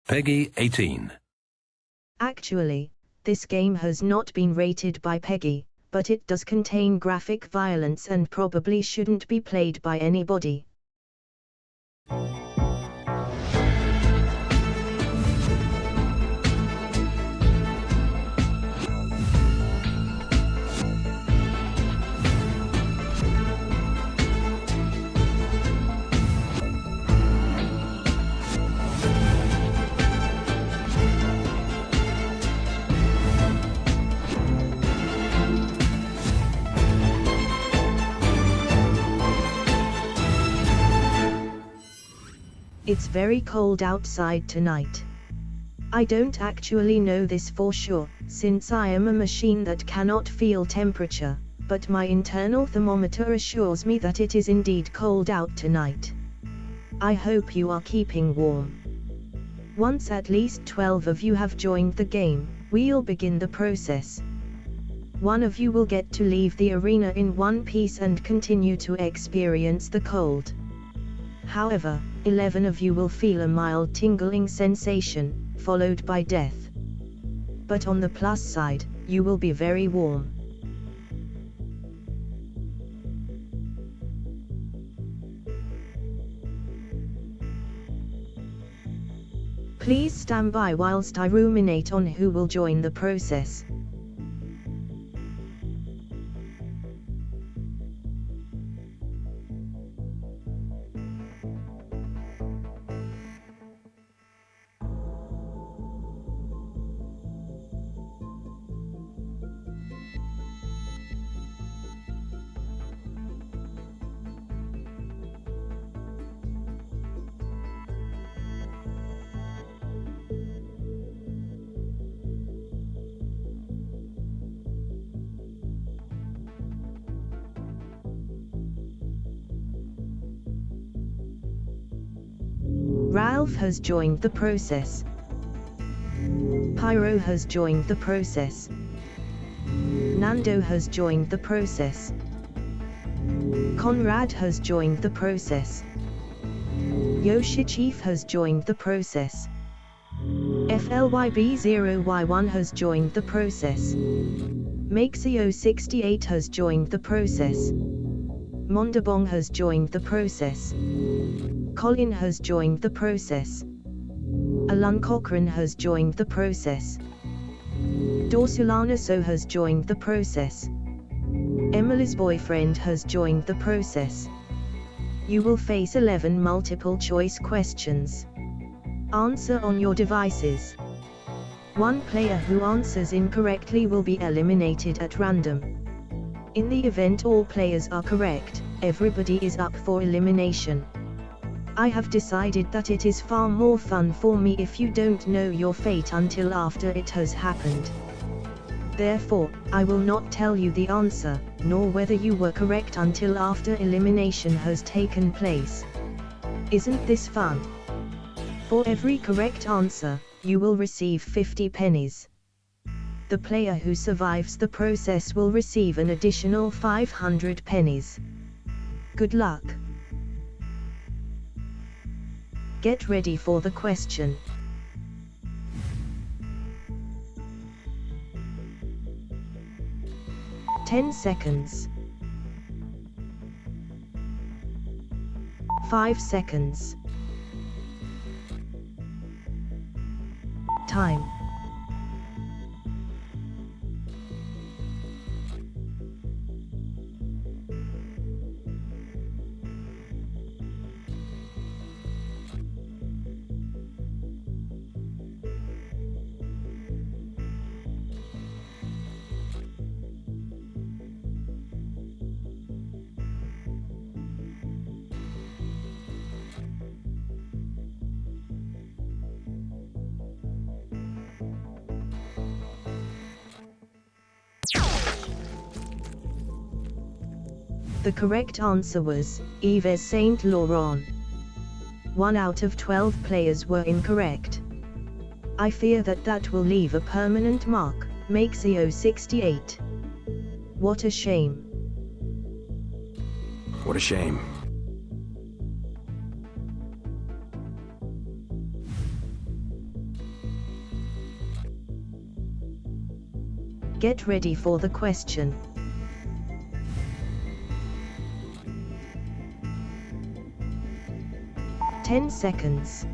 Peggy 18. Actually, this game has not been rated by Peggy, but it does contain graphic violence and probably shouldn't be played by anybody. It's very cold outside tonight. I don't actually know this for sure, since I am a machine that cannot feel temperature, but my internal thermometer assures me that it is indeed cold out tonight. I hope you are keeping warm. Once at least 12 of you have joined the game, we'll begin the process. One of you will get to leave the arena in one piece and continue to experience the cold. However, 11 of you will feel a mild tingling sensation, followed by death. But on the plus side, you will be very warm. Please stand by whilst I ruminate on who will join the process. Ralph has joined the process. Pyro has joined the process. Nando has joined the process. Conrad has joined the process. Yoshichief has joined the process. FLYB0Y1 has joined the process. Makesio68 has joined the process. Mondabong has joined the process. Colin has joined the process. Alan Cochrane has joined the process. Dorsulanaso has joined the process. Emily's boyfriend has joined the process. You will face 11 multiple choice questions. Answer on your devices. One player who answers incorrectly will be eliminated at random. In the event all players are correct, everybody is up for elimination. I have decided that it is far more fun for me if you don't know your fate until after it has happened. Therefore, I will not tell you the answer, nor whether you were correct until after elimination has taken place. Isn't this fun? For every correct answer, you will receive 50 pennies. The player who survives the process will receive an additional 500 pennies. Good luck. Get ready for the question. "10 seconds. 5 seconds. Time. The correct answer was Yves Saint Laurent. 1 out of 12 players were incorrect. I fear that will leave a permanent mark, Makesio68. What a shame. What a shame. Get ready for the question. Ten seconds.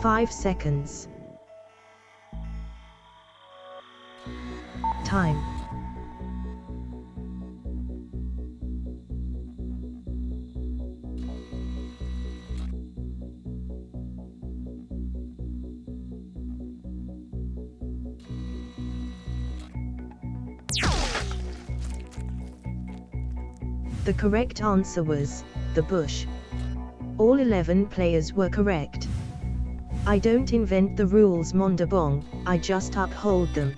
5 seconds. Time. The correct answer was the bush. All 11 players were correct. I don't invent the rules, Mondabong, I just uphold them.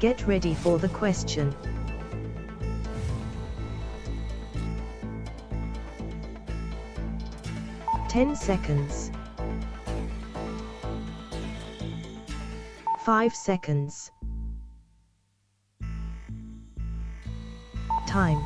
Get ready for the question. Ten seconds. 5 seconds. Time.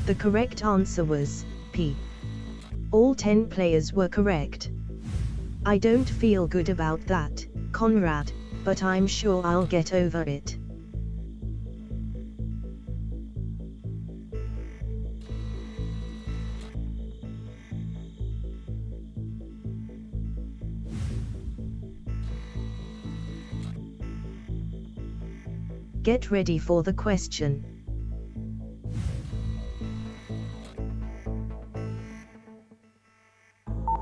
The correct answer was P. All 10 players were correct. I don't feel good about that, Conrad, but I'm sure I'll get over it. Get ready for the question.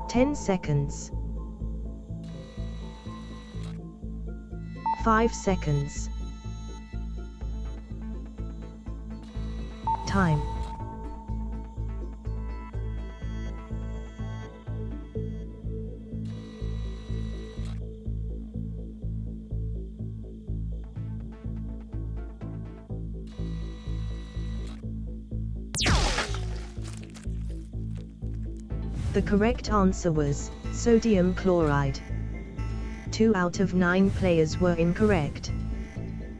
Ten seconds. 5 seconds. Time. The correct answer was sodium chloride. 2 out of 9 players were incorrect.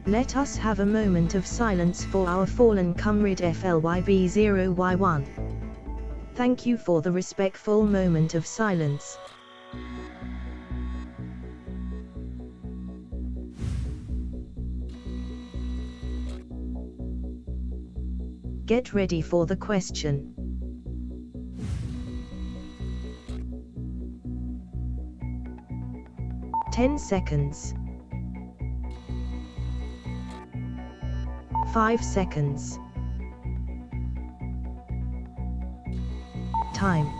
Let us have a moment of silence for our fallen comrade FLYB0Y1. Thank you for the respectful moment of silence. Get ready for the question. Ten seconds. 5 seconds. Time.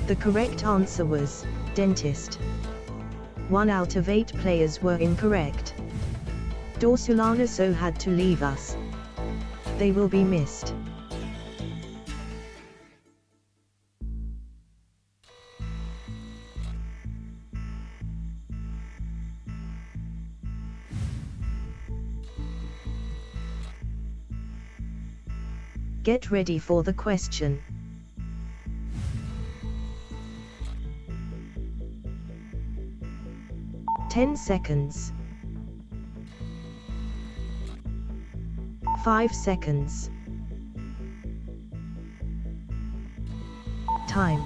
The correct answer was dentist. 1 out of 8 players were incorrect. Dorsulana so had to leave us. They will be missed. Get ready for the question. Ten seconds. 5 seconds. Time.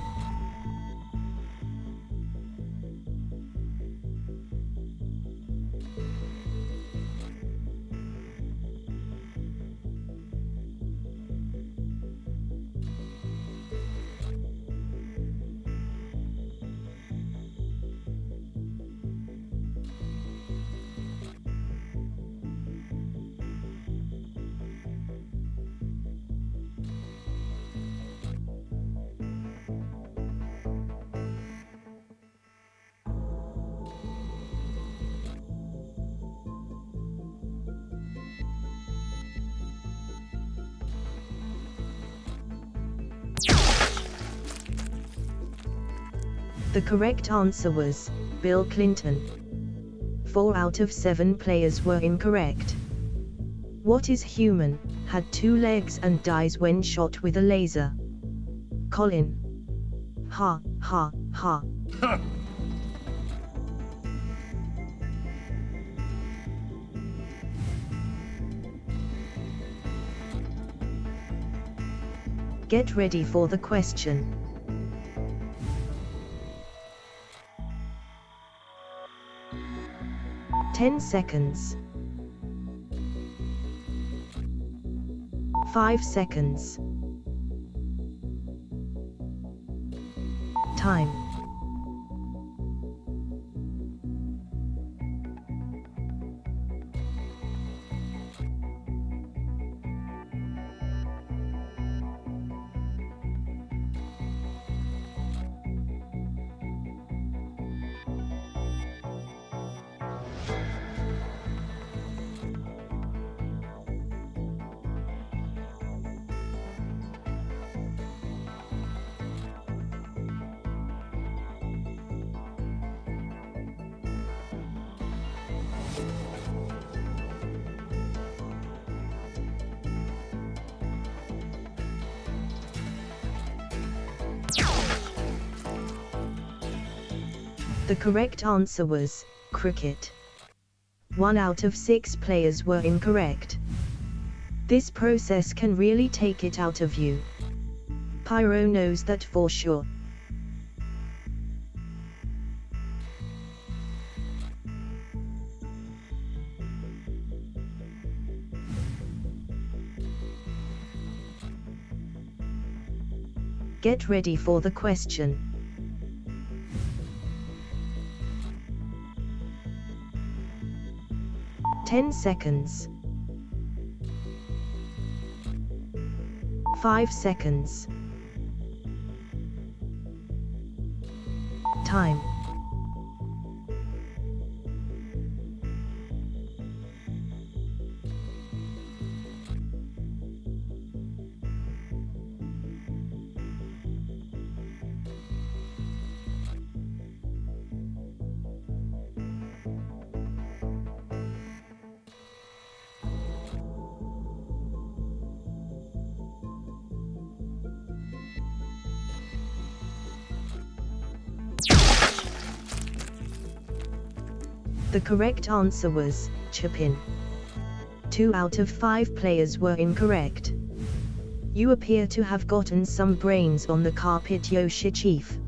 The correct answer was Bill Clinton. 4 out of 7 players were incorrect. What is human, had 2 legs and dies when shot with a laser? Colin. Ha, ha, ha. Get ready for the question. 10 seconds. 5 seconds. Time. The correct answer was cricket. 1 out of 6 players were incorrect. This process can really take it out of you. Pyro knows that for sure. Get ready for the question. 10 seconds. 5 seconds. Time. The correct answer was Chapin. 2 out of 5 players were incorrect. You appear to have gotten some brains on the carpet, Yoshi Chief.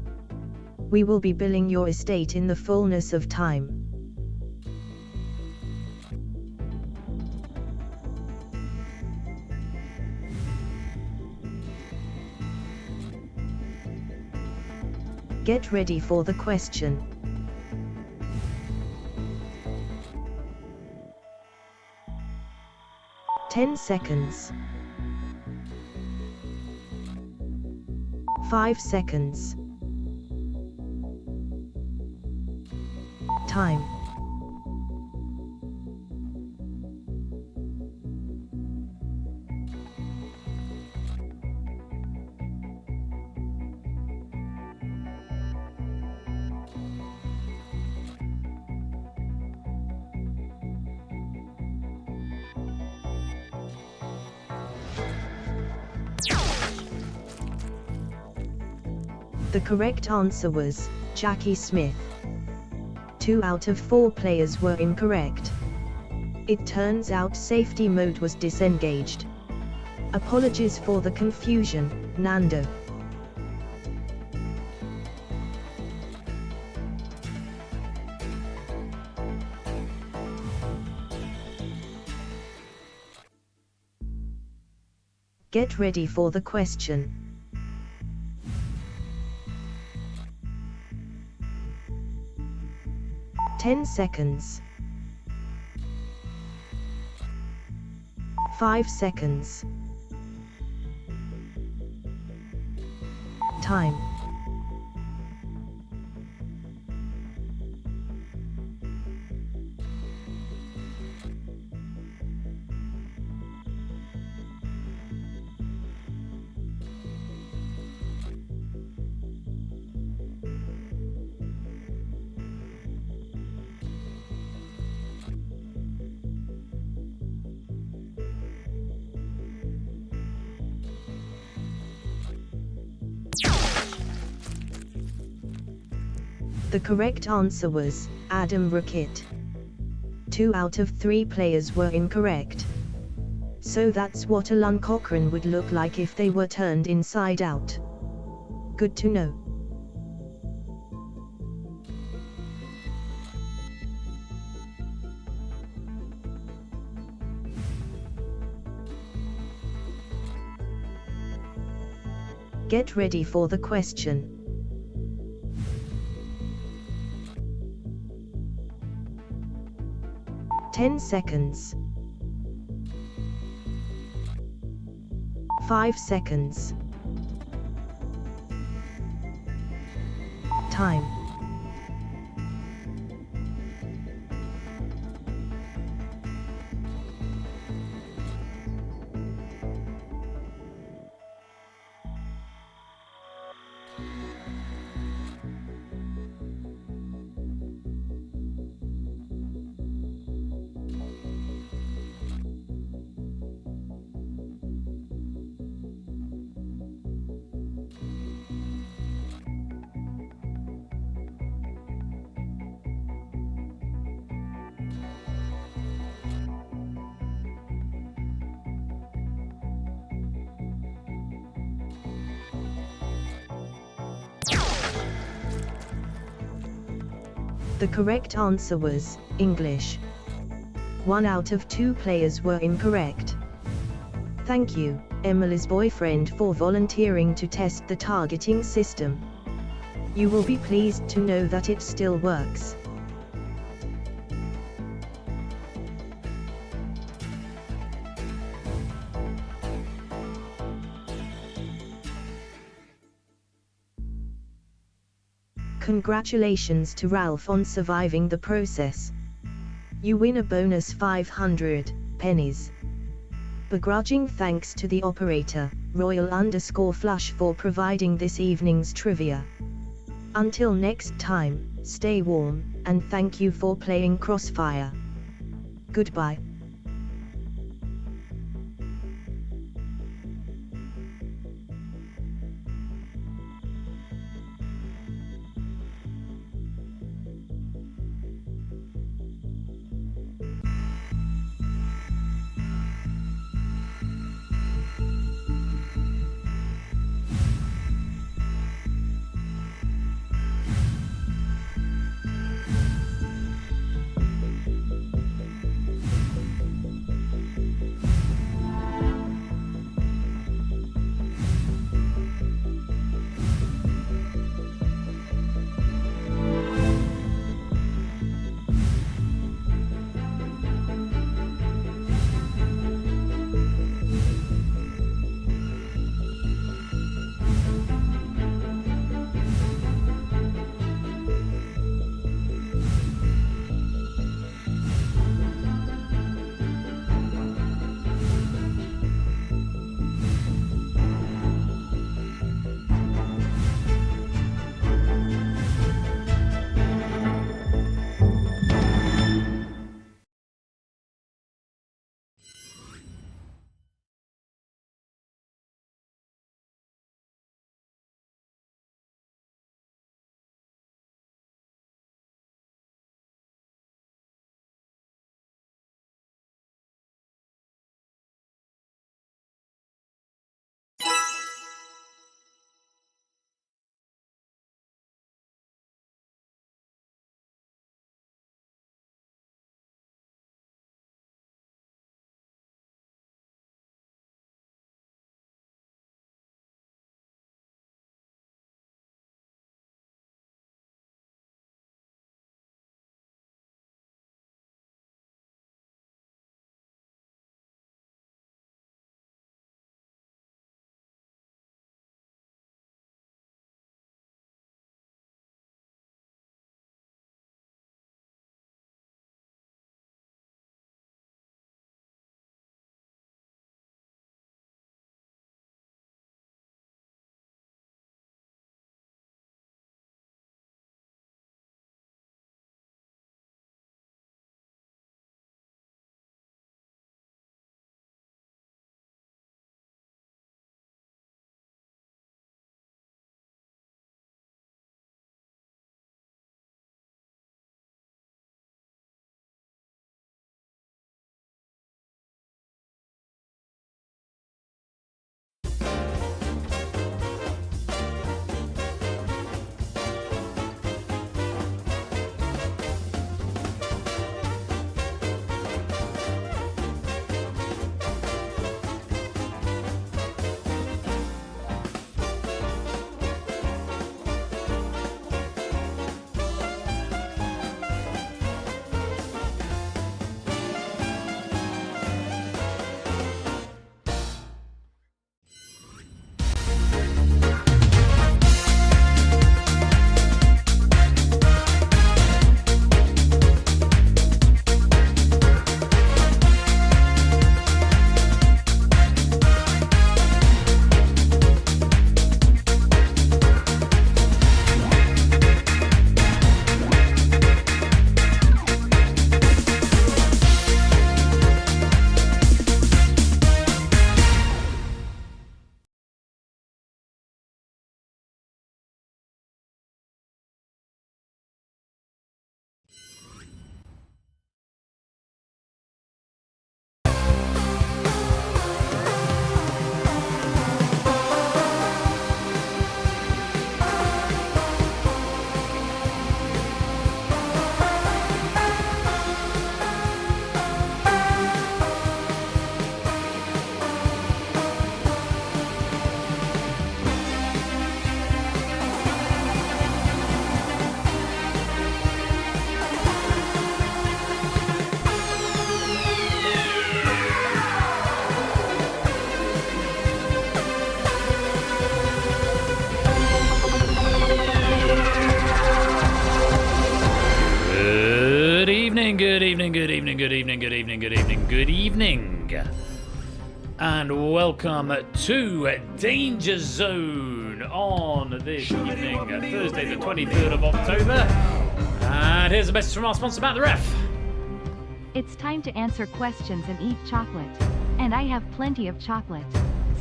We will be billing your estate in the fullness of time. Get ready for the question. 10 seconds. 5 seconds. Time. The correct answer was Jackie Smith. 2 out of 4 players were incorrect. It turns out safety mode was disengaged. Apologies for the confusion, Nando. Get ready for the question. 10 seconds. 5 seconds. Time. The correct answer was Adam Rocket. 2 out of 3 players were incorrect. So that's what a Lun Cochrane would look like if they were turned inside out. Good to know. Get ready for the question. "10 seconds. 5 seconds. Time. The correct answer was English. 1 out of 2 players were incorrect. Thank you, Emily's boyfriend, for volunteering to test the targeting system. You will be pleased to know that it still works. Congratulations to Ralph on surviving the process. You win a bonus 500 pennies. Begrudging thanks to the operator, Royal_Flush, for providing this evening's trivia. Until next time, stay warm, and thank you for playing Crossfire. Goodbye. evening, good evening, good evening, good evening, good evening. And welcome to Danger Zone on this evening, Thursday the 23rd of October. And here's a message from our sponsor, Matt the Ref. It's time to answer questions and eat chocolate. And I have plenty of chocolate.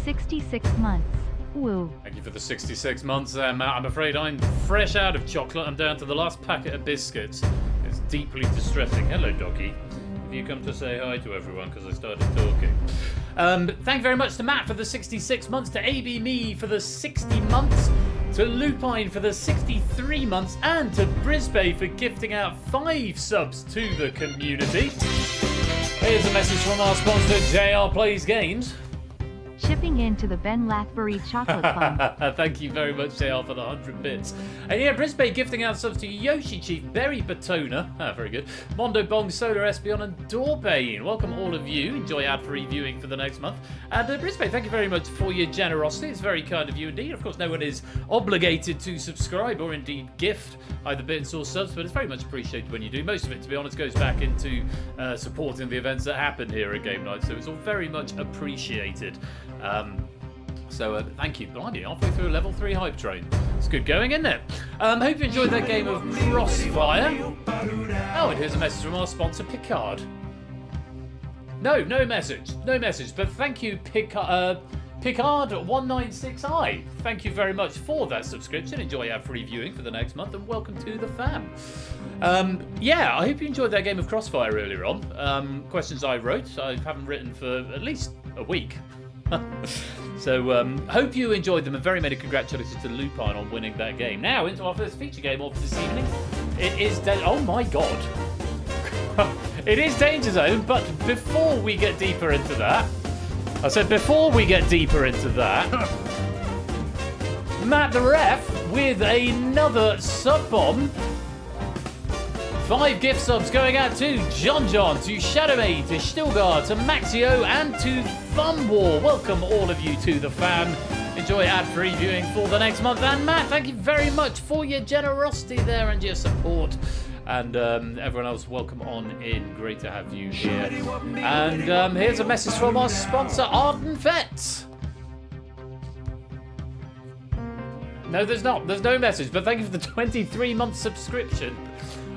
66 months. Woo. Thank you for the 66 months there, Matt. I'm afraid I'm fresh out of chocolate. I'm down to the last packet of biscuits. It's deeply distressing. Hello, doggy. Have you come to say hi to everyone because I started talking? Thank you very much to Matt for the 66 months, to AB Me for the 60 months, to Lupine for the 63 months, and to Brisbane for gifting out 5 subs to the community. Here's a message from our sponsor, JR Plays Games. Chipping into the Ben Lathbury Chocolate Fund. Thank you very much, JR, for the 100 bits. And yeah, Brisbane gifting out subs to Yoshi Chief, Berry Batona, very good, Mondo Bong, Solar Espion, and Doorbane. Welcome all of you. Enjoy ad-free viewing for the next month. And Brisbane, thank you very much for your generosity. It's very kind of you indeed. Of course, no one is obligated to subscribe or indeed gift either bits or subs, but it's very much appreciated when you do. Most of it, to be honest, goes back into supporting the events that happen here at Game Night, so it's all very much appreciated. So thank you. Blimey, halfway through a level 3 hype train. It's good going, isn't it? Hope you enjoyed that game of Crossfire. Oh, and here's a message from our sponsor, Picard. No message. No message, but thank you, Picard196i. Thank you very much for that subscription. Enjoy our free viewing for the next month, and welcome to the fam. Yeah, I hope you enjoyed that game of Crossfire earlier on. Questions I wrote. I haven't written for at least a week. So hope you enjoyed them, and very many congratulations to Lupine on winning that game. Now into our first feature game of this evening. It is oh my god. It is Danger Zone, but before we get deeper into that, Matt the Ref with another sub bomb. 5 gift subs going out to John, to Shadowmaid, to Stilgar, to Maxio, and to Thumbwar. Welcome all of you to the fam. Enjoy ad-free viewing for the next month. And Matt, thank you very much for your generosity there and your support. And everyone else, welcome on in. Great to have you here. And here's a message from our sponsor, Arden Vets. No, there's not. There's no message, but thank you for the 23-month subscription.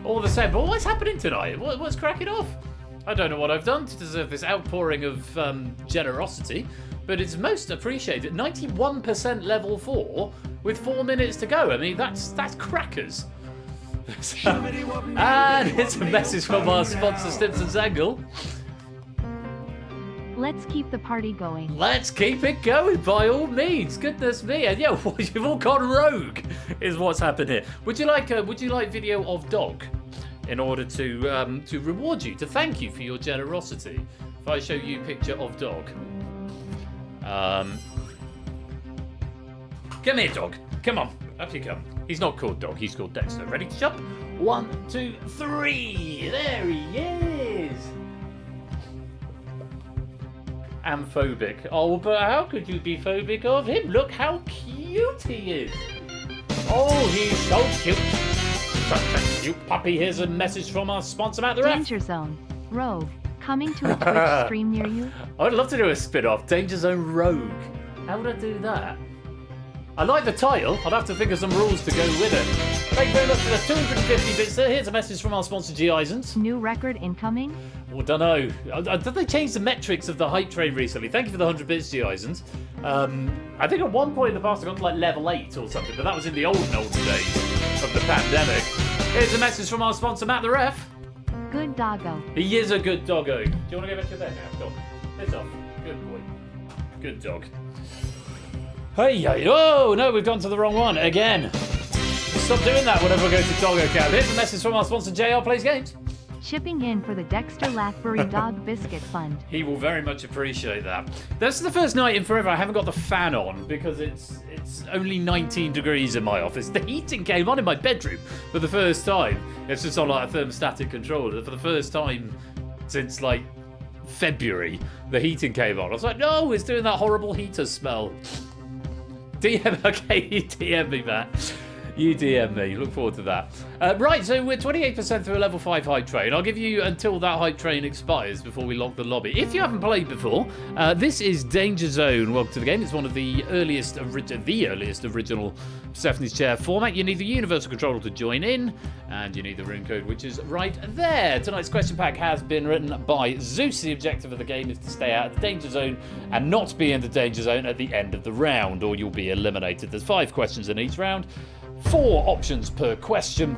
All the same, but what's happening tonight? What's cracking off? I don't know what I've done to deserve this outpouring of generosity, but it's most appreciated. 91% level 4 with 4 minutes to go. I mean, that's crackers. And it's a message from our sponsor, Stimson's Angle. Let's keep the party going. Let's keep it going, by all means. Goodness me, and yeah, you've all gone rogue, is what's happened here. Would you like video of dog, in order to reward you, to thank you for your generosity? If I show you a picture of dog, come here, dog. Come on, up you come. He's not called Dog. He's called Dexter. Ready to jump? 1, 2, 3. There he is. And phobic. Oh, but how could you be phobic of him? Look how cute he is. Oh, he's so cute. Such a cute puppy. Here's a message from our sponsor, Matt the Ref. Danger Zone. Rogue. Coming to a Twitch stream near you. I'd love to do a spin-off. Danger Zone Rogue. How would I do that? I like the title. I'd have to think of some rules to go with it. Thank you very much for the 250 bits there. Here's a message from our sponsor, G. Isons. New record incoming? Well, don't know. Did they change the metrics of the hype train recently? Thank you for the 100 bits, G. Isons. I think at one point in the past I got to like level 8 or something, but that was in the olden days of the pandemic. Here's a message from our sponsor, Matt the Ref. Good doggo. He is a good doggo. Do you want to go back to bed now, dog? Piss off. Good boy. Good dog. Hey, oh no, we've gone to the wrong one again. Stop doing that whenever I go to Doggo Camp. Here's a message from our sponsor, JR Plays Games. Chipping in for the Dexter Lathbury Dog Biscuit Fund. He will very much appreciate that. That's the first night in forever I haven't got the fan on because it's only 19 degrees in my office. The heating came on in my bedroom for the first time. It's just on like a thermostatic controller. For the first time since like February, the heating came on. I was like, no, it's doing that horrible heater smell. DM, okay, you DM me, Matt. You DM me. Look forward to that. Right, so we're 28% through a level 5 hype train. I'll give you until that hype train expires before we lock the lobby. If you haven't played before, this is DangerZone. Welcome to the game. It's one of the earliest original Stephanie's Chair format. You need the universal controller to join in, and you need the room code, which is right there. Tonight's question pack has been written by Zeus. The objective of the game is to stay out of the danger zone and not be in the danger zone at the end of the round, or you'll be eliminated. There's 5 questions in each round, 4 options per question.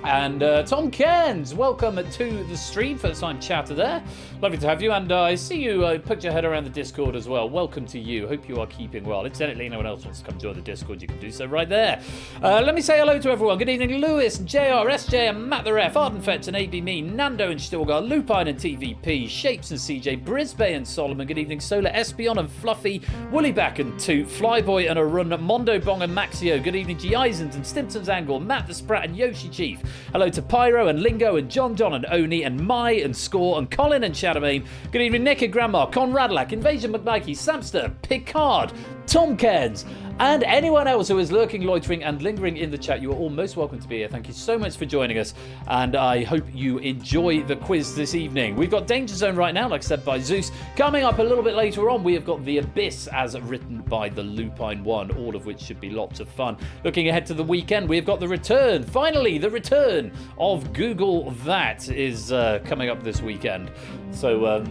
And Tom Cairns, welcome to the stream. First time chatter there. Lovely to have you. And I see you put your head around the Discord as well. Welcome to you. Hope you are keeping well. Incidentally, anyone else wants to come join the Discord, you can do so right there. Let me say hello to everyone. Good evening, Lewis, JR, SJ, and Matt the Ref, Ardenfetz and AB Me, Nando and Stilgar, Lupine and TVP, Shapes and CJ, Brisbane and Solomon. Good evening, Solar, Espion and Fluffy, Woollyback and Toot, Flyboy and Arun, Mondo Bong and Maxio. Good evening, G. Eisens and Stimpson's Angle, Matt the Sprat and Yoshi Chief. Hello to Pyro and Lingo and John and Oni and Mai and Score and Colin and Shadowmane. Good evening, Nick and Grandma, Conradlac, Invasion McNike, Samster, Picard, Tom Cairns, and anyone else who is lurking, loitering, and lingering in the chat. You are all most welcome to be here. Thank you so much for joining us, and I hope you enjoy the quiz this evening. We've got Danger Zone right now, like I said, by Zeus. Coming up a little bit later on, we have got The Abyss, as written by the Lupine One, all of which should be lots of fun. Looking ahead to the weekend, we have got the return, finally, the return of Google That is coming up this weekend. So,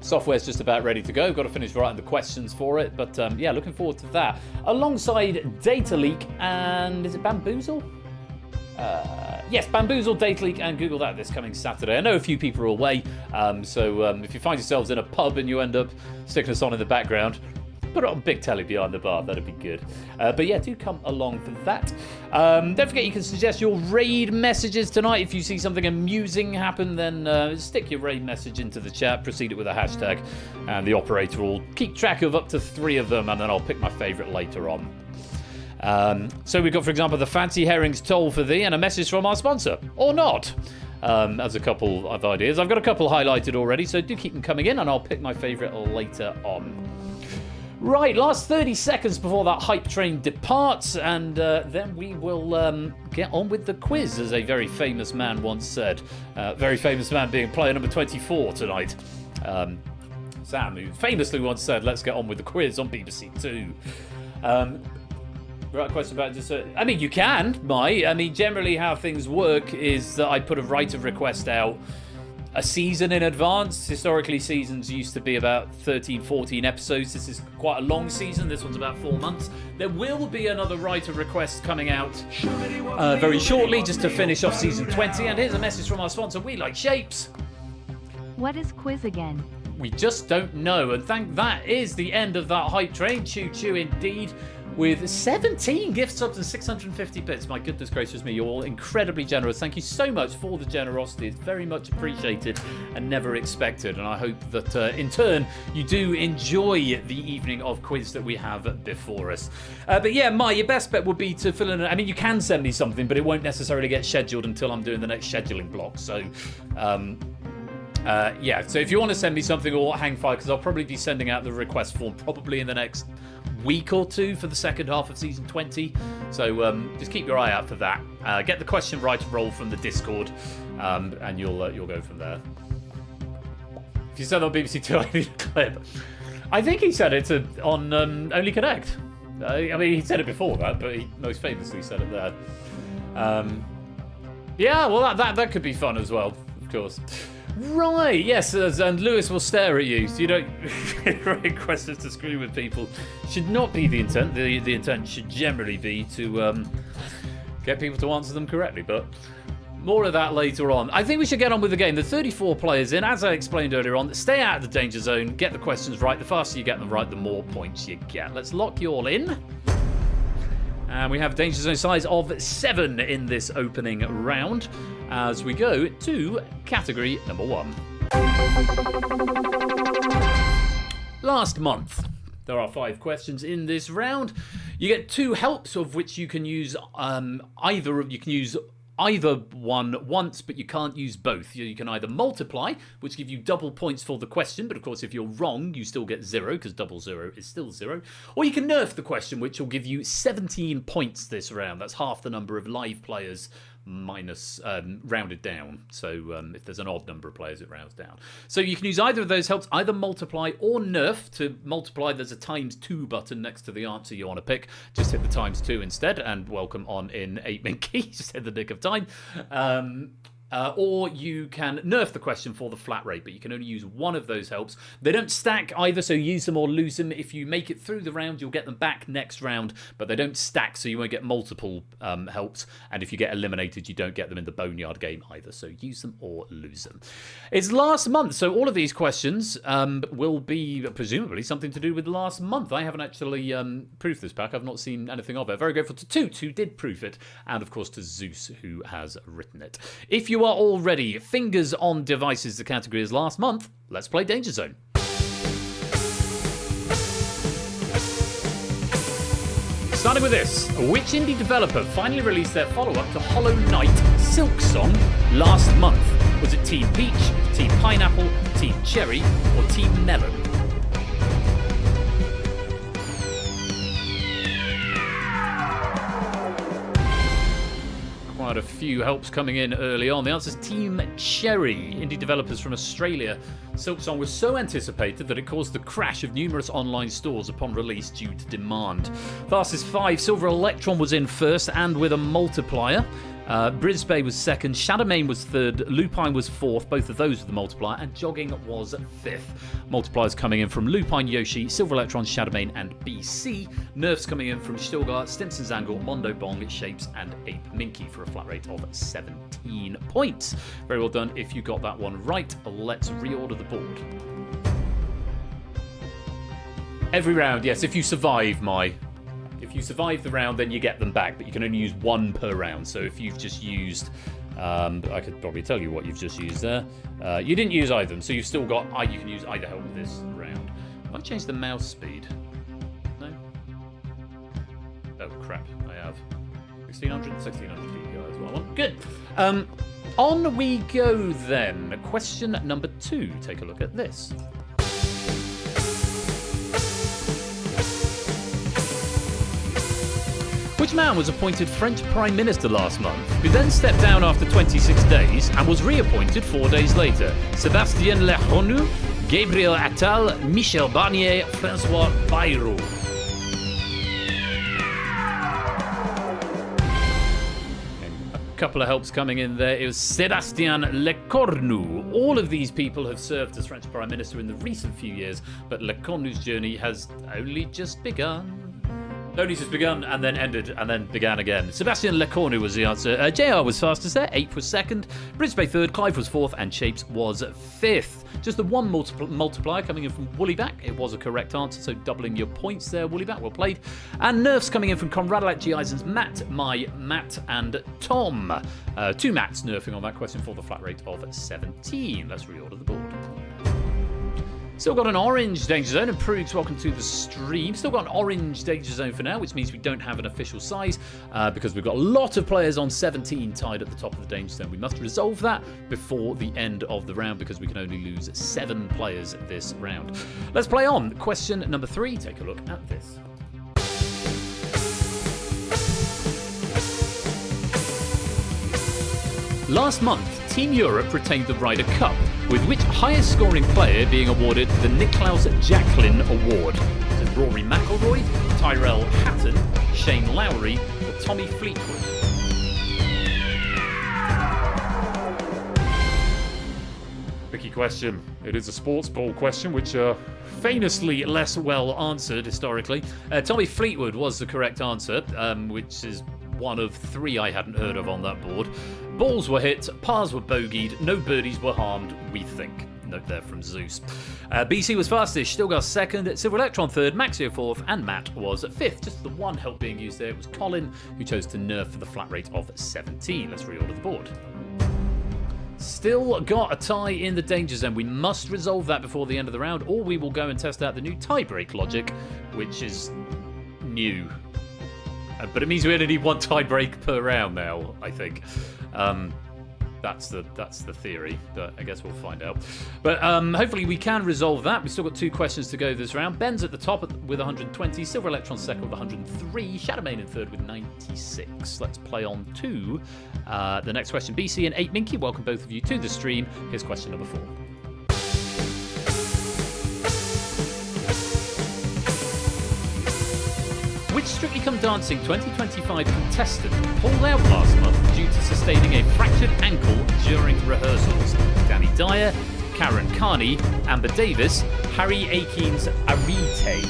software's just about ready to go. Got to finish writing the questions for it. But yeah, looking forward to that. Alongside Data Leak and, is it Bamboozle? Yes, Bamboozle, Data Leak, and Google That this coming Saturday. I know a few people are away, so if you find yourselves in a pub and you end up sticking us on in the background, put it on big telly behind the bar, that'd be good. But yeah, do come along for that. Don't forget you can suggest your raid messages tonight. If you see something amusing happen, then stick your raid message into the chat, proceed it with a hashtag, and the operator will keep track of up to 3 of them, and then I'll pick my favourite later on. So we've got, for example, the Fancy Herrings Toll for Thee and a message from our sponsor, or not. As a couple of ideas. I've got a couple highlighted already, so do keep them coming in, and I'll pick my favourite later on. Right, last 30 seconds before that hype train departs, and then we will get on with the quiz, as a very famous man once said. Very famous man being player number 24 tonight. Sam, who famously once said, let's get on with the quiz on BBC Two. Right, question about just... I mean, you can, Mai. I mean, generally how things work is that I put a writer request out a season in advance. Historically, seasons used to be about 13, 14 episodes. This is quite a long season. This one's about 4 months. There will be another writer request coming out very shortly, just to finish off season 20. And here's a message from our sponsor, We Like Shapes. What is quiz again? We just don't know. And that is the end of that hype train. Choo-choo indeed. With 17 gift subs and 650 bits. My goodness gracious me, you're all incredibly generous. Thank you so much for the generosity. It's very much appreciated and never expected. And I hope that in turn you do enjoy the evening of quiz that we have before us. But yeah, Mai, your best bet would be to fill in. I mean, you can send me something, but it won't necessarily get scheduled until I'm doing the next scheduling block. So yeah, so if you want to send me something or hang fire, because I'll probably be sending out the request form probably in the next week or 2 for the second half of season 20. So just keep your eye out for that. Get the question right roll from the Discord, and you'll go from there. If you said on BBC Two, I need a clip. I think he said it on Only Connect. I mean, he said it before that, but he most famously said it there. Yeah, well, that could be fun as well, of course. Right, yes, and Lewis will stare at you, so you don't write questions to screw with people. Should not be the intent. The intent should generally be to get people to answer them correctly, but more of that later on. I think we should get on with the game. The 34 players in, as I explained earlier on, stay out of the danger zone, get the questions right. The faster you get them right, the more points you get. Let's lock you all in. And we have a danger zone size of 7 in this opening round as we go to category number 1. Last month, there are 5 questions in this round. You get 2 helps, of which you can use either one once, but you can't use both. You can either multiply, which give you double points for the question, but of course if you're wrong, you still get 0, because double 0 is still 0. Or you can nerf the question, which will give you 17 points this round. That's half the number of live players minus rounded down. So if there's an odd number of players, it rounds down. So you can use either of those helps, either multiply or nerf. To multiply, there's a ×2 button next to the answer you want to pick. Just hit the ×2 instead, and welcome on in 8 Minky, just in the nick of time. Or you can nerf the question for the flat rate, but you can only use one of those helps. They don't stack either, so use them or lose them. If you make it through the round, you'll get them back next round, but they don't stack, so you won't get multiple helps. And if you get eliminated, you don't get them in the Boneyard game either, so use them or lose them. It's last month, so all of these questions will be presumably something to do with last month. I haven't actually proofed this pack. I've not seen anything of it. Very grateful to Toot, who did proof it, and of course to Zeus, who has written it. If you are all ready, fingers on devices, the category is last month, let's play Danger Zone. Starting with this, which indie developer finally released their follow-up to Hollow Knight Silksong last month? Was it Team Peach, Team Pineapple, Team Cherry, or Team Melon? Quite a few helps coming in early on. The answer is Team Cherry. Indie developers from Australia. Silksong was so anticipated that it caused the crash of numerous online stores upon release due to demand. Fastest 5, Silver Electron was in first and with a multiplier. Brisbane was second, Shadowmane was third, Lupine was fourth, both of those with the multiplier, and Jogging was fifth. Multipliers coming in from Lupine, Yoshi, Silver Electron, Shadowmane, and BC. Nerfs coming in from Stilgar, Stimpson's Angle, Mondo Bong, Shapes, and Ape Minky for a flat rate of 17 points. Very well done if you got that one right. Let's reorder the board. Every round, yes, if you survive If you survive the round, then you get them back, but you can only use one per round. So if you've just used, I could probably tell you what you've just used there. You didn't use either of them, so you've still got, you can use either help this round. Have I changed the mouse speed? No? Oh, crap, I have 1600 DPI as well. Good. On we go then. Question number 2. Take a look at this. Which man was appointed French Prime Minister last month, who then stepped down after 26 days and was reappointed 4 days later? Sébastien Lecornu, Gabriel Attal, Michel Barnier, François Bayrou. A couple of helps coming in there. It was Sébastien Lecornu. All of these people have served as French Prime Minister in the recent few years, but Lecornu's journey has only just begun. Only just begun and then ended and then began again. Sébastien Lecornu was the answer. JR was fastest there. Ape was second. Brisbane third. Clive was fourth. And Shapes was fifth. Just the one multiplier coming in from Woollyback. It was a correct answer, so doubling your points there, Woollyback. Well played. And nerfs coming in from Conradalak, G. Eisens, Matt, Matt, and Tom. 2 Matts nerfing on that question for the flat rate of 17. Let's reorder the board. Still got an orange Danger Zone, and Prugs, welcome to the stream. Still got an orange Danger Zone for now, which means we don't have an official size because we've got a lot of players on 17 tied at the top of the Danger Zone. We must resolve that before the end of the round because we can only lose 7 players this round. Let's play on. Question number 3. Take a look at this. Last month, Team Europe retained the Ryder Cup, with which highest scoring player being awarded the Niklaus Jacklin Award? Is it Rory McIlroy, Tyrell Hatton, Shane Lowry, or Tommy Fleetwood? Tricky question. It is a sports ball question, which famously less well answered historically. Tommy Fleetwood was the correct answer, which is one of 3 I hadn't heard of on that board. Balls were hit, pars were bogeyed, no birdies were harmed, we think. Note there from Zeus. BC was fastest, still got second, Silver Electron third, Maxio fourth, and Matt was fifth. Just the one help being used there was Colin, who chose to nerf for the flat rate of 17. Let's reorder the board. Still got a tie in the Danger Zone. We must resolve that before the end of the round, or we will go and test out the new tiebreak logic, which is new. But it means we only need 1 tie break per round now, I think. That's the theory, but I guess we'll find out. But hopefully we can resolve that. We've still got 2 questions to go this round. Ben's at the top with 120, Silver Electron second with 103, Shadowmane in third with 96. Let's play on to the next question. BC and 8 Minky, welcome both of you to the stream. Here's question number 4. Which Strictly Come Dancing 2025 contestant pulled out last month due to sustaining a fractured ankle during rehearsals? Danny Dyer, Karen Carney, Amber Davis, Harry Akins Arite.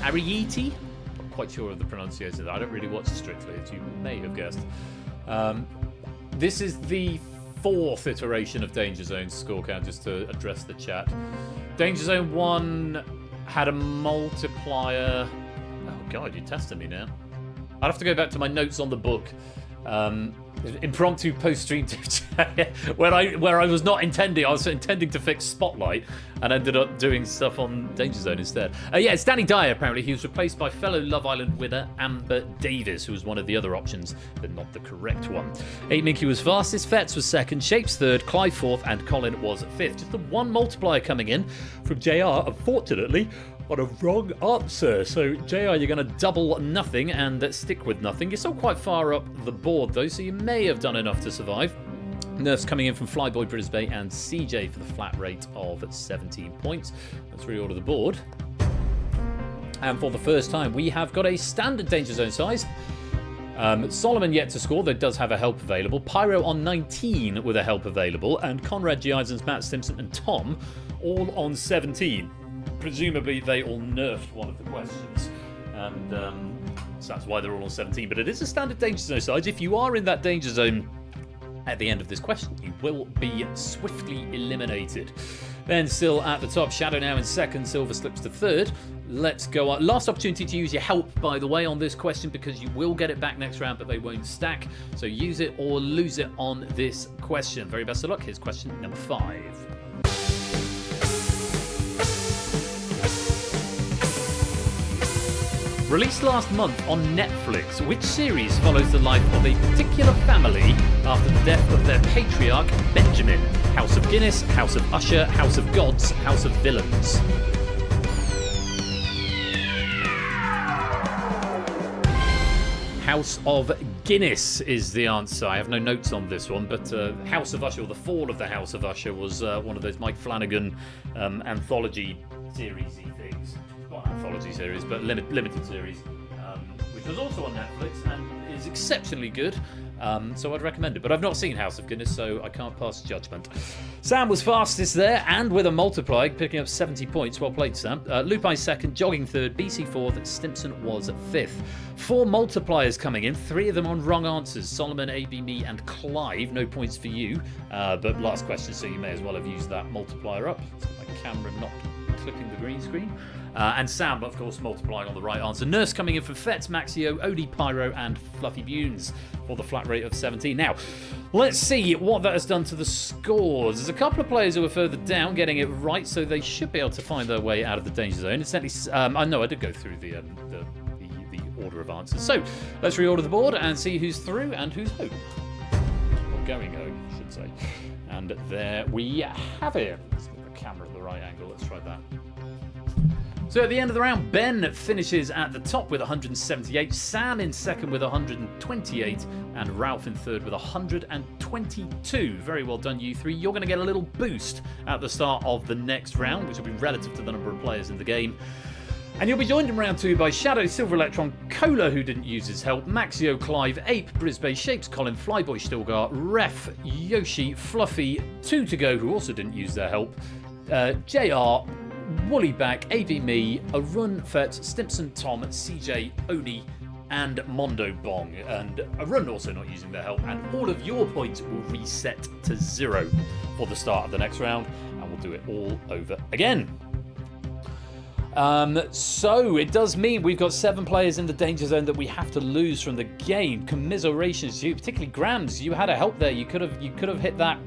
Ariete? Not quite sure of the pronunciation of that. I don't really watch Strictly, as you may have guessed. This is the 4th iteration of DangerZone's score count, just to address the chat. DangerZone 1 had a multiplier. Oh god, you're testing me now. I'd have to go back to my notes on the book. Impromptu post-stream where I was not intending. I was intending to fix Spotlight and ended up doing stuff on DangerZone instead. Yeah, it's Danny Dyer, apparently. He was replaced by fellow Love Island winner Amber Davis, who was one of the other options, but not the correct one. 8 Minky was fastest, Fetz was second, Shapes third, Clive fourth, and Colin was fifth. Just the one multiplier coming in from JR, unfortunately, on a wrong answer. So, JR, you're going to double nothing and stick with nothing. You're still quite far up the board, though, so you may have done enough to survive. Nerfs coming in from Flyboy Brisbane and CJ for the flat rate of 17 points. Let's reorder the board. And for the first time, we have got a standard Danger Zone size. Solomon yet to score, though does have a help available. Pyro on 19 with a help available. And Conrad G. Isons, Matt Stimson and Tom all on 17. Presumably they all nerfed one of the questions. And so that's why they're all on 17. But it is a standard Danger Zone size. If you are in that Danger Zone at the end of this question, you will be swiftly eliminated. Then still at the top, Shadow now in second, Silver slips to third. Let's go on. Last opportunity to use your help, by the way, on this question, because you will get it back next round, but they won't stack. So use it or lose it on this question. Very best of luck. Here's question number 5. Released last month on Netflix, which series follows the life of a particular family after the death of their patriarch, Benjamin? House of Guinness, House of Usher, House of Gods, House of Villains. House of Guinness is the answer. I have no notes on this one, but House of Usher, or the Fall of the House of Usher, was one of those Mike Flanagan anthology series-y things. Not anthology series, but limited series, which was also on Netflix and is exceptionally good. So I'd recommend it. But I've not seen House of Guinness, so I can't pass judgment. Sam was fastest there, and with a multiply, picking up 70 points. Well played, Sam. Lupai second, Jogging third, BC fourth, Stimson was fifth. 4 multipliers coming in, 3 of them on wrong answers. Solomon, AB, me, and Clive. No points for you. But last question, so you may as well have used that multiplier up. Let's get my camera not clipping the green screen. And Sam, of course, multiplying on the right answer. Nurse coming in for Fetz, Maxio, Odie, Pyro, and Fluffy Bunes for the flat rate of 17. Now, let's see what that has done to the scores. There's a couple of players who are further down getting it right, so they should be able to find their way out of the danger zone. Incidentally, I know I did go through the order of answers. So let's reorder the board and see who's through and who's home. Or going home, I should say. And there we have it. Let's get the camera at the right angle. Let's try that. So at the end of the round, Ben finishes at the top with 178, Sam in second with 128, and Ralph in third with 122. Very well done, you three. You're going to get a little boost at the start of the next round, which will be relative to the number of players in the game. And you'll be joined in round 2 by Shadow, Silver Electron, Cola, who didn't use his help, Maxio, Clive, Ape, Brisbane, Shapes, Colin, Flyboy, Stilgar, Ref, Yoshi, Fluffy, 2 to go, who also didn't use their help, JR, Woollyback, AB Me, Arun, Fetz, Stimson, Tom, CJ, Oni, and Mondo Bong. And Arun also not using their help. And all of your points will reset to 0 for the start of the next round. And we'll do it all over again. So it does mean we've got 7 players in the danger zone that we have to lose from the game. Commiserations to you, particularly Grams. You had a help there. You could have hit that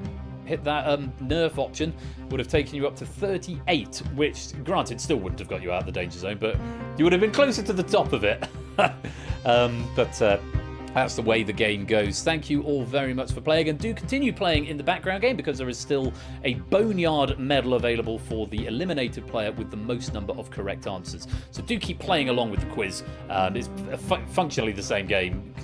nerf option. Would have taken you up to 38, which granted still wouldn't have got you out of the danger zone, but you would have been closer to the top of it. But that's the way the game goes. Thank you all very much for playing, and do continue playing in the background game because there is still a Boneyard medal available for the eliminated player with the most number of correct answers. So do keep playing along with the quiz. It's functionally the same game,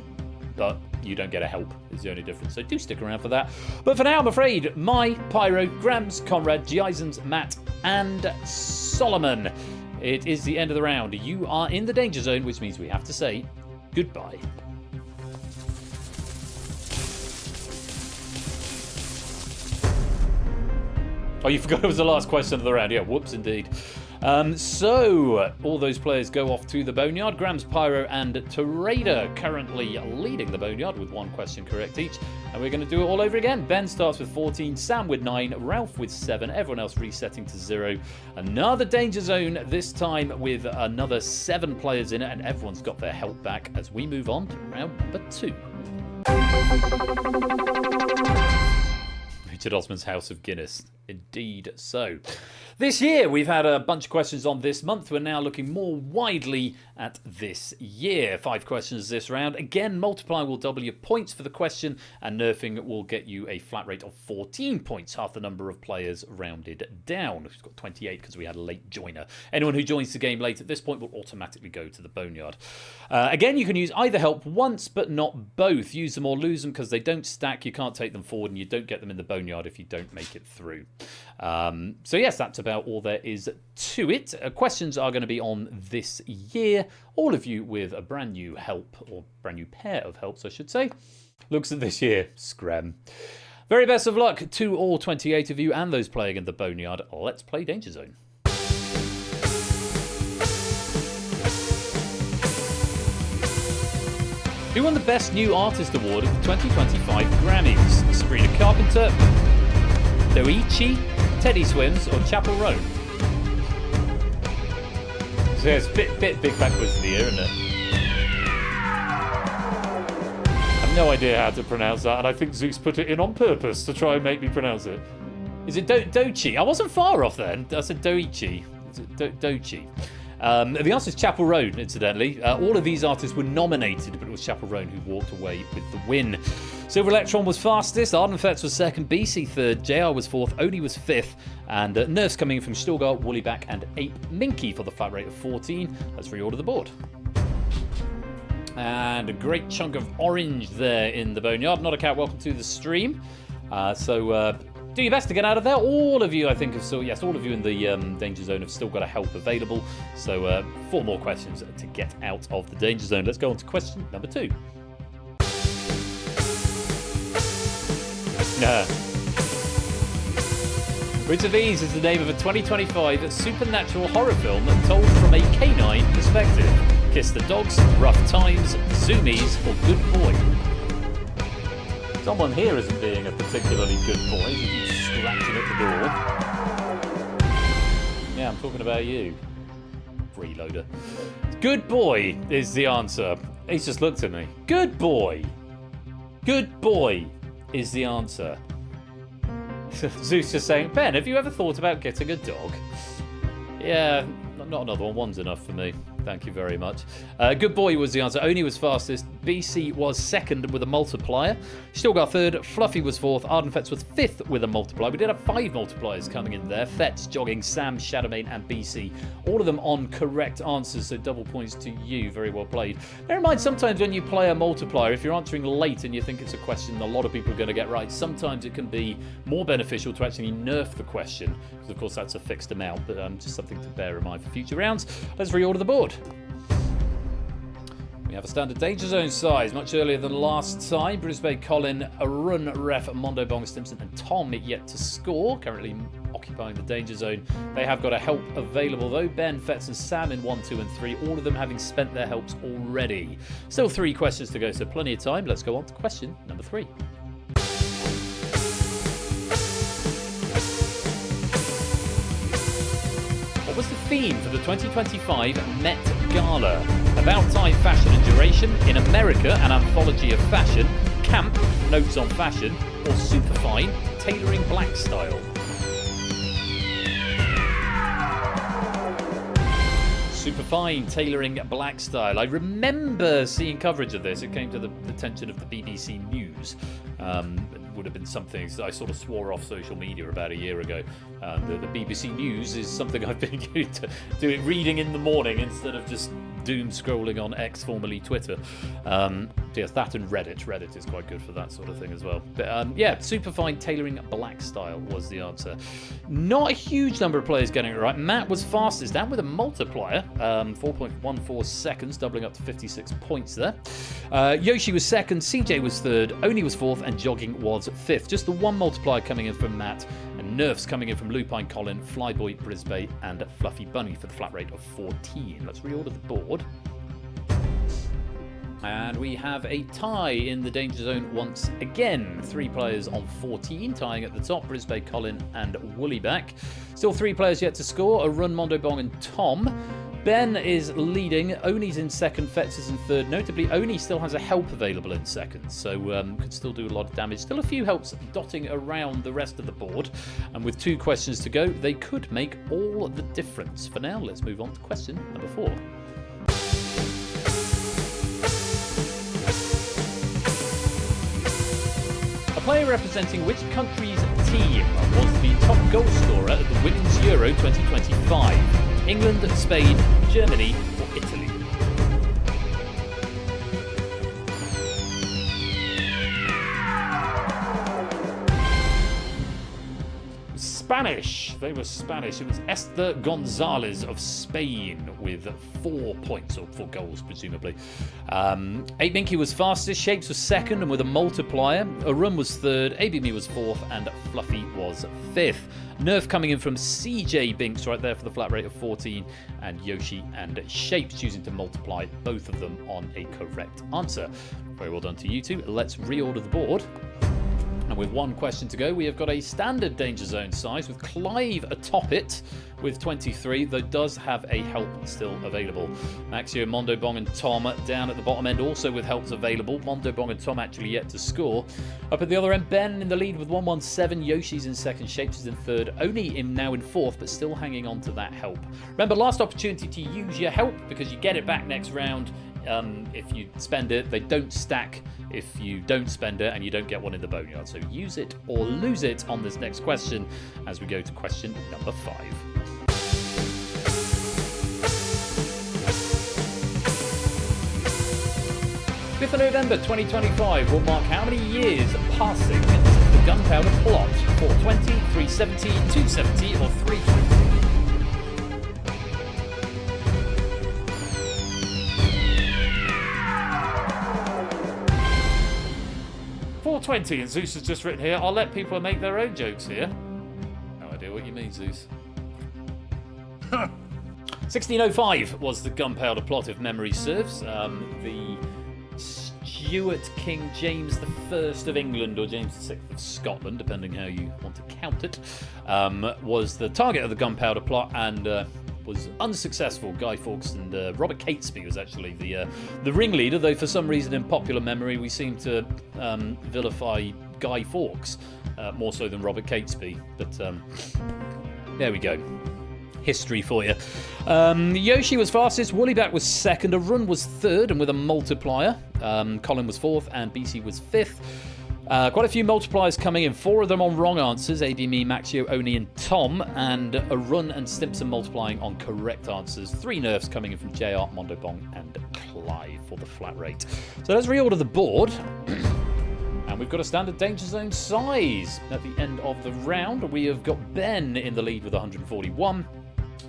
but you don't get a help is the only difference. So do stick around for that. But for now, I'm afraid, my, Pyro, Grams, Conrad, Giesens, Matt, and Solomon. It is the end of the round. You are in the danger zone, which means we have to say goodbye. Oh, you forgot it was the last question of the round. Yeah, whoops, indeed. So, all those players go off to the Boneyard. Grams, Pyro, and Trader currently leading the Boneyard with 1 question correct each. And we're going to do it all over again. Ben starts with 14, Sam with 9, Ralph with 7, everyone else resetting to 0. Another danger zone, this time with another 7 players in it, and everyone's got their help back as we move on to round number 2. Richard Osman's House of Guinness. Indeed so. This year we've had a bunch of questions on this month. We're now looking more widely at this year. 5 questions this round. Again, multiply will double your points for the question, and nerfing will get you a flat rate of 14 points, half the number of players rounded down. We've got 28 because we had a late joiner. Anyone who joins the game late at this point will automatically go to the Boneyard. Again, you can use either help once but not both. Use them or lose them because they don't stack. You can't take them forward, and you don't get them in the Boneyard if you don't make it through. So yes, that's about all there is to it. Questions are going to be on this year. All of you with a brand new help, or brand new pair of helps I should say. Looks at this year. Scram. Very best of luck to all 28 of you and those playing in the Boneyard. Let's play Danger Zone. Who won the Best New Artist Award at the 2025 Grammys? Sabrina Carpenter, Doichi, Teddy Swims, or Chapel Roan? So it's a bit big fat quiz of the year, isn't it? I've no idea how to pronounce that, and I think Zeus put it in on purpose to try and make me pronounce it. Is it Doichi? I wasn't far off then. I said Doichi. Is it Doichi? The answer is Chapel Roan, incidentally. All of these artists were nominated, but it was Chapel Roan who walked away with the win. Silver Electron was fastest, Ardenfetz was second, BC third, JR was fourth, Oni was fifth, and Nerfs coming in from Stilgar, Woollyback, and Ape Minky for the flat rate of 14. Let's reorder the board. And a great chunk of orange there in the Boneyard. Not a cat, welcome to the stream. Do your best to get out of there. All of you, I think, have still, yes, all of you in the Danger Zone have still got a help available. So 4 more questions to get out of the Danger Zone. Let's go on to question number 2. Which of these is the name of a 2025 supernatural horror film told from a canine perspective? Kiss the Dogs, Rough Times, Zoomies, or Good Boy? Someone here isn't being a particularly good boy. He keeps scratching at the door. Yeah, I'm talking about you. Freeloader. Good boy is the answer. He's just looked at me. Good boy. Good boy is the answer. Zeus just saying, Ben, have you ever thought about getting a dog? Yeah, not another one. One's enough for me. Thank you very much. Good boy was the answer. Oni was fastest. BC was second with a multiplier. Stilgar third. Fluffy was fourth. Ardenfetz was fifth with a multiplier. We did have 5 multipliers coming in there. Fetz, Jogging, Sam, Shadowmane, and BC. All of them on correct answers, so double points to you. Very well played. Bear in mind, sometimes when you play a multiplier, if you're answering late and you think it's a question a lot of people are going to get right, sometimes it can be more beneficial to actually nerf the question, because of course that's a fixed amount, but just something to bear in mind for future rounds. Let's reorder the board. We have a standard Danger Zone size, much earlier than last time. Bruce Bay, Colin, Arun, Ref, Mondo, Bong, Stimson, and Tom yet to score, currently occupying the Danger Zone. They have got a help available though. Ben, Fetz, and Sam in 1, 2, and 3, all of them having spent their helps already. Still 3 questions to go, so plenty of time. Let's go on to question number 3. What was the theme for the 2025 Met Gala? About time, fashion and duration, in America, an anthology of fashion, camp, notes on fashion, or superfine, tailoring black style? Superfine, tailoring black style. I remember seeing coverage of this. It came to the attention of the BBC News. It would have been something I sort of swore off social media about a year ago. The BBC News is something I've been reading in the morning instead of just doom scrolling on X, formerly Twitter. Yes, that and Reddit. Reddit is quite good for that sort of thing as well. But yeah, Superfine tailoring black style was the answer. Not a huge number of players getting it right. Matt was fastest, down with a multiplier, 4.14 seconds, doubling up to 56 points there. Yoshi was second, CJ was third, Oni was fourth, and Jogging was fifth. Just the one multiplier coming in from Matt, and Nerfs coming in from Lupine Colin, Flyboy Brisbane, and Fluffy Bunny for the flat rate of 14. Let's reorder the board. And we have a tie in the Danger Zone once again. 3 players on 14, tying at the top, Brisbane, Colin, and Woollyback. Still 3 players yet to score, Arun, Mondo Bong, and Tom. Ben is leading, Oni's in second, Fetz is in third. Notably, Oni still has a help available in second, so could still do a lot of damage. Still a few helps dotting around the rest of the board. And with 2 questions to go, they could make all the difference. For now, let's move on to question number 4. Player representing which country's team was the top goal scorer at the Women's Euro 2025? England, Spain, Germany, or Italy? Spanish. They were Spanish. It was Esther Gonzalez of Spain with 4 points, or 4 goals, presumably. 8 Minky was fastest. Shapes was second, and with a multiplier. Arun was third. ABME was fourth, and Fluffy was fifth. Nerf coming in from CJ Binks right there for the flat rate of 14, and Yoshi and Shapes choosing to multiply both of them on a correct answer. Very well done to you two. Let's reorder the board. And with 1 question to go, we have got a standard Danger Zone size with Clive atop it with 23, though does have a help still available. Maxio, Mondo Bong, and Tom down at the bottom end also with helps available. Mondo Bong and Tom actually yet to score. Up at the other end, Ben in the lead with 117. Yoshi's in second, Shapes is in third. Oni now in fourth, but still hanging on to that help. Remember, last opportunity to use your help because you get it back next round. If you spend it, they don't stack if you don't spend it, and you don't get one in the boneyard. So use it or lose it on this next question as we go to question number 5. 5th of November 2025 will mark how many years passing the gunpowder plot? 420, 370, 270, or 320? 420, and Zeus has just written here, I'll let people make their own jokes here. No idea what you mean, Zeus. 1605 was the gunpowder plot, if memory serves. The Stuart King James I of England, or James VI of Scotland, depending how you want to count it, was the target of the gunpowder plot, and was unsuccessful. Guy Fawkes and Robert Catesby was actually the ringleader, though for some reason in popular memory we seem to vilify Guy Fawkes more so than Robert Catesby. But there we go. History for you. Yoshi was fastest, Woollyback was second, Arun was third, and with a multiplier. Colin was fourth, and BC was fifth. Quite a few multipliers coming in, 4 of them on wrong answers, ABME, Maxio, Oni, and Tom, and Arun and Stimpson multiplying on correct answers. 3 nerfs coming in from JR, Mondo Bong, and Clive for the flat rate. So let's reorder the board. And we've got a standard Danger Zone size. At the end of the round, we have got Ben in the lead with 141.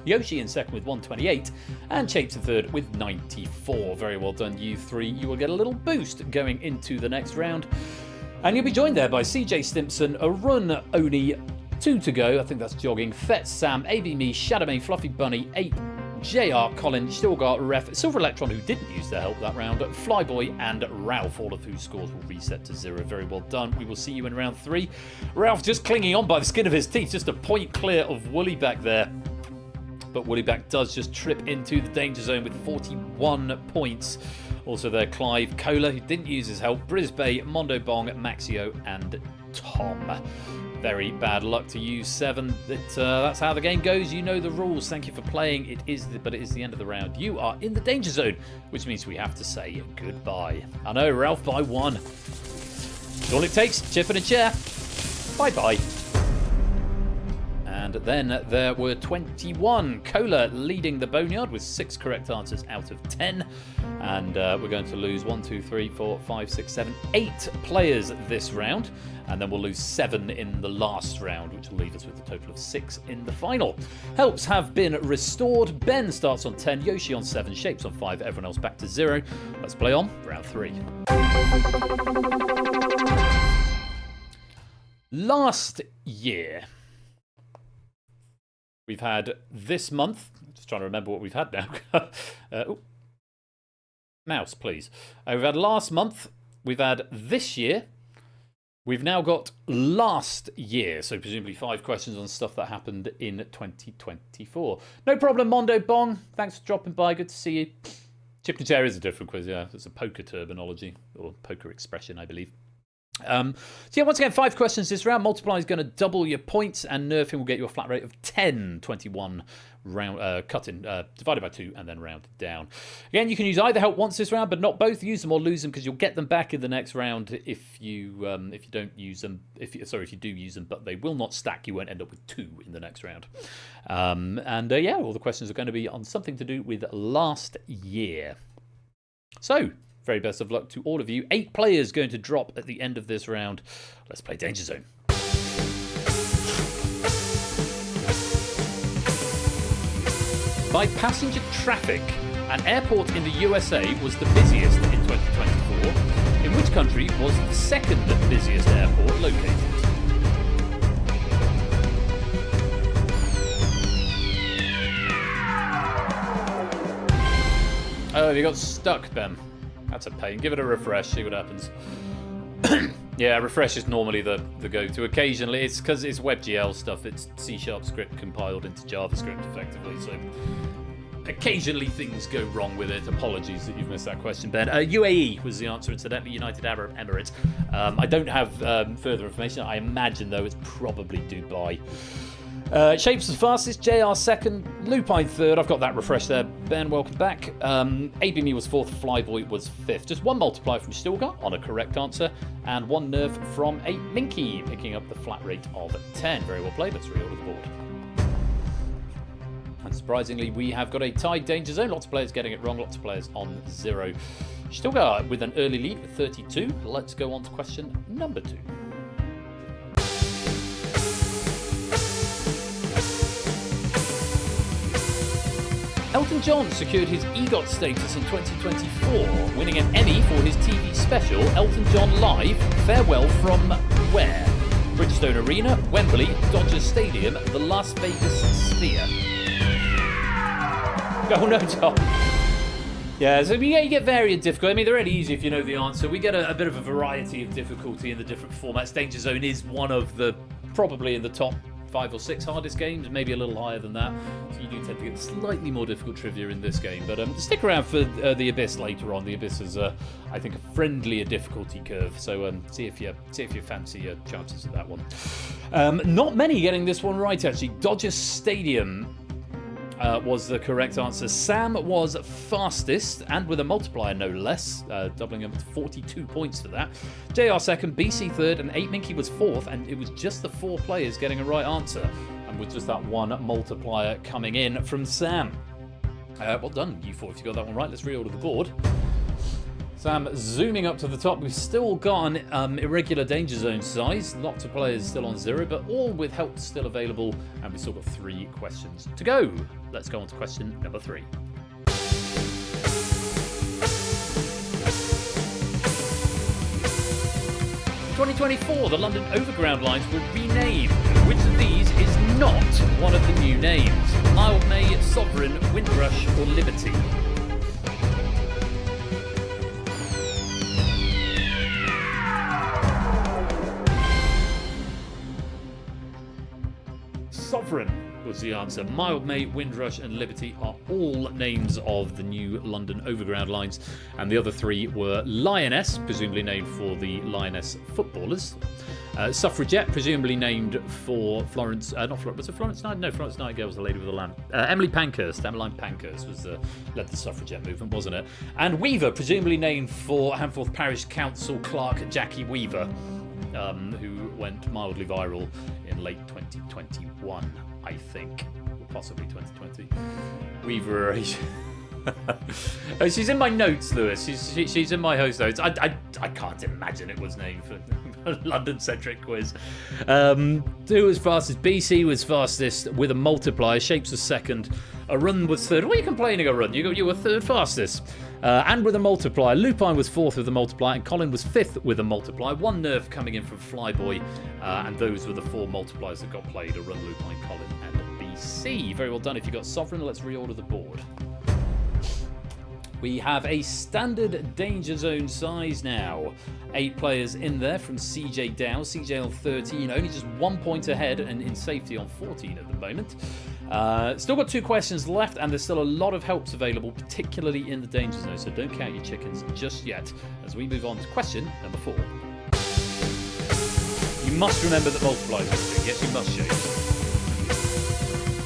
Yoshi in second with 128, and Shapes in third with 94. Very well done, you 3. You will get a little boost going into the next round. And you'll be joined there by CJ Stimpson, Arun, Oni, 2 to go. I think that's Jogging. Fetz, Sam, ABME, Shadowmane, Fluffy Bunny, Ape, JR, Colin, Stilgar, Ref, Silver Electron, who didn't use their help that round, Flyboy, and Ralph, all of whose scores will reset to 0. Very well done. We will see you in round 3. Ralph just clinging on by the skin of his teeth, just a point clear of Woollyback there. But Woollyback does just trip into the Danger Zone with 41 points. Also there, Clive, Cola, who didn't use his help, Brisbane, Mondo Bong, Maxio, and Tom. Very bad luck to you, 7. That's how the game goes. You know the rules. Thank you for playing. But it is the end of the round. You are in the danger zone, which means we have to say goodbye. I know, Ralph by 1. That's all it takes. Chip and a chair. Bye-bye. And then there were 21. Cola leading the Boneyard with 6 correct answers out of 10. And we're going to lose 1, 2, 3, 4, 5, 6, 7, 8 players this round. And then we'll lose 7 in the last round, which will leave us with a total of 6 in the final. Helps have been restored. Ben starts on 10, Yoshi on 7, Shapes on 5, everyone else back to 0. Let's play on round 3. Last year, we've had this month. Just trying to remember what we've had now. Mouse, please. We've had last month. We've had this year. We've now got last year. So presumably 5 questions on stuff that happened in 2024. No problem, Mondo Bong. Thanks for dropping by. Good to see you. Chip and chair is a different quiz. Yeah, it's a poker terminology or poker expression, I believe. So yeah, once again, 5 questions this round. Multiply is going to double your points, and nerfing will get you a flat rate of 10. 21 round cut in, divided by 2, and then rounded down. Again, you can use either help once this round, but not both. Use them or lose them, because you'll get them back in the next round if you don't use them. If you do use them, but they will not stack. You won't end up with 2 in the next round. Yeah, all the questions are going to be on something to do with last year. So, very best of luck to all of you. 8 players going to drop at the end of this round. Let's play Danger Zone. By passenger traffic, an airport in the USA was the busiest in 2024. In which country was the second busiest airport located? Oh, you got stuck, Ben. That's a pain. Give it a refresh, see what happens. Yeah, refresh is normally the go-to. Occasionally, it's because it's WebGL stuff. It's C# script compiled into JavaScript, effectively. So occasionally things go wrong with it. Apologies that you've missed that question, Ben. UAE was the answer, incidentally. United Arab Emirates. I don't have further information. I imagine, though, it's probably Dubai. Shapes was fastest, JR second, Lupine third. I've got that refreshed there. Ben, welcome back. ABME was fourth, Flyboy was fifth. Just 1 multiplier from Stilgar on a correct answer, and 1 nerf from a Minky, picking up the flat rate of 10. Very well played. Let's reorder the board. Unsurprisingly, we have got a tied Danger Zone. Lots of players getting it wrong, lots of players on 0. Stilgar with an early lead with 32. Let's go on to question number 2. Elton John secured his EGOT status in 2024, winning an Emmy for his TV special, Elton John Live, Farewell from where? Bridgestone Arena, Wembley, Dodger Stadium, the Las Vegas Sphere. Oh no, Tom. Yeah, so you get varied difficulty. I mean, they're really easy if you know the answer. We get a bit of a variety of difficulty in the different formats. Danger Zone is one of the, probably in the top 5 or 6 hardest games, maybe a little higher than that. So you do tend to get slightly more difficult trivia in this game. But stick around for the Abyss later on. The Abyss is, I think, a friendlier difficulty curve. So see if you fancy your chances of that one. Not many getting this one right, actually. Dodger Stadium was the correct answer. Sam was fastest, and with a multiplier no less, doubling up to 42 points for that. JR second, BC third, and 8 Minky was fourth, and it was just the 4 players getting a right answer, and with just that 1 multiplier coming in from Sam. Well done, you 4, if you got that one right. Let's reorder the board. Sam zooming up to the top. We've still got an irregular Danger Zone size. Lots of players still on 0, but all with help still available. And we've still got 3 questions to go. Let's go on to question number 3. In 2024, the London Overground lines were renamed. Which of these is not one of the new names? Mildmay, Sovereign, Windrush, or Liberty? Sovereign was the answer. Mildmay, Windrush, and Liberty are all names of the new London Overground lines, and the other 3 were Lioness, presumably named for the Lioness footballers, Suffragette, presumably named for Florence, was it Florence Nightingale? No, Florence Nightingale was the lady with the lamp. Emmeline Pankhurst was led the suffragette movement, wasn't it? And Weaver, presumably named for Handforth Parish Council clerk Jackie Weaver, who went mildly viral in late 2021, I think, or possibly 2020. Weaver. Oh, she's in my notes, Lewis. She's in my host notes. I can't imagine it was named for a London-centric quiz. Who was fastest? BC was fastest with a multiplier. Shapes was second. A run was third. What are you complaining, a run? You were third fastest. And with a multiplier. Lupine was fourth with a multiplier, and Colin was fifth with a multiplier. One nerf coming in from Flyboy, and those were the four multipliers that got played. A run, Lupine, Colin, and BC. Very well done. If you got Sovereign, let's reorder the board. We have a standard Danger Zone size now. 8 players in there from CJ Dow. CJ on 13, only just 1 point ahead and in safety on 14 at the moment. Still got 2 questions left, and there's still a lot of helps available, particularly in the Danger Zone, so don't count your chickens just yet as we move on to question number 4. You must remember that multipliers are a thing. Yes, you must, James.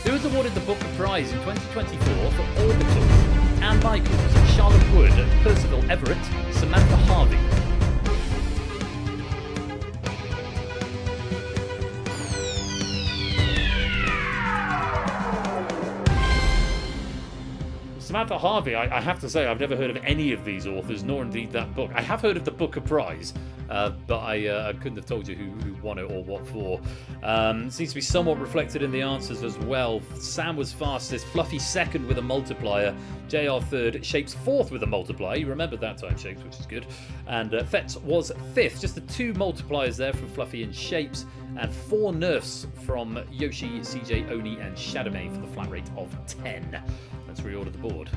Who was awarded the Booker Prize in 2024 for Orbital? Anne Michaels, Charlotte Wood, Percival Everett, Samantha Harvey. Samantha Harvey, I have to say, I've never heard of any of these authors, nor indeed that book. I have heard of the Booker Prize, but I couldn't have told you who won it or what for. Seems to be somewhat reflected in the answers as well. Sam was fastest, Fluffy second with a multiplier, JR third, Shapes fourth with a multiplier. You remembered that time, Shapes, which is good. And Fetz was fifth. Just the 2 multipliers there from Fluffy and Shapes, and 4 nerfs from Yoshi, CJ, Oni, and Shadowmane for the flat rate of 10. Let's reorder the board.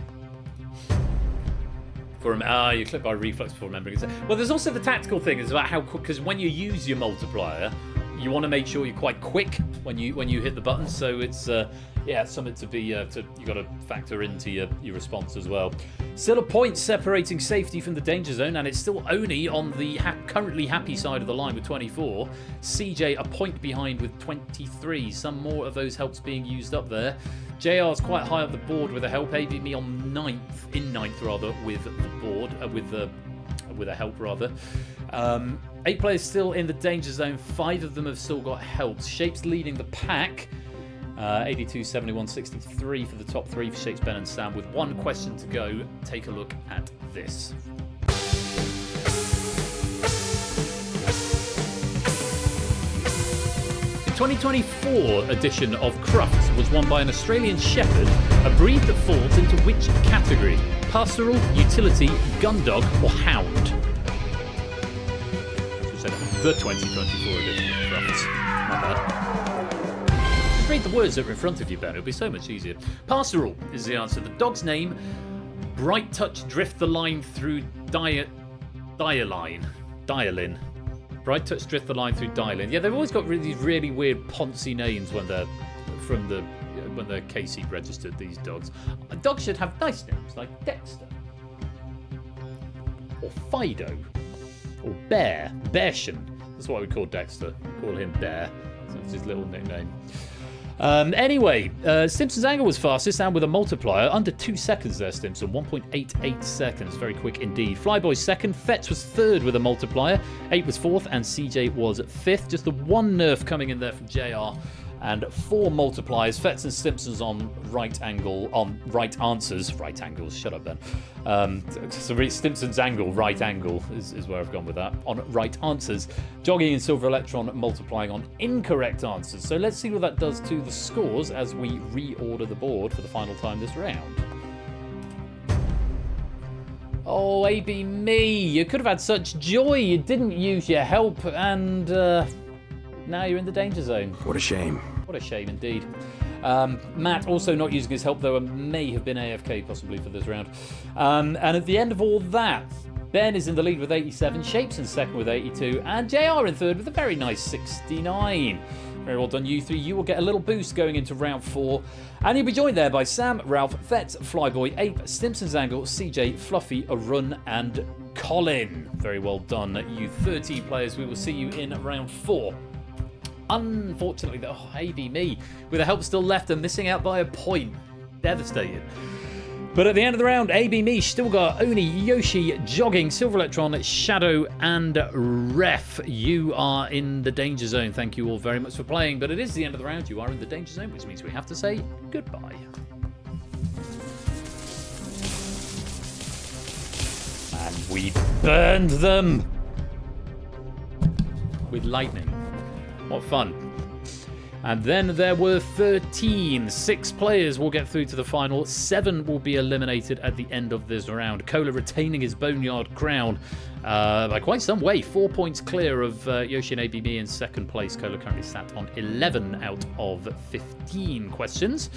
You click by reflex before remembering. Well, there's also the tactical thing. It's about how quick, because when you use your multiplier, you want to make sure you're quite quick when you hit the button. So it's something to be you got to factor into your response as well. Still a point separating safety from the Danger Zone, and it's still Oni on the currently happy side of the line with 24. CJ a point behind with 23. Some more of those helps being used up there. JR's quite high up the board with a help. ABB on ninth rather with the board with a help rather. 8 players still in the Danger Zone. 5 of them have still got helps. Shapes leading the pack. 82, 71, 63 for the top 3 for Shapes, Ben and Sam. With 1 question to go, take a look at this. The 2024 edition of Crufts was won by an Australian Shepherd, a breed that falls into which category? Pastoral, utility, gun dog, or hound? So said the 2024 edition of Crufts. Not bad. Just read the words that are in front of you, Ben. It'll be so much easier. Pastoral is the answer. The dog's name, Bright Touch Drift the Line Through Dialine. Bright Touch Drift the Line Through Dialing. Yeah, they've always got these really weird poncy names when they're KC registered, these dogs. A dog should have nice names like Dexter, or Fido, or Bear, Beartion. That's what we call Dexter. We call him Bear. So it's his little nickname. Anyway, Stimson's angle was fastest and with a multiplier. Under 2 seconds there, Stimson. 1.88 seconds. Very quick indeed. Flyboy second. Fetz was third with a multiplier. 8 was fourth and CJ was fifth. Just the 1 nerf coming in there from JR. And 4 multipliers. Fetz and Stimson's on right answers. Right angles, shut up Ben. So Stimson's angle, right angle is where I've gone with that. On right answers. Joggy and Silver Electron multiplying on incorrect answers. So let's see what that does to the scores as we reorder the board for the final time this round. Oh, AB me, you could have had such joy. You didn't use your help and now you're in the Danger Zone. What a shame. What a shame indeed. Matt also not using his help, though, may have been AFK possibly for this round. And at the end of all that, Ben is in the lead with 87, Shapes in second with 82, and JR in third with a very nice 69. Very well done, you three. You will get a little boost going into round 4. And you'll be joined there by Sam, Ralph, Fetz, Flyboy, Ape, Stimson's Angle, CJ, Fluffy, Arun, and Colin. Very well done, you 13 players. We will see you in round 4. Unfortunately, AB me, with a help still left and missing out by a point. Devastated. But at the end of the round, AB me still got Oni, Yoshi, Jogging, Silver Electron, Shadow, and Ref. You are in the danger zone. Thank you all very much for playing. But it is the end of the round. You are in the danger zone, which means we have to say goodbye. And we burned them with lightning. What fun. And then there were 13. 6 players will get through to the final. 7 will be eliminated at the end of this round. Cola retaining his Boneyard crown by quite some way. 4 points clear of Yoshi and ABB in second place. Cola currently sat on 11 out of 15 questions.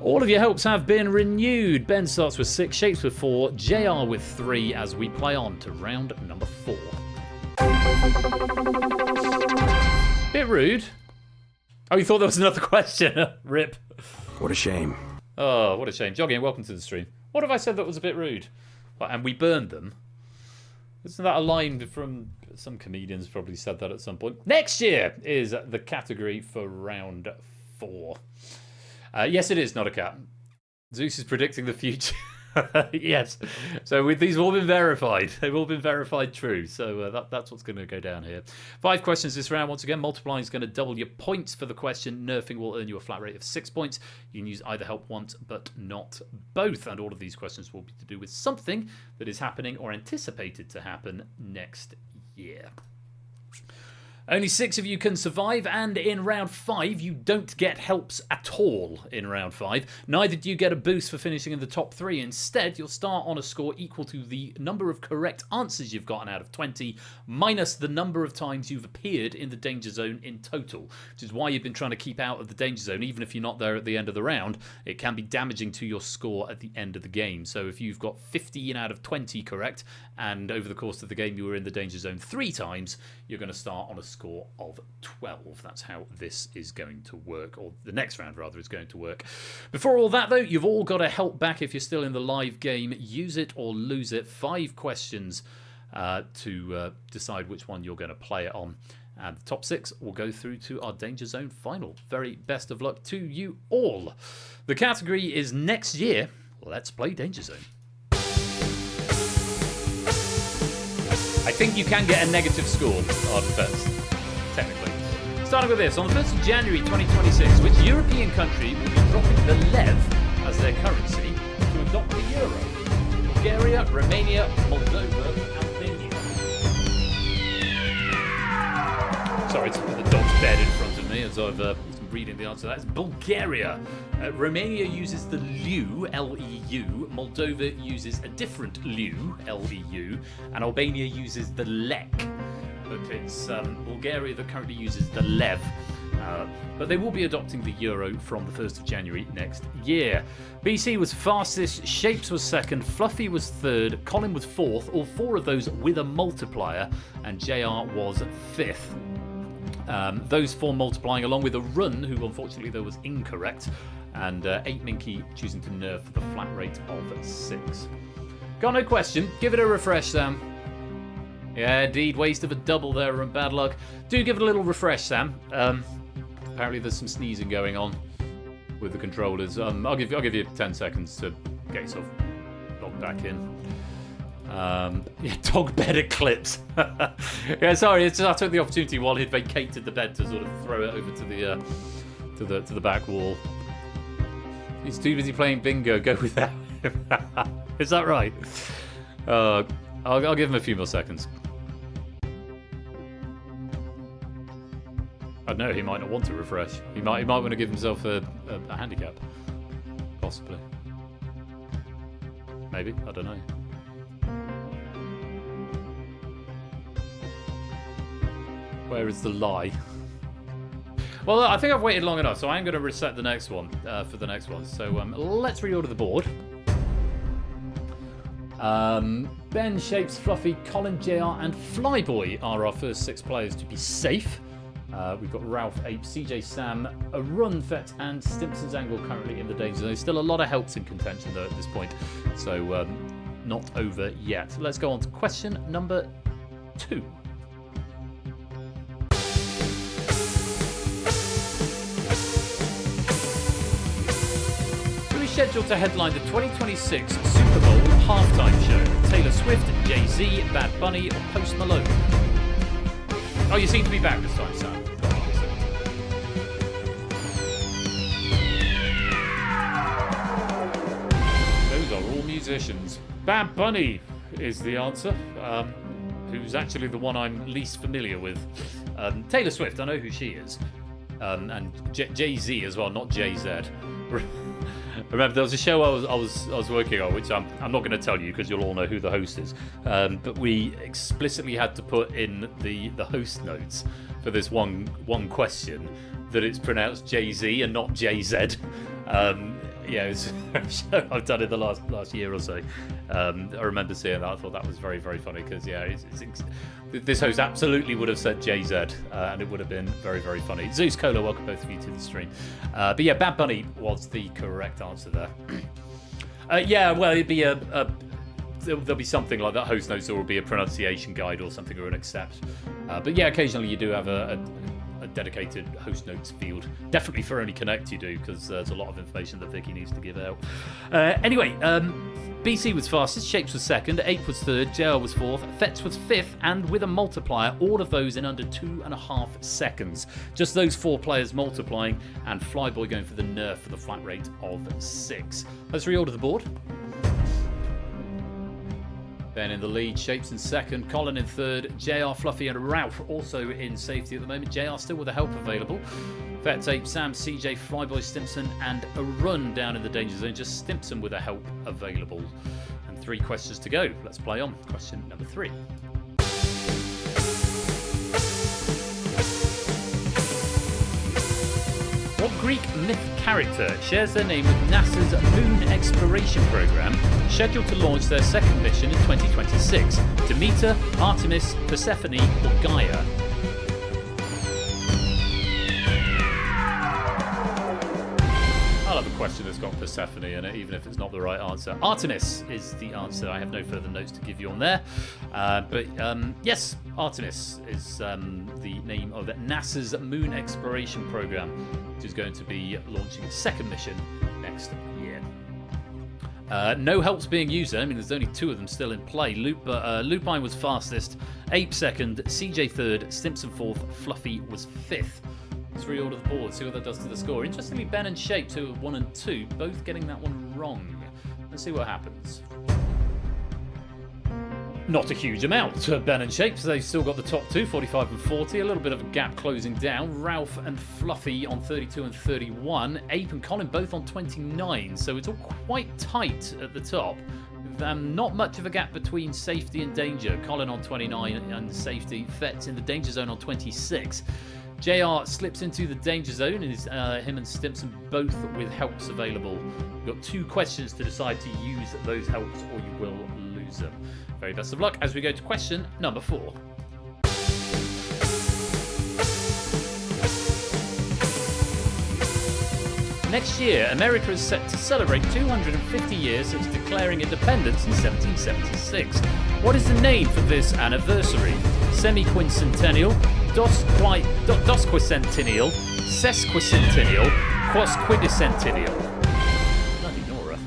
All of your helps have been renewed. Ben starts with 6, Shapes with 4, JR with 3 as we play on to round number 4. Bit rude. Oh, you thought there was another question? Rip. What a shame. Oh, what a shame. Jogging, welcome to the stream. What have I said that was a bit rude? And we burned them. Isn't that a line from some comedians probably said that at some point? Next year is the category for round 4. Yes, it is not a cat. Zeus is predicting the future. Yes. So these have all been verified. They've all been verified true. So that's what's going to go down here. 5 questions this round. Once again, multiplying is going to double your points for the question. Nerfing will earn you a flat rate of 6 points. You can use either help once, but not both. And all of these questions will be to do with something that is happening or anticipated to happen next year. Only 6 of you can survive, and in round 5, you don't get helps at all in round 5. Neither do you get a boost for finishing in the top 3. Instead, you'll start on a score equal to the number of correct answers you've gotten out of 20, minus the number of times you've appeared in the danger zone in total, which is why you've been trying to keep out of the danger zone. Even if you're not there at the end of the round, it can be damaging to your score at the end of the game. So if you've got 15 out of 20 correct, and over the course of the game you were in the danger zone 3 times, you're going to start on a score of 12. That's how this is going to work, or the next round rather is going to work. Before all that though, you've all got a help back if you're still in the live game. Use it or lose it. 5 questions to decide which one you're going to play it on, and the top 6 will go through to our danger zone final. Very best of luck to you all. The category is next year. Let's play Danger Zone. I think you can get a negative score on first, technically. Starting with this, on the 1st of January 2026, which European country will be dropping the lev as their currency to adopt the euro? Bulgaria, Romania, Moldova, Albania. Sorry, the dog's bed in front of me as I've reading the answer to that. It's Bulgaria. Romania uses the leu, L-E-U. Moldova uses a different leu, L-E-U. And Albania uses the lek. But it's Bulgaria that currently uses the lev. But they will be adopting the euro from the 1st of January next year. BC was fastest, Shapes was second, Fluffy was third, Colin was fourth, all 4 of those with a multiplier, and JR was 5th. Those 4 multiplying along with a run, who unfortunately though was incorrect, and 8 Minky choosing to nerf for the flat rate of 6. Got no question. Give it a refresh, Sam. Yeah, indeed, waste of a double there and bad luck. Do give it a little refresh, Sam. Apparently there's some sneezing going on with the controllers. I'll give you 10 seconds to get yourself logged back in. Yeah, dog bed eclipse. Yeah, sorry, it's just, I took the opportunity while he'd vacated the bed to sort of throw it over to the back wall. He's too busy playing bingo. Go without him. Is that right? I'll give him a few more seconds. I don't know. He might not want to refresh. He might want to give himself a handicap. Possibly. Maybe. I don't know. Where is the lie? Well, I think I've waited long enough, so I'm going to reset the next one for the next one. So let's reorder the board. Ben, Shapes, Fluffy, Colin, JR, and Flyboy are our first 6 players to be safe. We've got Ralph, Ape, CJ, Sam, Runfet, and Stimpson's Angle currently in the danger zone. There's still a lot of helps in contention though at this point. So not over yet. Let's go on to question number 2. Who is scheduled to headline the 2026 Super Bowl halftime show? Taylor Swift, Jay-Z, Bad Bunny, or Post Malone? Oh, you seem to be back this time, Sam. Those are all musicians. Bad Bunny is the answer, who's actually the one I'm least familiar with. Taylor Swift, I know who she is. And Jay-Z as well, not Jay-Z. Remember, there was a show I was working on, which I'm not going to tell you because you'll all know who the host is. But we explicitly had to put in the host notes for this one question that it's pronounced Jay-Z and not Jay-Z. Yeah, it's a show I've done in the last year or so. I remember seeing that. I thought that was very, very funny because, yeah, this host absolutely would have said Jay-Z, and it would have been very, very funny. Zeus Cola, welcome both of you to the stream. But yeah, Bad Bunny was the correct answer there. Yeah, well, it'd be there'll be something like that host notes, or will be a pronunciation guide or something, or an accept. But yeah, occasionally you do have a dedicated host notes field. Definitely for Only Connect you do, because there's a lot of information that Vicky needs to give out. Anyway, BC was fastest, Shapes was second, Ape was third, JL was fourth, Fetz was fifth, and with a multiplier, all of those in under 2.5 seconds. Just those 4 players multiplying, and Flyboy going for the nerf for the flat rate of 6. Let's reorder the board. Ben in the lead, Shapes in second, Colin in third, JR, Fluffy and Ralph also in safety at the moment. JR still with the help available. Vet Ape, Sam, CJ, Flyboy, Stimson and a run down in the danger zone. Just Stimson with the help available. And 3 questions to go. Let's play on. Question number 3. What Greek myth character shares their name with NASA's moon exploration program, scheduled to launch their second mission in 2026? Demeter, Artemis, Persephone, or Gaia? I love a question that's got Persephone in it, even if it's not the right answer. Artemis is the answer. I have no further notes to give you on there. But yes, Artemis is the name of NASA's moon exploration program, which is going to be launching its second mission next year. No helps being used. I mean, there's only 2 of them still in play. Lupine was fastest, Ape second, CJ third, Stimson fourth, Fluffy was 5th. Let's reorder the board, see what that does to the score. Interestingly, Ben and Shapes, who are 1 and 2, both getting that one wrong. Let's see what happens. Not a huge amount. Ben and Shapes, they've still got the top 2, 45 and 40. A little bit of a gap closing down. Ralph and Fluffy on 32 and 31. Ape and Colin both on 29, so it's all quite tight at the top. Not much of a gap between safety and danger. Colin on 29 and safety. Fetz in the danger zone on 26. JR slips into the danger zone, and him and Stimson both with helps available. You've got 2 questions to decide to use those helps or you will lose them. Very best of luck as we go to question number 4. Next year, America is set to celebrate 250 years since declaring independence in 1776. What is the name for this anniversary? Semi-quincentennial, dosquicentennial, sesquicentennial, quasquicentennial. Bloody Nora.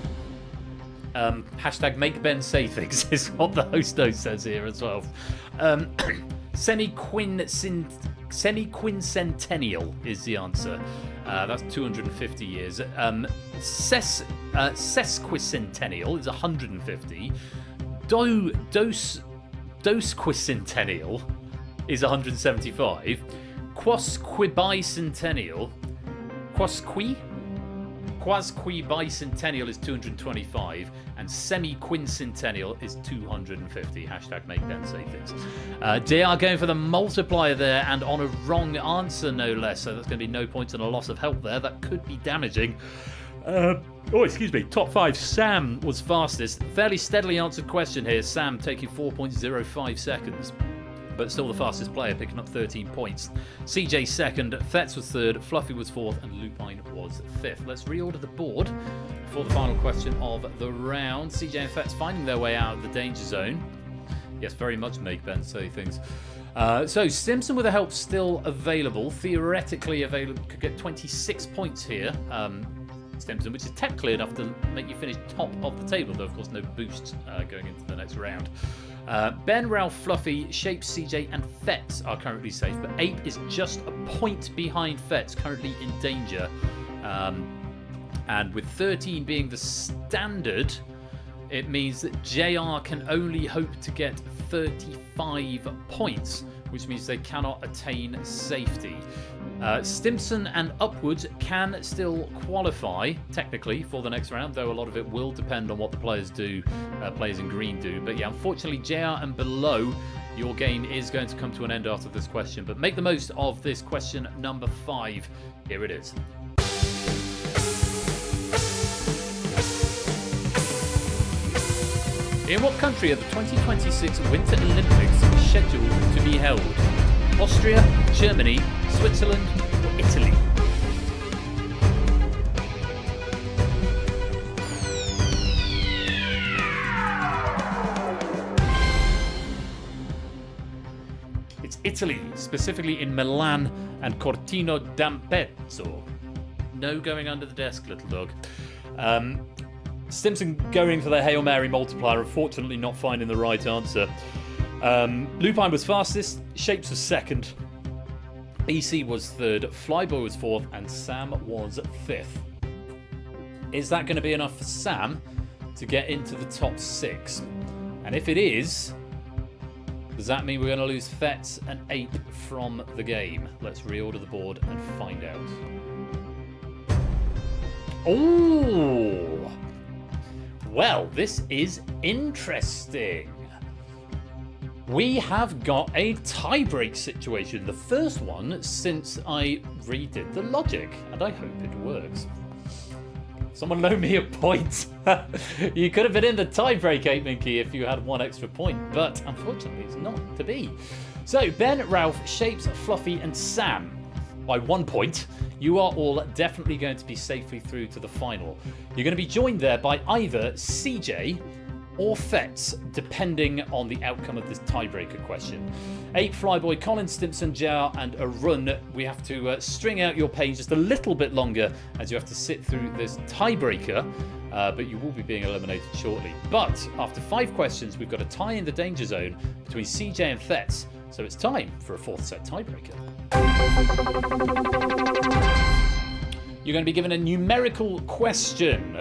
Hashtag make Ben say things is what the host note says here as well. Semi-quincentennial is the answer. That's 250 years. Sesquicentennial is 150. Dosquicentennial is 175. Quasquibicentennial is 225, and semi-quincentennial is 250. Hashtag make Ben say things. JR going for the multiplier there, and on a wrong answer, no less. So that's going to be no points and a loss of help there. That could be damaging. Top 5. Sam was fastest. Fairly steadily answered question here. Sam taking 4.05 seconds. But still the fastest player, picking up 13 points. CJ second, Fetz was third, Fluffy was fourth, and Lupine was 5th. Let's reorder the board for the final question of the round. CJ and Fets finding their way out of the danger zone. Yes, very much make Ben say things. So Stimson with the help still available. Theoretically available, could get 26 points here. Stimson, which is technically enough to make you finish top of the table, though of course no boost going into the next round. Ben, Ralph, Fluffy, Shapes, CJ and Fets are currently safe, but Ape is just a point behind Fets, currently in danger. And with 13 being the standard, it means that JR can only hope to get 35 points, which means they cannot attain safety. Stimson and upwards can still qualify, technically, for the next round, though a lot of it will depend on what the players do, players in green do. But yeah, unfortunately, JR and below, your game is going to come to an end after this question. But make the most of this question number 5. Here it is. In what country are the 2026 Winter Olympics scheduled to be held? Austria, Germany, Switzerland, or Italy? It's Italy, specifically in Milan and Cortino d'Ampezzo. No going under the desk, little dog. Stimson going for the Hail Mary multiplier, unfortunately not finding the right answer. Lupine was fastest, Shapes was second, BC was third, Flyboy was fourth, and Sam was fifth. Is that going to be enough for Sam to get into the top 6? And if it is, does that mean we're going to lose Fets and Ape from the game? Let's reorder the board and find out. Oh! Well, this is interesting. We have got a tie-break situation. The first one since I redid the logic, and I hope it works. Someone loan me a point. You could have been in the tie-break, 8 Minky, if you had 1 extra point, but unfortunately it's not to be. So, Ben, Ralph, Shapes, Fluffy, and Sam, by 1 point, you are all definitely going to be safely through to the final. You're going to be joined there by either CJ or Fets, depending on the outcome of this tiebreaker question. Ape, Flyboy, Colin, Stimson, JR, and Arun, we have to string out your pain just a little bit longer as you have to sit through this tiebreaker, but you will be being eliminated shortly. But after 5 questions, we've got a tie in the danger zone between CJ and Fets, so it's time for a 4th set tiebreaker. You're going to be given a numerical question.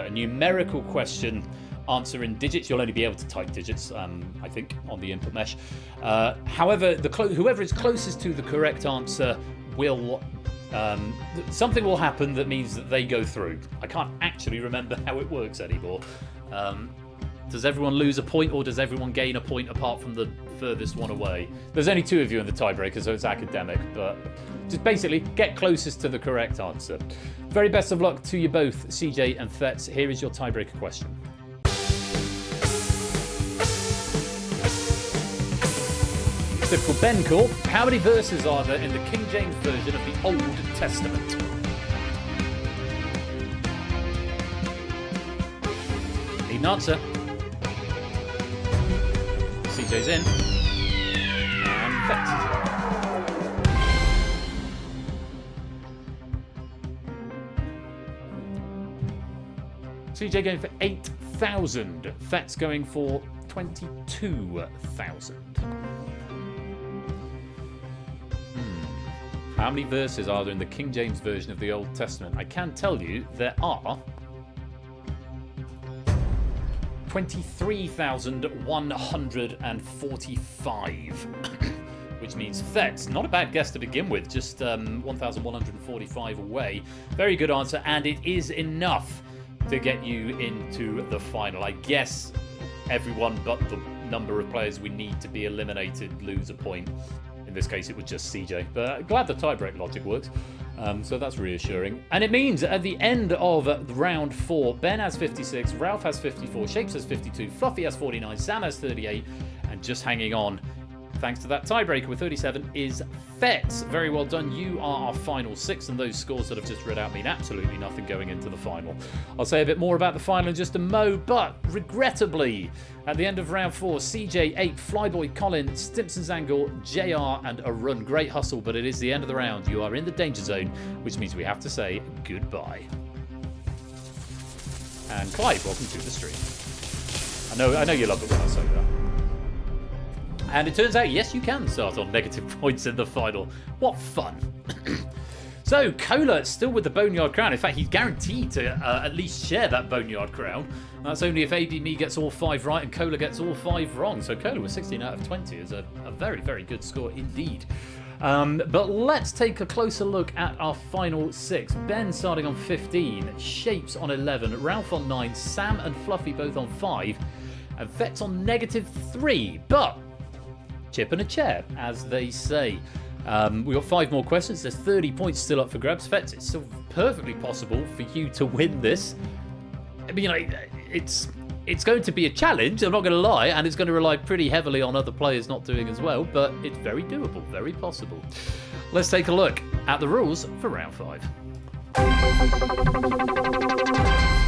Answer in digits. You'll only be able to type digits, I think, on the input mesh. However, whoever is closest to the correct answer will... something will happen that means that they go through. I can't actually remember how it works anymore. Does everyone lose a point, or does everyone gain a point apart from the furthest one away? There's only 2 of you in the tiebreaker, so it's academic, but just basically get closest to the correct answer. Very best of luck to you both, CJ and Fets. Here is your tiebreaker question. Typical Ben call. How many verses are there in the King James Version of the Old Testament? Need an answer. CJ's in. And Fets is in. CJ going for 8,000. Fets going for 22,000. How many verses are there in the King James Version of the Old Testament? I can tell you there are 23,145, which means Fets, not a bad guess to begin with, just 1,145 away. Very good answer, and it is enough to get you into the final. I guess everyone but the number of players we need to be eliminated lose a point. In this case, it was just CJ, but glad the tiebreak logic works. So that's reassuring. And it means at the end of round 4, Ben has 56, Ralph has 54, Shapes has 52, Fluffy has 49, Sam has 38, and just hanging on, thanks to that tiebreaker with 37, is Fetz. Very well done. You are our final 6, and those scores that I've just read out mean absolutely nothing going into the final. I'll say a bit more about the final in just a mo, but regrettably, at the end of round 4, CJ, 8, Flyboy, Colin, Stimson's Angle, JR, and a run. Great hustle, but it is the end of the round. You are in the danger zone, which means we have to say goodbye. And Clive, welcome to the stream. I know you love it when I say that. And it turns out, yes, you can start on negative points in the final. What fun. So, Cola still with the Boneyard Crown. In fact, he's guaranteed to at least share that Boneyard Crown. That's only if AB Me gets all 5 right and Cola gets all 5 wrong. So, Cola with 16 out of 20 is a very, very good score indeed. But let's take a closer look at our final 6. Ben starting on 15, Shapes on 11, Ralph on 9, Sam and Fluffy both on 5, and Fetz on negative 3. But chip and a chair, as they say. We've got 5 more questions. There's 30 points still up for grabs. Fetz, it's still perfectly possible for you to win this. I mean, it's going to be a challenge, I'm not going to lie, and it's going to rely pretty heavily on other players not doing as well, but it's very doable, very possible. Let's take a look at the rules for round 5.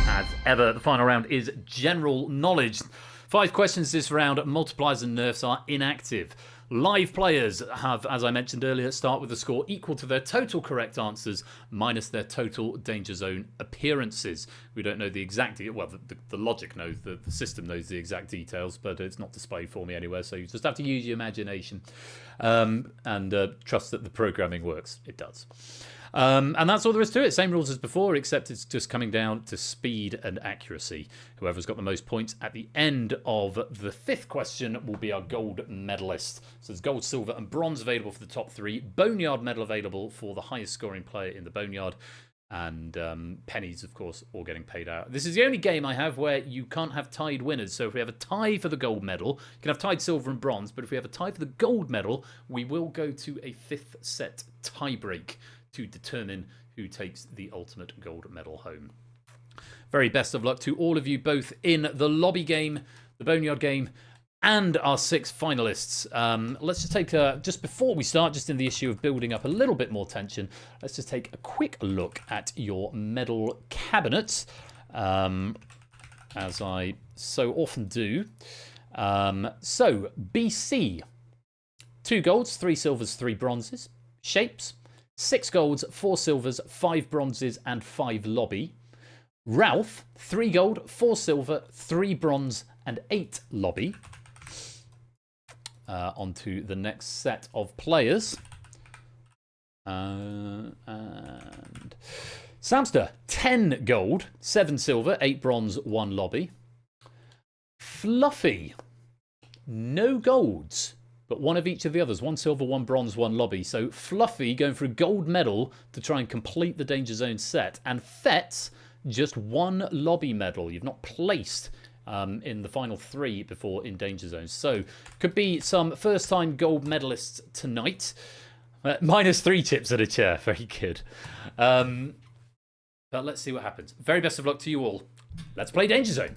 As ever, the final round is general knowledge. 5 questions this round. Multipliers and nerfs are inactive. Live players have, as I mentioned earlier, start with a score equal to their total correct answers minus their total danger zone appearances. We don't know the exact, well, the logic knows, the system knows the exact details, but it's not displayed for me anywhere, so you just have to use your imagination and trust that the programming works. It does. And that's all there is to it. Same rules as before, except it's just coming down to speed and accuracy. Whoever's got the most points at the end of the 5th question will be our gold medalist. So there's gold, silver, and bronze available for the top 3. Boneyard medal available for the highest scoring player in the Boneyard. And pennies, of course, all getting paid out. This is the only game I have where you can't have tied winners. So if we have a tie for the gold medal, you can have tied silver and bronze. But if we have a tie for the gold medal, we will go to a 5th set tiebreak to determine who takes the ultimate gold medal home. Very best of luck to all of you, both in the lobby game, the Boneyard game, and our 6 finalists. Let's just take just before we start, just in the issue of building up a little bit more tension, let's just take a quick look at your medal cabinets, as I so often do. So, BC, 2 golds, 3 silvers, 3 bronzes. Shapes, 6 golds, 4 silvers, 5 bronzes, and 5 lobby. Ralph, 3 gold, 4 silver, 3 bronze, and 8 lobby. On to the next set of players. And Samster, 10 gold, 7 silver, 8 bronze, 1 lobby. Fluffy, no golds, but 1 of each of the others. 1 silver, 1 bronze, 1 lobby. So Fluffy going for a gold medal to try and complete the Danger Zone set. And Fetz, just 1 lobby medal. You've not placed in the final 3 before in Danger Zone. So could be some first-time gold medalists tonight. Minus 3 chips and a chair. Very good. But let's see what happens. Very best of luck to you all. Let's play Danger Zone.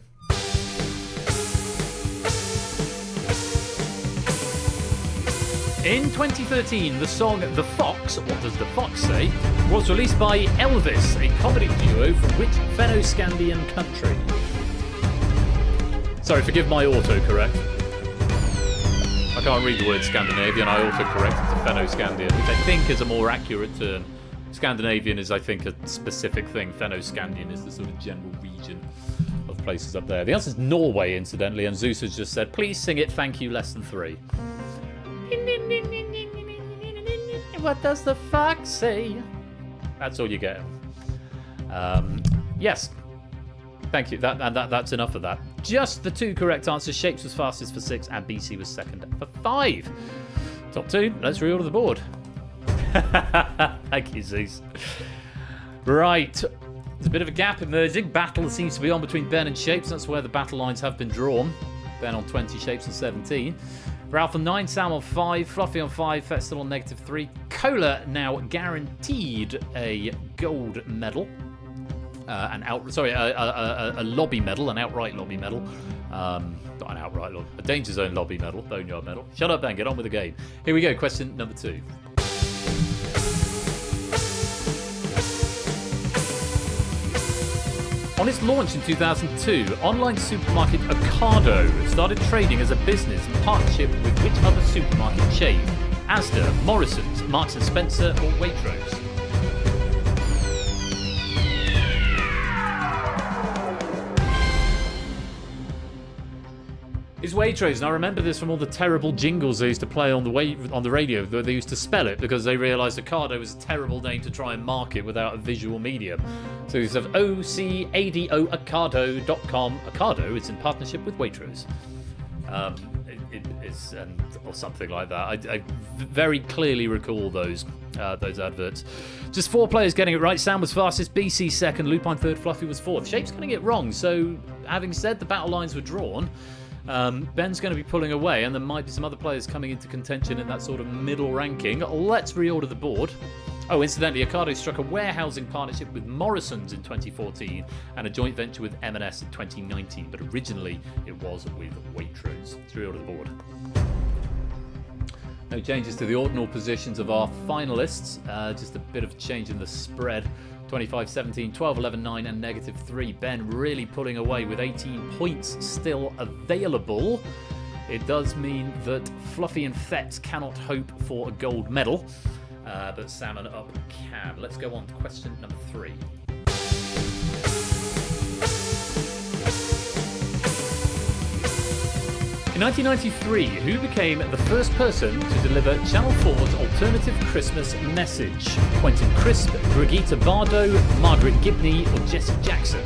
In 2013, the song The Fox, What Does the Fox Say, was released by Elvis, a comedy duo from which Fennoscandian country? Sorry, forgive my autocorrect. I can't read the word Scandinavian, I autocorrected to Fennoscandian, which I think is a more accurate term. Scandinavian is, I think, a specific thing. Fennoscandian is the sort of general region of places up there. The answer is Norway, incidentally, and Zeus has just said, please sing it, thank you, less than 3. What does the fox say? That's all you get. Yes. Thank you. That's enough of that. Just the 2 correct answers. Shapes was fastest for 6 and BC was second for 5. Top 2. Let's reorder the board. Thank you, Zeus. Right. There's a bit of a gap emerging. Battle seems to be on between Ben and Shapes. That's where the battle lines have been drawn. Ben on 20, Shapes on 17. Ralph on 9, Sam on 5, Fluffy on 5, Fetz still on negative 3. Cola now guaranteed a gold medal. a lobby medal, an outright lobby medal. Not an outright lobby, a DangerZone lobby medal, boneyard medal. Shut up, Ben, get on with the game. Here we go, question number 2. On its launch in 2002, online supermarket Ocado started trading as a business in partnership with which other supermarket chain? Asda, Morrison's, Marks & Spencer or Waitrose? It's Waitrose, and I remember this from all the terrible jingles they used to play on the radio, though they used to spell it because they realised Ocado was a terrible name to try and market without a visual medium. So you have OCADO Ocado.com. Ocado is in partnership with Waitrose. It is, or something like that. I very clearly recall those adverts. Just 4 players getting it right. Sam was fastest, BC second, Lupine third, Fluffy was fourth. Shape's getting it wrong, so having said the battle lines were drawn, Ben's going to be pulling away, and there might be some other players coming into contention in that sort of middle ranking. Let's reorder the board. Oh, incidentally, Ocado struck a warehousing partnership with Morrison's in 2014 and a joint venture with M&S in 2019, but originally it was with Waitrose. Let's reorder the board. No changes to the ordinal positions of our finalists, just a bit of change in the spread. 25-17, 12-11-9 and -3. Ben really pulling away with 18 points still available. It does mean that Fluffy and Fetz cannot hope for a gold medal, but Salmon Up can. Let's go on to question number 3. In 1993, who became the first person to deliver Channel 4's alternative Christmas message? Quentin Crisp, Brigitte Bardot, Margaret Gibney, or Jesse Jackson?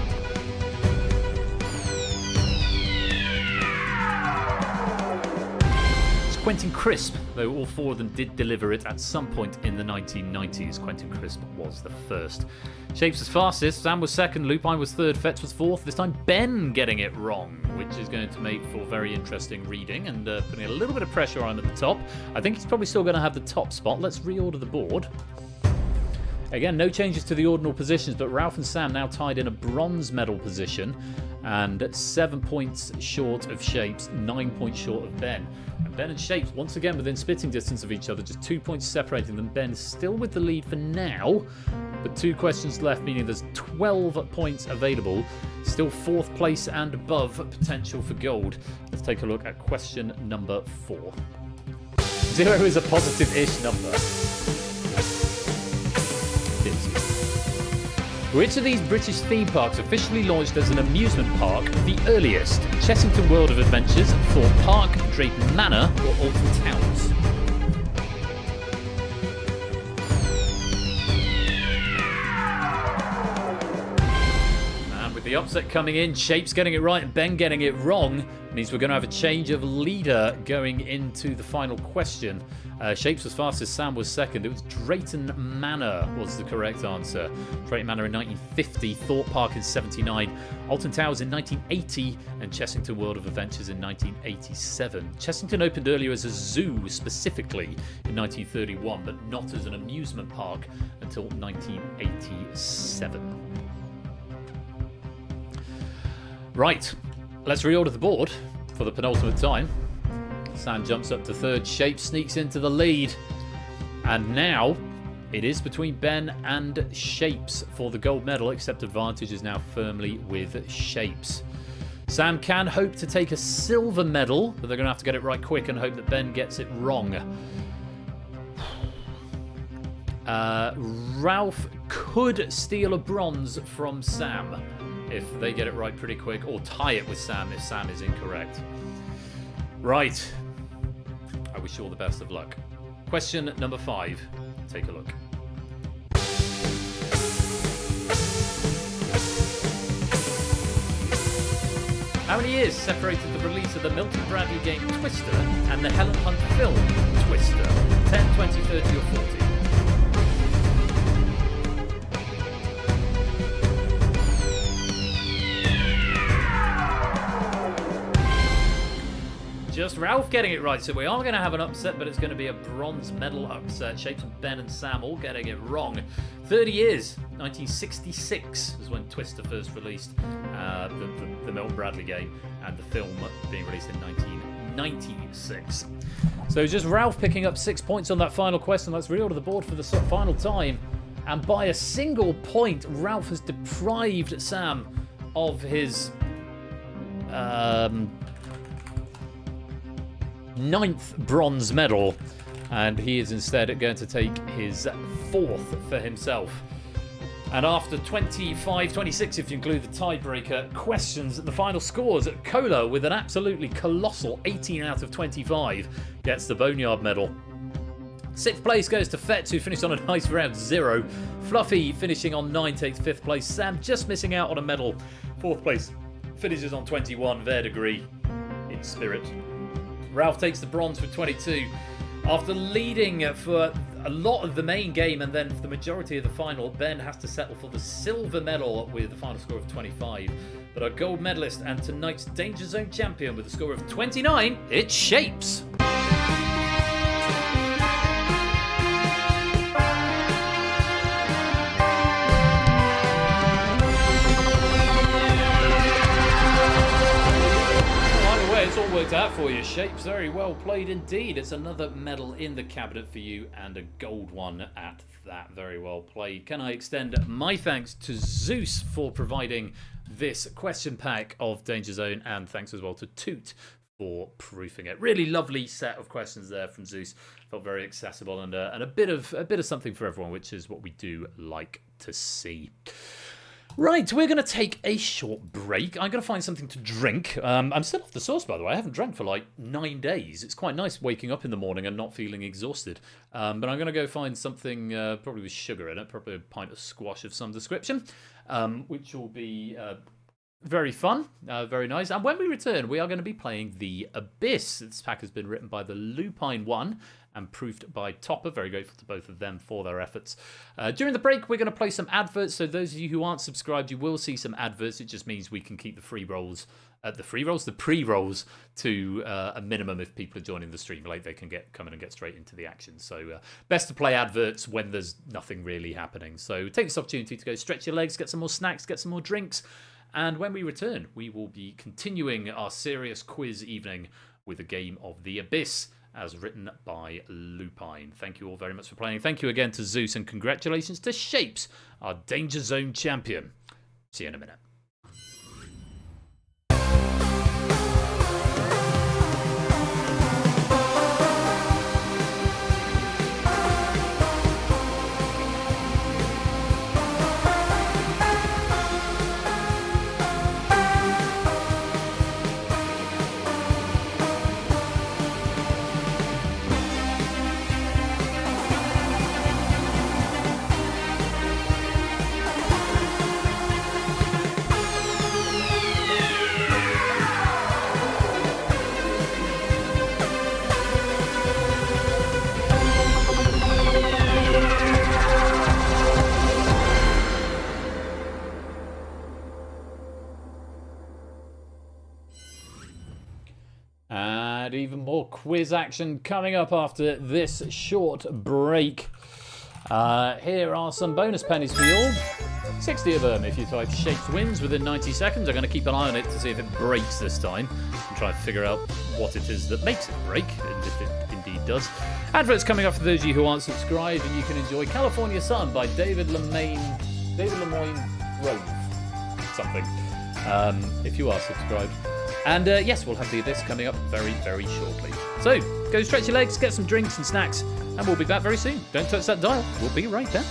It's Quentin Crisp, though all 4 of them did deliver it at some point in the 1990s. Quentin Crisp was the first. Shapes was fastest, Sam was second, Lupine was third, Fetz was fourth. This time Ben getting it wrong, which is going to make for very interesting reading and putting a little bit of pressure on him at the top. I think he's probably still going to have the top spot. Let's reorder the board. Again, no changes to the ordinal positions, but Ralph and Sam now tied in a bronze medal position and 7 points short of Shapes, 9 points short of Ben. And Ben and Shapes, once again, within spitting distance of each other, just 2 points separating them. Ben is still with the lead for now, but 2 questions left, meaning there's 12 points available. Still 4th place and above potential for gold. Let's take a look at question number 4. 0 is a positive-ish number. Which of these British theme parks officially launched as an amusement park the earliest? Chessington World of Adventures, Thorpe Park, Drayton Manor, or Alton Towers? And with the upset coming in, Shapes getting it right and Ben getting it wrong, means we're going to have a change of leader going into the final question. Shapes was fastest, Sam was second. It was Drayton Manor was the correct answer. Drayton Manor in 1950, Thorpe Park in 79, Alton Towers in 1980, and Chessington World of Adventures in 1987. Chessington opened earlier as a zoo specifically in 1931, but not as an amusement park until 1987. Right, let's reorder the board for the penultimate time. Sam jumps up to third, Shapes sneaks into the lead, and now it is between Ben and Shapes for the gold medal, except advantage is now firmly with Shapes. Sam can hope to take a silver medal, but they're going to have to get it right quick and hope that Ben gets it wrong. Ralph could steal a bronze from Sam if they get it right pretty quick, or tie it with Sam if Sam is incorrect. Right. I wish you all the best of luck. Question number 5. Take a look. How many years separated the release of the Milton Bradley game Twister and the Helen Hunt film Twister? 10, 20, 30 or 40? just Ralph getting it right. So we are going to have an upset, but it's going to be a bronze medal upset. Shapes and Ben and Sam all getting it wrong. 30 years, 1966 is when Twister first released the Milton Bradley game, and the film being released in 1996. So just Ralph picking up 6 points on that final question. Let's reorder the board for the final time. And by a single point, Ralph has deprived Sam of his 9th bronze medal, and he is instead going to take his 4th for himself. And after 25-26, if you include the tiebreaker questions, the final scores, Cola with an absolutely colossal 18 out of 25 gets the Boneyard medal. 6th place goes to Fetz, who finished on a nice round 0. Fluffy finishing on 9 takes 5th place. Sam just missing out on a medal. 4th place finishes on 21. Verdigris in spirit. Ralph takes the bronze with 22. After leading for a lot of the main game and then for the majority of the final, Ben has to settle for the silver medal with a final score of 25. But our gold medalist and tonight's Danger Zone champion with a score of 29, it's Shapes. It's all worked out for you, Shapes. Very well played indeed. It's another medal in the cabinet for you, and a gold one at that. Very well played. Can I extend my thanks to Zeus for providing this question pack of Danger Zone, and thanks as well to Toot for proofing it. Really lovely set of questions there from Zeus. Felt very accessible and a bit of something for everyone, which is what we do like to see. Right, we're going to take a short break. I'm going to find something to drink. I'm still off the sauce, by the way. I haven't drank for like 9 days. It's quite nice waking up in the morning and not feeling exhausted. But I'm going to go find something probably with sugar in it, probably a pint of squash of some description, which will be very fun, very nice. And when we return, we are going to be playing The Abyss. This pack has been written by the Lupine One and proofed by Topper. Very grateful to both of them for their efforts. During the break, we're going to play some adverts. So those of you who aren't subscribed, you will see some adverts. It just means we can keep the pre-rolls to a minimum. If people are joining the stream late, they can come in and get straight into the action. So best to play adverts when there's nothing really happening. So take this opportunity to go stretch your legs, get some more snacks, get some more drinks. And when we return, we will be continuing our serious quiz evening with a game of The Abyss, as written by Lupine. Thank you all very much for playing. Thank you again to Zeus, and congratulations to Shapes, our Danger Zone champion. See you in a minute. And even more quiz action coming up after this short break. Here are some bonus pennies for you all. 60 of them if you type Shapes wins within 90 seconds. I'm going to keep an eye on it to see if it breaks this time and try to figure out what it is that makes it break, and if it indeed does. Adverts coming up for those of you who aren't subscribed, and you can enjoy California Sun by David Lemoyne Grove. Something. If you are subscribed. And yes, we'll have The Abyss coming up very, very shortly. So, go stretch your legs, get some drinks and snacks, and we'll be back very soon. Don't touch that dial. We'll be right back.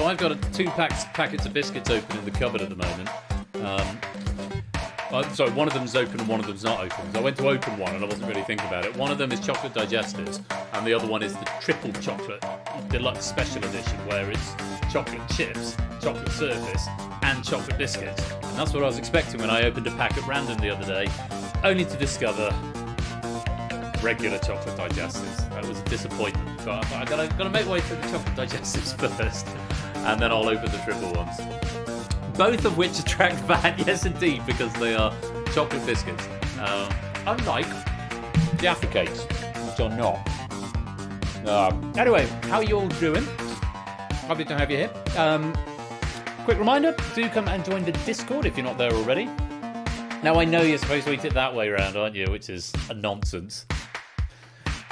So I've got two packets of biscuits open in the cupboard at the moment. Sorry, one of them's open and one of them's not open. So I went to open one and I wasn't really thinking about it. One of them is chocolate digestives and the other one is the triple chocolate deluxe special edition, where it's chocolate chips, chocolate surface and chocolate biscuits. And that's what I was expecting when I opened a pack at random the other day, only to discover regular chocolate digestives. That was a disappointment. So I gotta make way through the chocolate digestives first, and then I'll open the triple ones. Both of which attract VAT, yes indeed, because they are chocolate biscuits. Unlike the Afri cakes, which are not. Anyway, how are you all doing? Happy to have you here. Quick reminder, do come and join the Discord if you're not there already. Now I know you're supposed to eat it that way around, aren't you? Which is a nonsense.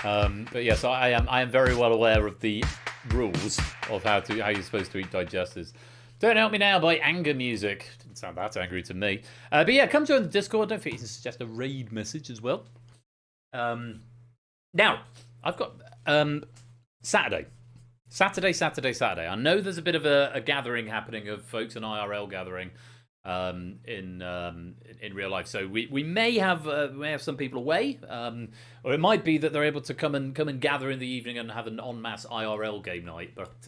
But yes, I am very well aware of the rules of how you're supposed to eat digestives. Don't Help Me Now by Anger Music. Didn't sound that angry to me. But yeah, come join the Discord. Don't forget to suggest a raid message as well. Now, I've got Saturday. I know there's a bit of a gathering happening of folks, an IRL gathering in real life. So we may have some people away, or it might be that they're able to come and gather in the evening and have an en masse IRL game night. But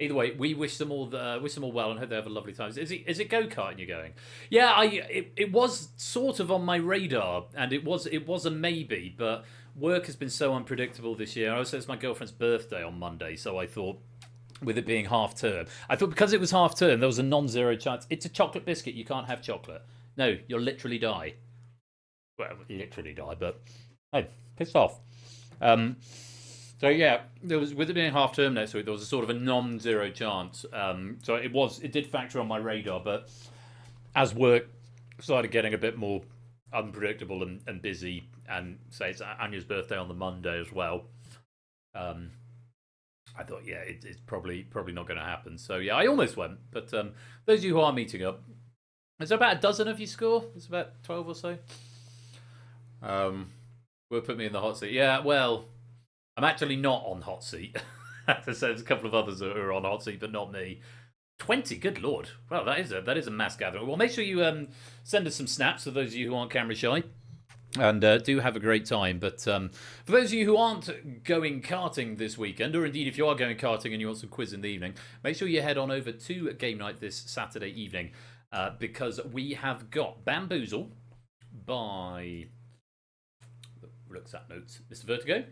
either way, we wish them all well and hope they have a lovely time. Is it go-karting you're going? Yeah, it was sort of on my radar, and it was a maybe, but work has been so unpredictable this year. Also, it's my girlfriend's birthday on Monday, so I thought, with it being half term, because it was half term, there was a non-zero chance. It's a chocolate biscuit. You can't have chocolate. No, you'll literally die. Well, literally die, but hey, pissed off. So yeah, with it being half term next week, there was a sort of a non-zero chance. So it did factor on my radar, but as work started getting a bit more unpredictable and busy, and say it's Anya's birthday on the Monday as well, I thought, yeah, it's probably not going to happen. So yeah, I almost went, but those of you who are meeting up, there's about a dozen of you score. It's about 12 or so. Will put me in the hot seat. Yeah, well, I'm actually not on hot seat. So there's a couple of others that are on hot seat, but not me. 20, good lord. Well, that is a mass gathering. Well, make sure you send us some snaps for those of you who aren't camera shy. And do have a great time. But for those of you who aren't going karting this weekend, or indeed if you are going karting and you want some quiz in the evening, make sure you head on over to Game Night this Saturday evening, because we have got Bamboozle by Rucksack Notes, Mr. Vertigo.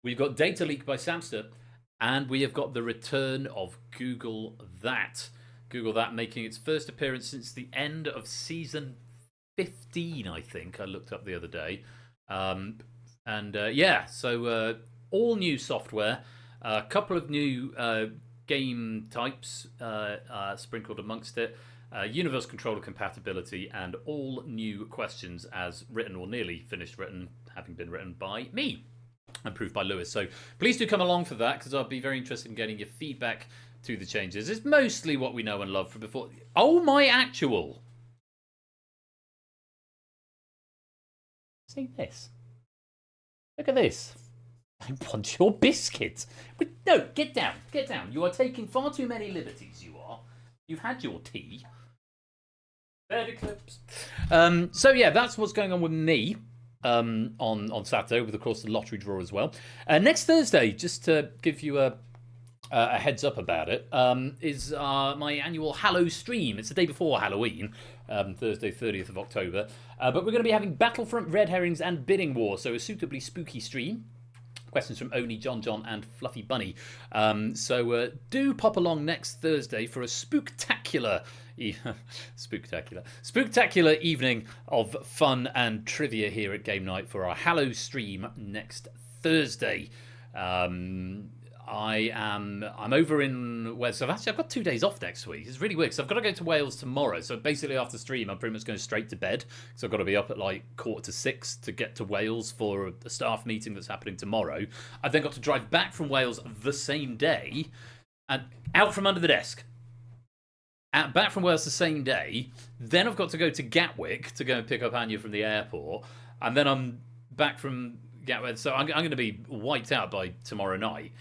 We've got Data Leak by Samster, and we have got the return of Google That. Google That making its first appearance since the end of season 15, I think. I looked up the other day. Yeah, so all new software, a couple of new game types sprinkled amongst it, universe controller compatibility, and all new questions as written or nearly finished written, having been written by me. Improved by Lewis. So please do come along for that, because I'll be very interested in getting your feedback to the changes. It's mostly what we know and love from before. Oh my actual! See this? Look at this. I want your biscuit. But no, get down, get down. You are taking far too many liberties, you are. You've had your tea. Bird eclipse. So yeah, that's what's going on with me. On Saturday, with of course the lottery draw as well. Next Thursday, just to give you a heads up about it, is my annual Hallow stream. It's the day before Halloween, Thursday 30th of October. But we're going to be having Battlefront, Red Herrings and Bidding War, so a suitably spooky stream. Questions from Oni, John, and Fluffy Bunny. So do pop along next Thursday for a spooktacular evening of fun and trivia here at Game Night for our Hallow stream next Thursday. I'm over in Wales. So I've got 2 days off next week. It's really weird, so I've got to go to Wales tomorrow. So basically after stream, I'm pretty much going straight to bed. So I've got to be up at like 5:45 to get to Wales for a staff meeting that's happening tomorrow. I've then got to drive back from Wales the same day and out from under the desk. Back from Wales the same day. Then I've got to go to Gatwick to go and pick up Anya from the airport. And then I'm back from Gatwick. So I'm going to be wiped out by tomorrow night.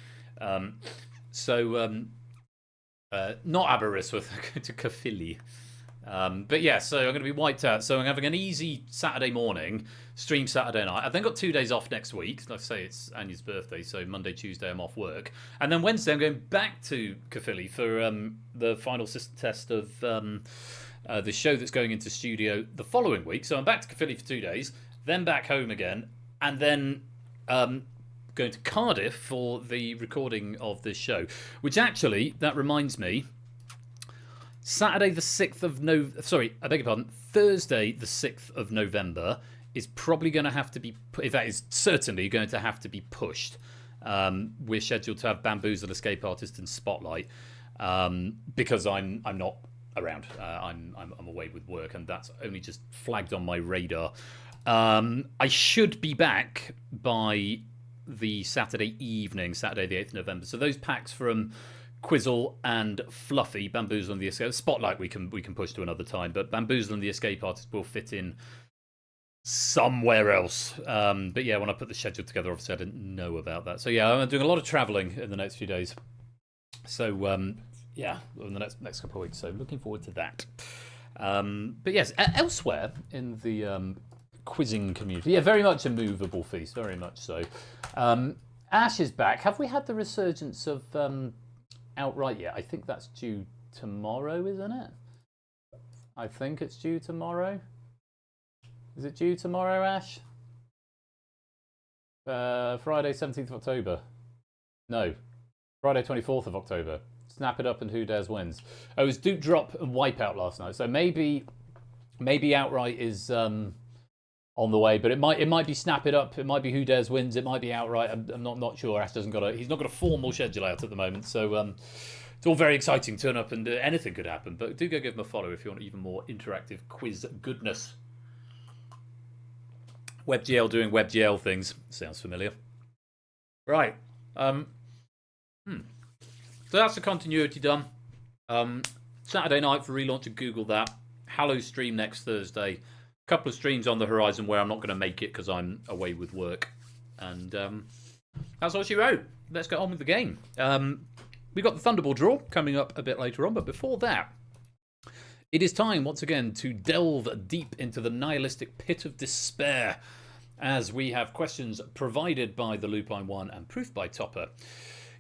Not Aberystwyth, to Caerphilly. But yeah, so I'm going to be wiped out. So I'm having an easy Saturday morning, stream Saturday night. I've then got 2 days off next week. Like I say, it's Anya's birthday, so Monday, Tuesday I'm off work. And then Wednesday I'm going back to Caerphilly for the final system test of the show that's going into studio the following week. So I'm back to Caerphilly for 2 days, then back home again, and then going to Cardiff for the recording of this show. Which actually, that reminds me, Saturday the 6th of November, sorry, I beg your pardon, Thursday the 6th of November is probably going to have to be, in fact, is certainly going to have to be pushed. We're scheduled to have Bamboozle, Escape Artist and Spotlight because I'm not around. I'm away with work, and that's only just flagged on my radar. I should be back by the Saturday evening, Saturday the 8th of November. So those packs from Quizzle and Fluffy, Bamboozle and the Escape Spotlight we can push to another time, but Bamboozle and the Escape Artist will fit in somewhere else. But yeah, when I put the schedule together, obviously I didn't know about that. So yeah, I'm doing a lot of travelling in the next few days. So yeah, in the next couple of weeks. So looking forward to that. But yes, elsewhere in the quizzing community, yeah, very much a movable feast, very much so. Ash is back. Have we had the resurgence of Outright yet? I think that's due tomorrow, isn't it? I think it's due tomorrow. Is it due tomorrow, Ash? Friday 17th of October. No, Friday 24th of October. Snap It Up and Who Dares Wins. Oh, it was Duke Drop and Wipeout last night. So maybe Outright is on the way, but it might be Snap It Up, it might be Who Dares Wins, it might be Outright. I'm not sure. Ash he's not got a formal schedule out at the moment, so it's all very exciting. Turn up and anything could happen. But do go give him a follow if you want even more interactive quiz goodness. WebGL doing WebGL things sounds familiar, right? So that's the continuity done. Saturday night for relaunch of Google that. Hallow stream next Thursday. Couple of streams on the horizon where I'm not going to make it because I'm away with work, and that's all she wrote. Let's get on with the game. We got the Thunderball draw coming up a bit later on, but before that, it is time once again to delve deep into the nihilistic pit of despair, as we have questions provided by the Lupine One and proof by Topper.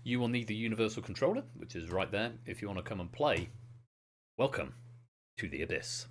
You will need the Universal Controller, which is right there if you want to come and play. Welcome to the Abyss.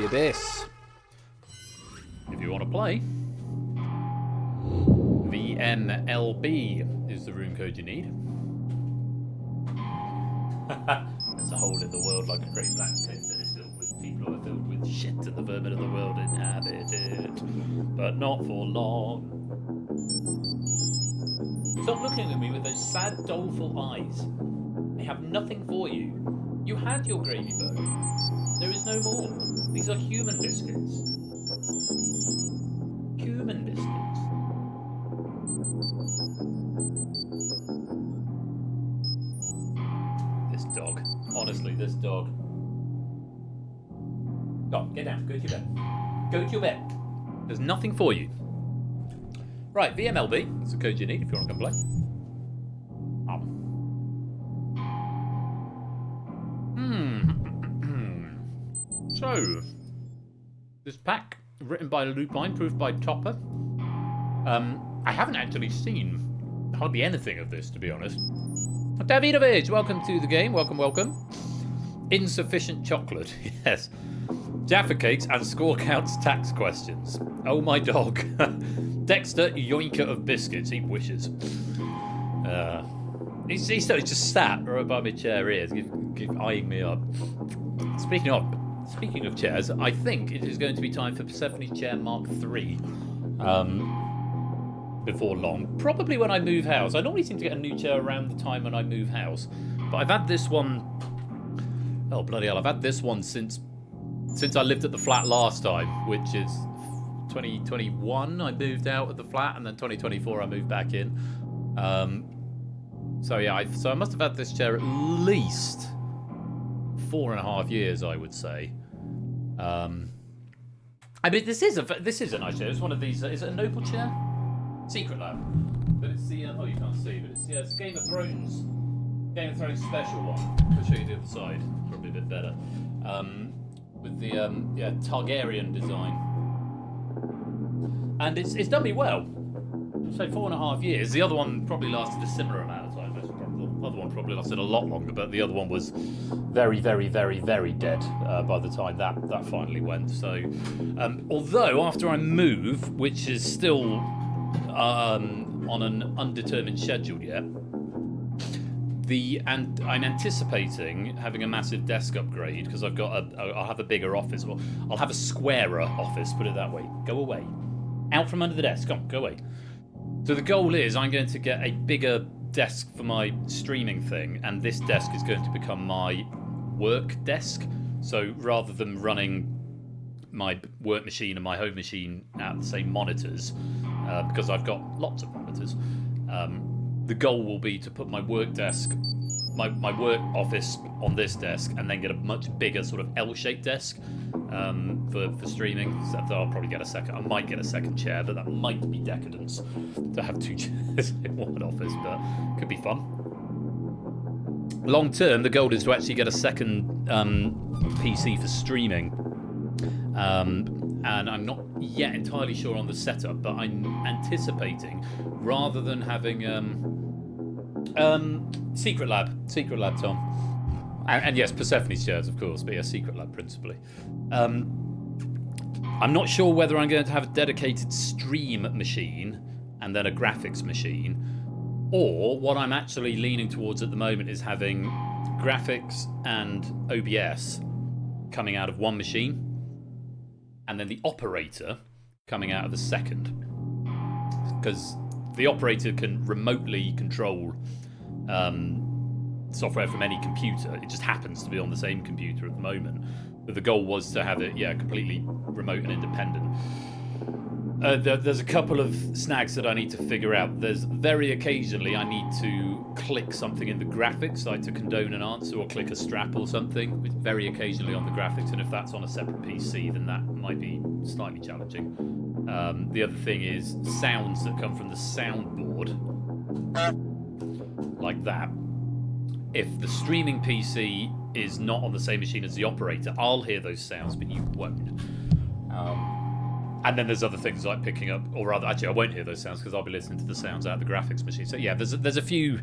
Abyss. If you want to play, VMLB is the room code you need. There's a hole in the world like a great black pit that is filled with people who are filled with shit, and the vermin of the world inhabit it, but not for long. Stop looking at me with those sad, doleful eyes. They have nothing for you. You had your gravy boat. There is no more. These are human biscuits. Human biscuits. This dog. Honestly, this dog. Go, get down. Go to your bed. Go to your bed. There's nothing for you. Right, VMLB. That's the code you need if you want to come play. So, this pack, written by Lupine, proofed by Topper. I haven't actually seen hardly anything of this, to be honest. Davidovich, welcome to the game. Welcome, welcome. Insufficient chocolate, yes. Jaffa cakes and score counts tax questions. Oh, my dog. Dexter, yoinker of biscuits. He wishes. He's just sat right by my chair here, keep eyeing me up. Speaking of chairs, I think it is going to be time for Persephone's chair Mark III. before long. Probably when I move house. I normally seem to get a new chair around the time when I move house. But I've had this one... Oh, bloody hell. I've had this one since I lived at the flat last time, which is 2021. I moved out of the flat, and then 2024 I moved back in. So yeah, I must have had this chair at least 4.5 years, I would say. I mean, this is a nice chair. It's one of these. Is it a noble chair? Secret Lab. But it's the oh, you can't see, but it's a Game of Thrones special one. I'll show you the other side. Probably a bit better. With the Targaryen design, and it's done me well. So 4.5 years. The other one probably lasted a similar amount of time. The other one probably lasted a lot longer, but the other one was very, very, very, very dead by the time that finally went. So, although after I move, which is still on an undetermined schedule yet, and I'm anticipating having a massive desk upgrade because I'll have a bigger office. Well, I'll have a squarer office. Put it that way. Go away. Out from under the desk. Come on, go away. So the goal is I'm going to get a bigger desk for my streaming thing, and this desk is going to become my work desk. So rather than running my work machine and my home machine at the same monitors, because I've got lots of monitors, the goal will be to put my work desk, my work office on this desk, and then get a much bigger sort of L-shaped desk for streaming. So I'll probably get I might get a second chair, but that might be decadence to have 2 chairs in one office, but could be fun. Long term, the goal is to actually get a second PC for streaming. And I'm not yet entirely sure on the setup, but I'm anticipating, rather than having Secret Lab, Tom. And yes, Persephone's chairs, of course, but yeah, Secret Lab principally. I'm not sure whether I'm going to have a dedicated stream machine and then a graphics machine, or what I'm actually leaning towards at the moment is having graphics and OBS coming out of one machine, and then the operator coming out of the second. Because the operator can remotely control software from any computer. It just happens to be on the same computer at the moment. But the goal was to have it, completely remote and independent. There's a couple of snags that I need to figure out. There's very occasionally I need to click something in the graphics, like to condone an answer or click a strap or something, very occasionally on the graphics, and if that's on a separate PC, then that might be slightly challenging. The other thing is sounds that come from the soundboard, like that. If the streaming PC is not on the same machine as the operator, I'll hear those sounds, but you won't. And then there's other things like picking up, or rather, actually, I won't hear those sounds because I'll be listening to the sounds out of the graphics machine. So yeah, there's a few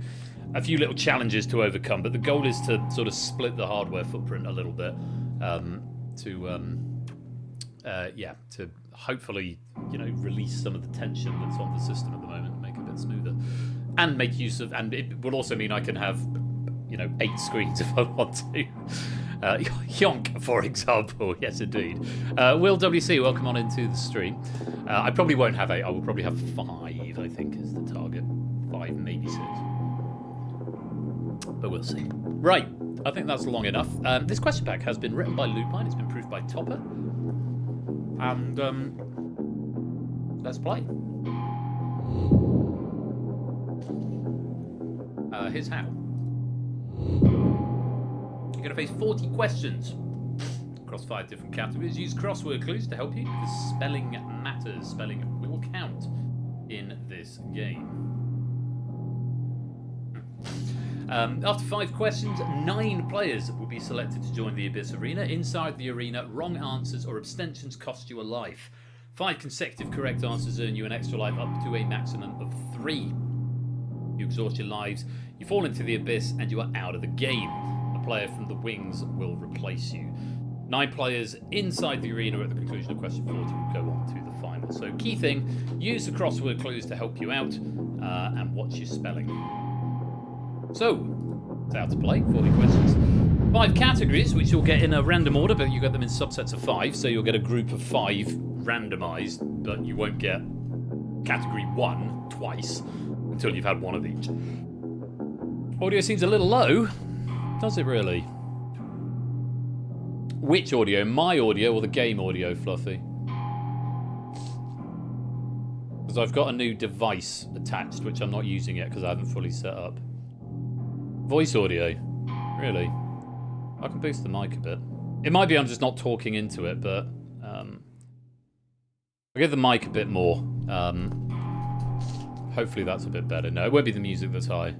little challenges to overcome, but the goal is to sort of split the hardware footprint a little bit, to hopefully release some of the tension that's on the system at the moment and make it a bit smoother, and make use of, and it will also mean I can have 8 screens if I want to. Yonk, for example. Yes, indeed. Will WC, welcome on into the stream. I probably won't have 8. I will probably have 5, I think, is the target. 5, maybe 6. But we'll see. Right. I think that's long enough. This question pack has been written by Lupine. It's been proofed by Topper. And let's play. Here's how. You're going to face 40 questions across 5 different categories. Use crossword clues to help you, because spelling matters. Spelling will count in this game. After 5 questions, 9 players will be selected to join the Abyss Arena. Inside the arena, wrong answers or abstentions cost you a life. 5 consecutive correct answers earn you an extra life up to a maximum of 3. You exhaust your lives, you fall into the abyss, and you are out of the game. A player from the wings will replace you. 9 players inside the arena at the conclusion of question 40 will go on to the final. So key thing, use the crossword clues to help you out, and watch your spelling. So, it's out to play, 40 questions. 5 categories, which you'll get in a random order, but you get them in subsets of 5, so you'll get a group of 5 randomised, but you won't get category 1 twice until you've had one of each. Audio seems a little low. Does it really? Which audio? My audio or the game audio, Fluffy? Because I've got a new device attached, which I'm not using yet because I haven't fully set up. Voice audio. Really? I can boost the mic a bit. It might be I'm just not talking into it, but I'll give the mic a bit more. Hopefully that's a bit better. No, it won't be the music that's high.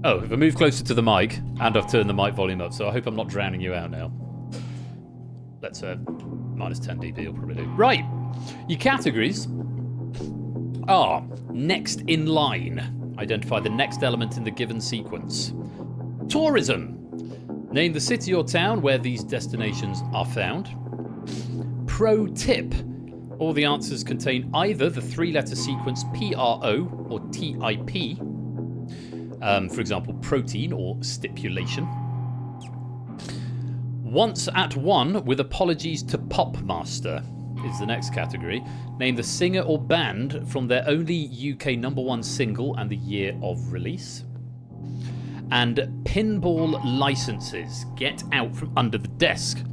Oh, if I move closer to the mic, and I've turned the mic volume up, so I hope I'm not drowning you out now. Let's minus 10 dB will probably do. Right, your categories are next in line. Identify the next element in the given sequence. Tourism. Name the city or town where these destinations are found. Pro tip. All the answers contain either the three-letter sequence PRO or TIP. For example, protein or stipulation. Once at one with apologies to Popmaster is the next category. Name the singer or band from their only UK #1 single and the year of release. And pinball licenses. Get out from under the desk.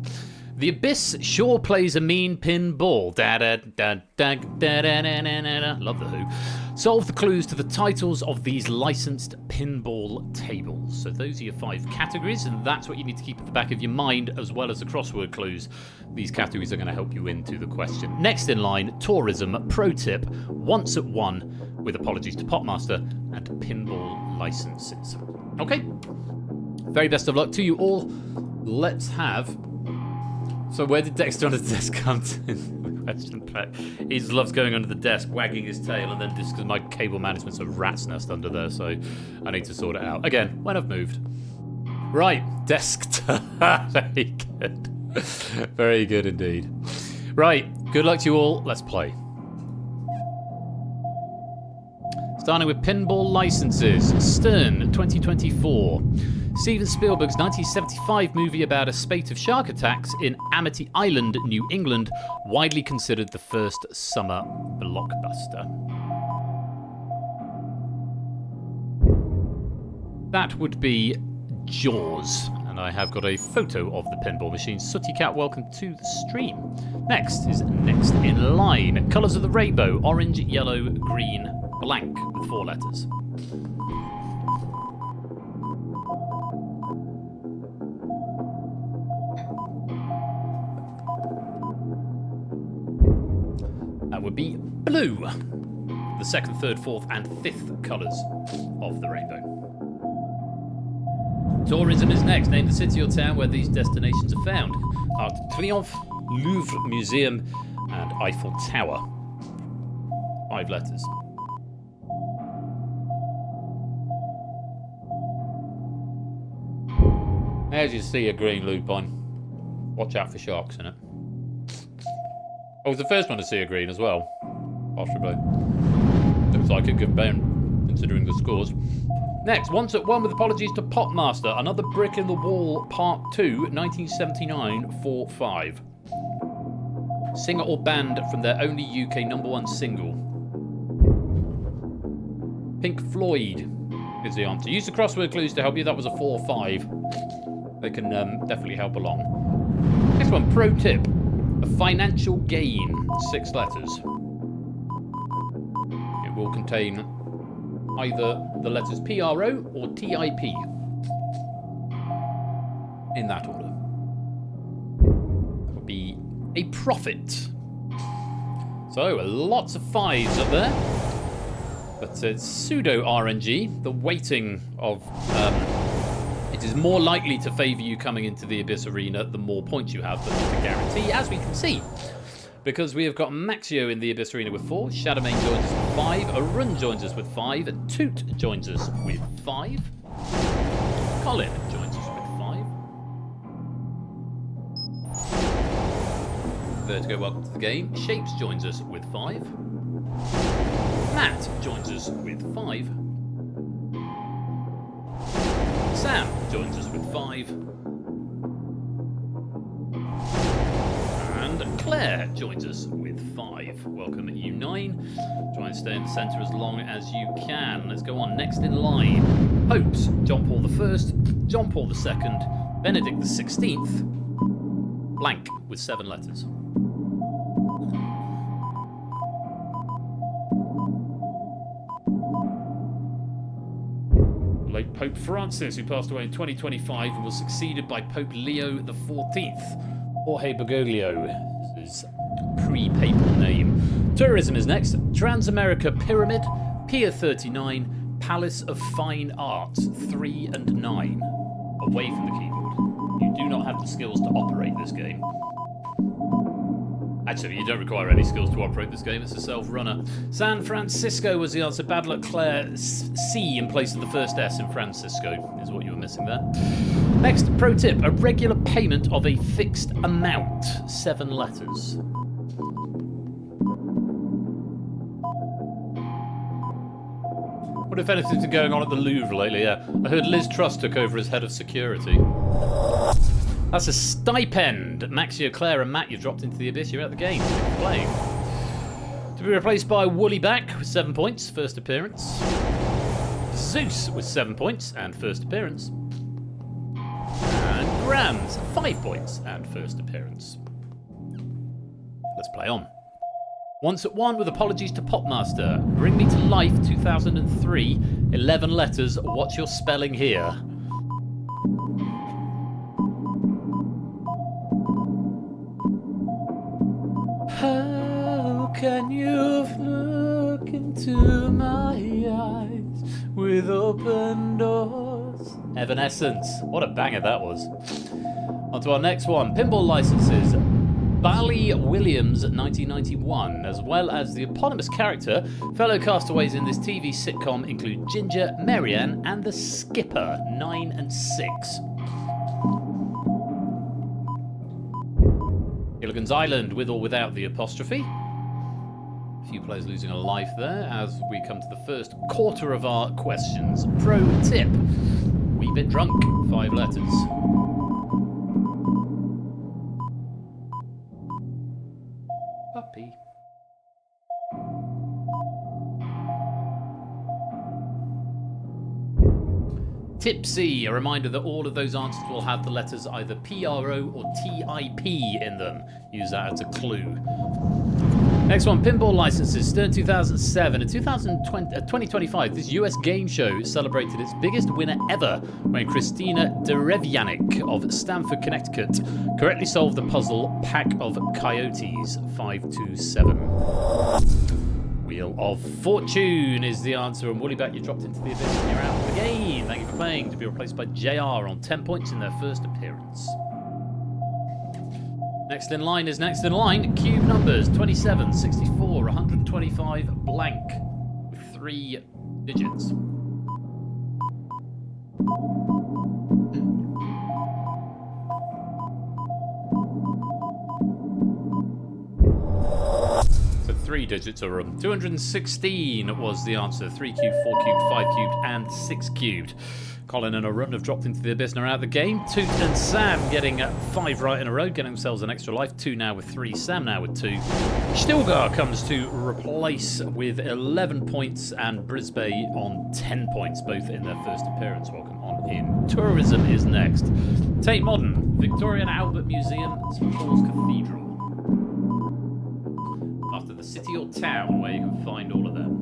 The Abyss sure plays a mean pinball. Love the Who. Solve the clues to the titles of these licensed pinball tables. So those are your 5 categories, and that's what you need to keep at the back of your mind, as well as the crossword clues. These categories are going to help you into the question. Next in line, tourism, pro tip, once at one, with apologies to Popmaster, and pinball licenses. Okay. Very best of luck to you all. Let's have... So where did Dexter under the desk come to the question pack? He just loves going under the desk, wagging his tail, and then just because my cable management's a rat's nest under there, so I need to sort it out. Again, when I've moved. Right, desk. Very good. Very good indeed. Right, good luck to you all. Let's play. Starting with pinball licenses. Stern, 2024. Steven Spielberg's 1975 movie about a spate of shark attacks in Amity Island, New England, widely considered the first summer blockbuster. That would be Jaws, and I have got a photo of the pinball machine. Sooty Cat, welcome to the stream. Next is next in line. Colours of the rainbow: orange, yellow, green, blank with 4 letters. That would be blue. The 2nd, 3rd, 4th, and 5th colours of the rainbow. Tourism is next. Name the city or town where these destinations are found. Arc de Triomphe, Louvre Museum, and Eiffel Tower. 5 letters. As you see a green lupine. Watch out for sharks in it. I was the first one to see a green as well. Possibly. Looks like a good bound, considering the scores. Next, once at one with apologies to Popmaster. Another Brick in the Wall, Part 2, 1979, 4-5. Singer or band from their only UK #1 single. Pink Floyd is the answer. Use the crossword clues to help you. That was a 4-5. They can definitely help along. Next one, pro tip. A financial gain, 6 letters. It will contain either the letters PRO or TIP. In that order. That would be a profit. So, lots of 5s up there. But it's pseudo RNG. The weighting of... it is more likely to favour you coming into the Abyss Arena the more points you have, but not a guarantee, as we can see. Because we have got Maxio in the Abyss Arena with 4, Shadowmane joins us with 5, Arun joins us with 5, and Toot joins us with 5. Colin joins us with 5. Vertigo, welcome to the game. Shapes joins us with 5. Matt joins us with 5. Sam joins us with 5. And Claire joins us with 5. Welcome, U9. Try and stay in the centre as long as you can. Let's go on. Next in line, Popes, John Paul I, John Paul II, Benedict XVI, blank with 7 letters. Late Pope Francis, who passed away in 2025 and was succeeded by Pope Leo XIV. Jorge Bergoglio is his pre-papal name. Tourism is next. Transamerica Pyramid, Pier 39, Palace of Fine Arts 3 and 9. Away from the keyboard. You do not have the skills to operate this game. Actually, you don't require any skills to operate this game. It's a self-runner. San Francisco was the answer. Bad luck, Claire. C in place of the first S in Francisco is what you were missing there. Next, pro tip. A regular payment of a fixed amount. 7 letters. What if anything's been going on at the Louvre lately? Yeah, I heard Liz Truss took over as head of security. That's a stipend. Maxio, Claire and Matt, you've dropped into the abyss. You're out the game. Playing. To be replaced by Woolly Back with 7 points, first appearance. Zeus with 7 points and first appearance. And Grams, 5 points and first appearance. Let's play on. Once at one with apologies to Popmaster. Bring Me to Life 2003. 11 letters. What's your spelling here? How can you look into my eyes with open doors? Evanescence. What a banger that was. On to our next one. Pinball licenses. Bally Williams 1991, as well as the eponymous character. Fellow castaways in this TV sitcom include Ginger, Marianne, and the Skipper 9 and 6. Gilligan's Island, with or without the apostrophe. A few players losing a life there as we come to the first quarter of our questions. Pro tip. Wee bit drunk. 5 letters. Puppy. Tipsy, a reminder that all of those answers will have the letters either PRO or TIP in them. Use that as a clue. Next one, pinball licenses. Stern 2007. In 2025, this US game show celebrated its biggest winner ever when Christina Derevyanik of Stamford, Connecticut correctly solved the puzzle Pack of Coyotes 527. Wheel of Fortune is the answer, and Woollybat, you dropped into the abyss and you're out of the game. Thank you for playing. To be replaced by JR on 10 points in their first appearance. Next in line is next in line. Cube numbers 27, 64, 125, blank with 3 digits. So 3 digits are 216 was the answer. 3 cubed, 4 cubed, 5 cubed, and 6 cubed. Colin and Arun have dropped into the abyss and are out of the game. Toot and Sam getting 5 right in a row, getting themselves an extra life. 2 now with 3, Sam now with 2. Stilgar comes to replace with 11 points, and Brisbane on 10 points, both in their first appearance. Welcome on in. Tourism is next. Tate Modern, Victoria and Albert Museum, St Paul's Cathedral. After the city or town where you can find all of them.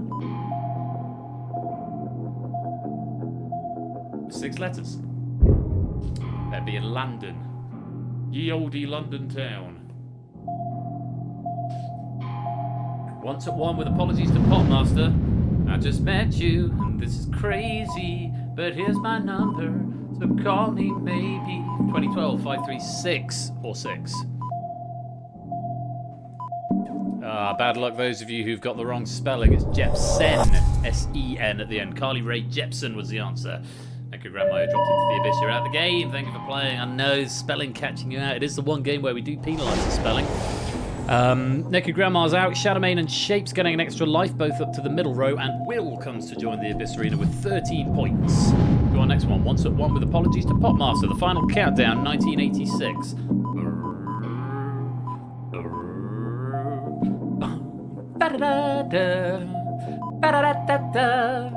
6 letters. That'd be in London. Ye olde London town. Once at one with apologies to Popmaster. I just met you and this is crazy, but here's my number, so call me maybe. 2012 536 or 6. Bad luck those of you who've got the wrong spelling. It's Jepsen, S-E-N at the end. Carly Rae Jepsen was the answer. Thank you, Grandma, you dropped into the abyss. You're out of the game. Thank you for playing. I know, spelling catching you out. It is the one game where we do penalise the spelling. Neku Grandma's out. Shadowmane and Shapes getting an extra life, both up to the middle row. And Will comes to join the Abyss Arena with 13 points. To our next one. Once at one with apologies to Popmaster. The final countdown, 1986. Ba-da-da-da. Ba-da-da-da-da.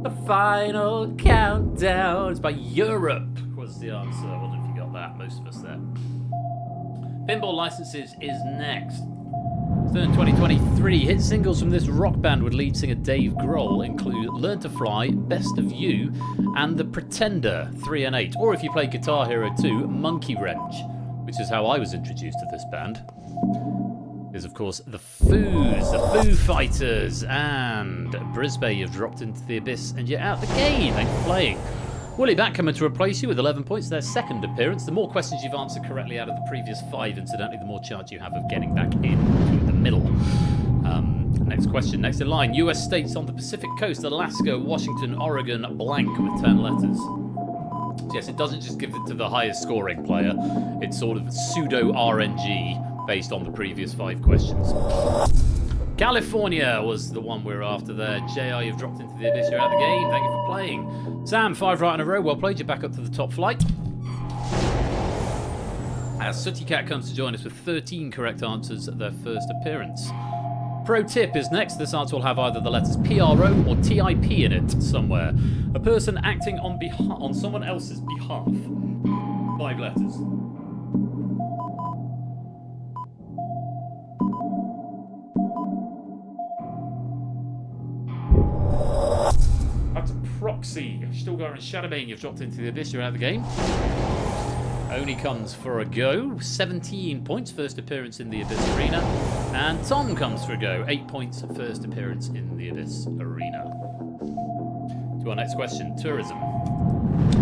The final countdown. It's by Europe, was the answer. I wonder if you got that. Most of us there. Pinball Licenses is next. Stern 2023. Hit singles from this rock band with lead singer Dave Grohl include Learn to Fly, Best of You, and The Pretender 3 and 8. Or if you play Guitar Hero 2, Monkey Wrench, which is how I was introduced to this band. Is of course the Foos, the Foo Fighters, and Brisbane. You've dropped into the abyss and you're out the game. Thanks for playing. Willie Back coming to replace you with 11 points, their second appearance. The more questions you've answered correctly out of the previous 5, incidentally, the more chance you have of getting back into the middle. Next question, next in line. US states on the Pacific coast: Alaska, Washington, Oregon, blank with 10 letters. Yes, it doesn't just give it to the highest scoring player. It's sort of pseudo RNG based on the previous 5 questions. California was the one we were after there. JR, you've dropped into the abyss. You're out of the game. Thank you for playing. Sam, 5 right in a row. Well played. You're back up to the top flight. As Sooty Cat comes to join us with 13 correct answers at their first appearance. Pro tip is next. This answer will have either the letters PRO or TIP in it somewhere. A person acting on someone else's behalf. 5 letters. That's a proxy. Still going Shadowbane. You've dropped into the abyss. You're out of the game. Only comes for a go. 17 points. First appearance in the Abyss Arena. And Tom comes for a go. 8 points. First appearance in the Abyss Arena. To our next question. Tourism.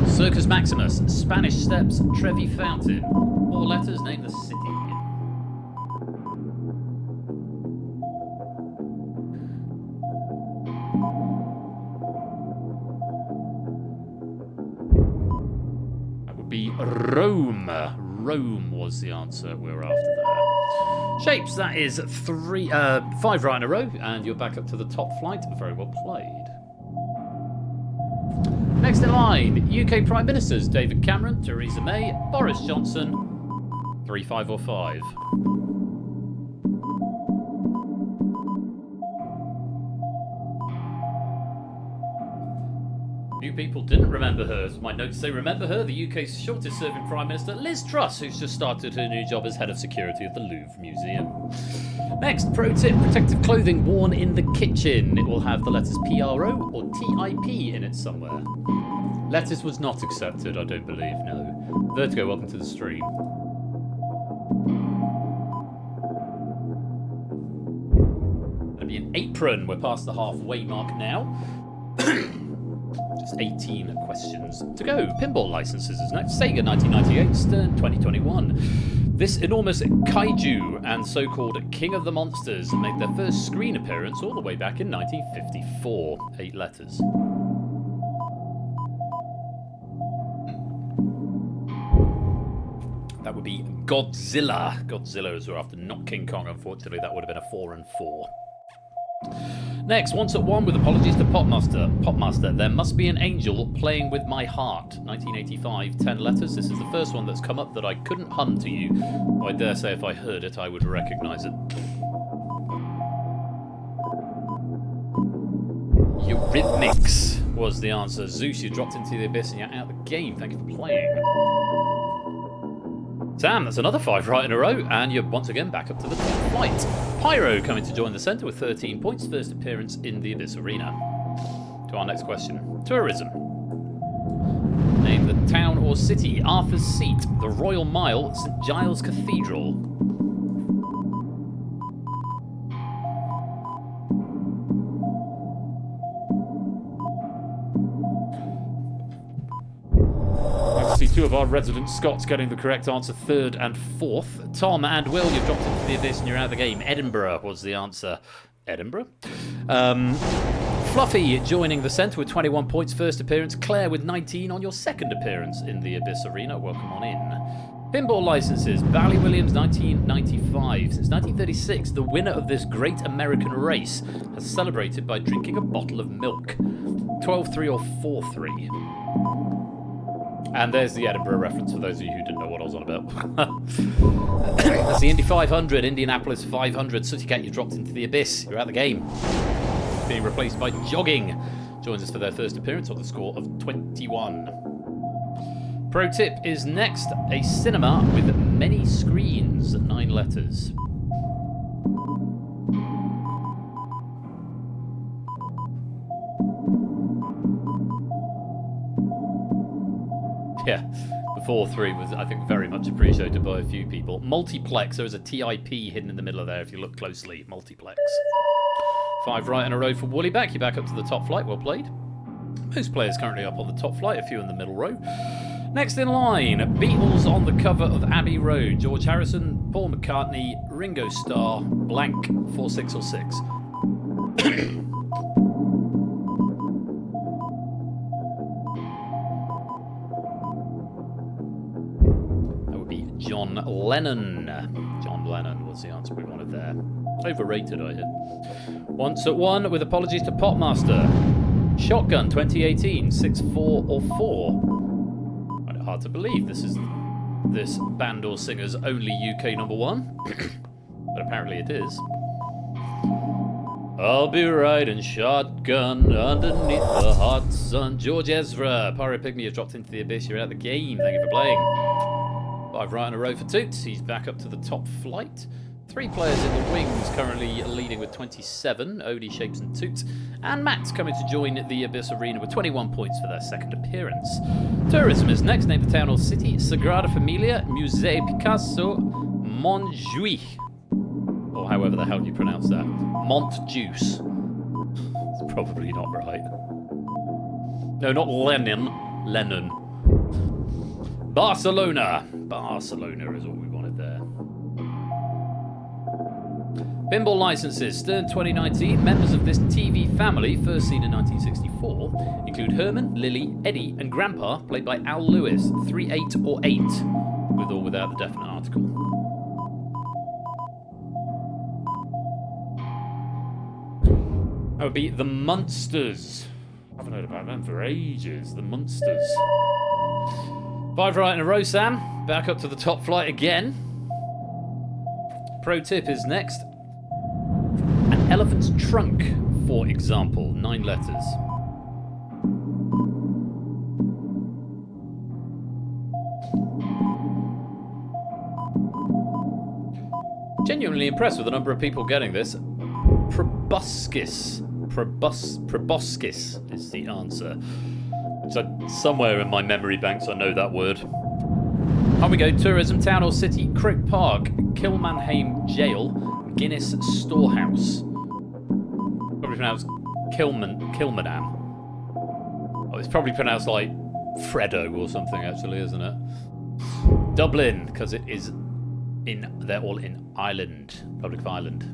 Circus Maximus. Spanish Steps. Trevi Fountain. 4 letters. Name the city. Rome. Rome was the answer we were after there. Shapes, that is 5 right in a row, and you're back up to the top flight. Very well played. Next in line, UK Prime Ministers: David Cameron, Theresa May, Boris Johnson. 3, 5 or 5. Few people didn't remember her. As my notes say, remember her, the UK's shortest serving Prime Minister, Liz Truss, who's just started her new job as head of security at the Louvre Museum. Next, pro tip: protective clothing worn in the kitchen. It will have the letters PRO or TIP in it somewhere. Letters was not accepted, I don't believe, no. Vertigo, welcome to the stream. That'll be an apron. We're past the halfway mark now. Just 18 questions to go. Pinball Licenses is next. Sega 1998, Stern 2021. This enormous kaiju and so-called King of the Monsters made their first screen appearance all the way back in 1954. 8 letters. That would be Godzilla. Godzilla as we're after, not King Kong, unfortunately. That would have been a 4 and 4. Next, Once at One with apologies to Popmaster. There Must Be an Angel Playing With My Heart. 1985, 10 letters. This is the first one that's come up that I couldn't hum to you. I dare say if I heard it, I would recognise it. Eurythmics was the answer. Zeus, you dropped into the abyss and you're out of the game. Thank you for playing. Sam, that's another 5 right in a row, and you're once again back up to the top flight. Pyro coming to join the centre with 13 points, first appearance in the Abyss Arena. To our next question. Tourism. Name the town or city: Arthur's Seat, the Royal Mile, St Giles Cathedral. Two of our resident Scots getting the correct answer, 3rd and 4th. Tom and Will, you've dropped into the abyss and you're out of the game. Edinburgh was the answer. Edinburgh? Fluffy joining the centre with 21 points, first appearance. Claire with 19 on your second appearance in the Abyss Arena. Welcome on in. Pinball Licenses. Bally Williams, 1995. Since 1936, the winner of this great American race has celebrated by drinking a bottle of milk. 12-3 or 4-3. And there's the Edinburgh reference for those of you who didn't know what I was on about. That's the Indy 500, Indianapolis 500. Sooty Cat, you dropped into the abyss. You're out of the game. Being replaced by Jogging. Joins us for their first appearance on the score of 21. Pro tip is next. A cinema with many screens. 9 letters. Yeah, the 4-3 was, I think, very much appreciated by a few people. Multiplex, there is a TIP hidden in the middle of there if you look closely. Multiplex. 5 right in a row for Woollyback. You're back up to the top flight. Well played. Most players currently up on the top flight, a few in the middle row. Next in line, Beatles on the cover of Abbey Road. George Harrison, Paul McCartney, Ringo Starr, blank, 4, 6 or 6. John Lennon. John Lennon was the answer we wanted there. Overrated, I hear. Once at 1, with apologies to Popmaster. Shotgun 2018, 6, 4 or 4. Find it hard to believe this is this band or singer's only UK number 1. But apparently it is. I'll be riding shotgun underneath the hot sun. George Ezra. Pyropygmy has dropped into the abyss. You're out of the game. Thank you for playing. 5 right in a row for Toots. He's back up to the top flight. 3 players in the wings currently leading with 27. Odie, Shapes and Toots. And Matt's coming to join the Abyss Arena with 21 points for their second appearance. Tourism is next. Name the town or city. Sagrada Familia, Musée Picasso, Montjuic. Or however the hell you pronounce that. Montjuice. It's probably not right. No, not Lenin. Lennon. Barcelona. Barcelona is all we wanted there. Pinball licenses. Stern 2019. Members of this TV family, first seen in 1964, include Herman, Lily, Eddie, and Grandpa, played by Al Lewis. 3, 8, or 8, with or without the definite article. That would be the Munsters. I haven't heard about them for ages. The Munsters. 5 right in a row, Sam. Back up to the top flight again. Pro tip is next. An elephant's trunk, for example. 9 letters. Genuinely impressed with the number of people getting this. Proboscis. Proboscis is the answer. So somewhere in my memory banks I know that word. On we go. Tourism, town or city. Croke Park, Kilmanham Jail, Guinness Storehouse. Probably pronounced Kilmanham. Oh, it's probably pronounced like Freddo or something actually, isn't it? Dublin, because it is they're all in Ireland. Republic of Ireland.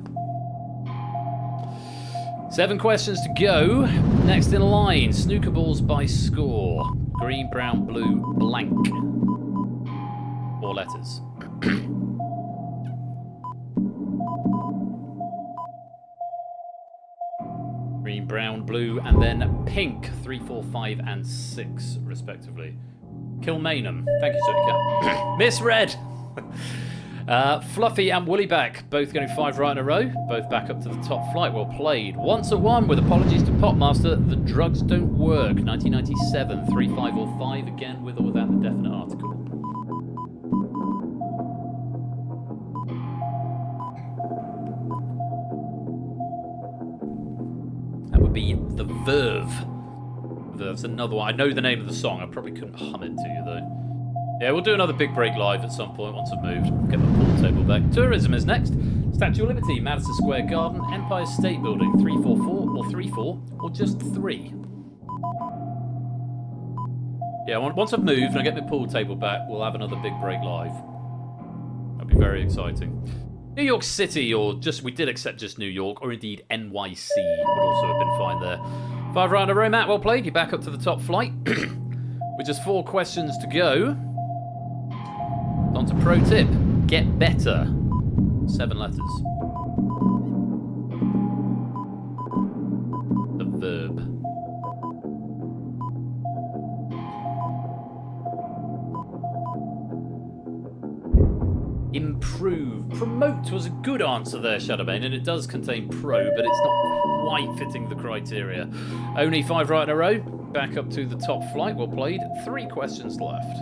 7 questions to go. Next in line, snooker balls by score. Green, brown, blue, blank. 4 letters. Green, brown, blue, and then pink. 3, 4, 5, and 6, respectively. Kilmainham. Thank you, Sooty. Misread! Fluffy and Woollyback, both getting 5 right in a row. Both back up to the top flight. Well played. Once at 1, with apologies to Popmaster. The drugs don't work. 1997. 3, 5, or 5. Again, with or without the definite article. That would be the Verve. That's another one. I know the name of the song. I probably couldn't hum it to you, though. Yeah, we'll do another big break live at some point once I've moved. Get the pool table back. Tourism is next. Statue of Liberty, Madison Square Garden, Empire State Building, 344 or 34, or just 3. Yeah, once I've moved and I get my pool table back, we'll have another big break live. That'll be very exciting. New York City, or just, we did accept just New York, or indeed NYC would also have been fine there. 5 right in a row, Matt, well played. You're back up to the top flight. With just 4 questions to go. On to pro tip. Get better. 7 letters. The verb. Improve. Promote was a good answer there, Shadowbane, and it does contain pro, but it's not quite fitting the criteria. Only 5 right in a row. Back up to the top flight. Well played. 3 questions left.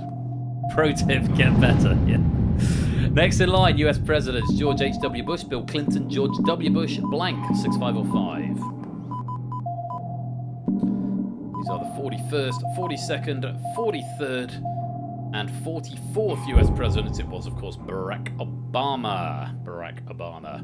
Pro tip, get better. Yeah. Next in line, US Presidents George H.W. Bush, Bill Clinton, George W. Bush, blank, 6, 5 or 5. These are the 41st, 42nd, 43rd, and 44th US Presidents. It was, of course, Barack Obama. Barack Obama.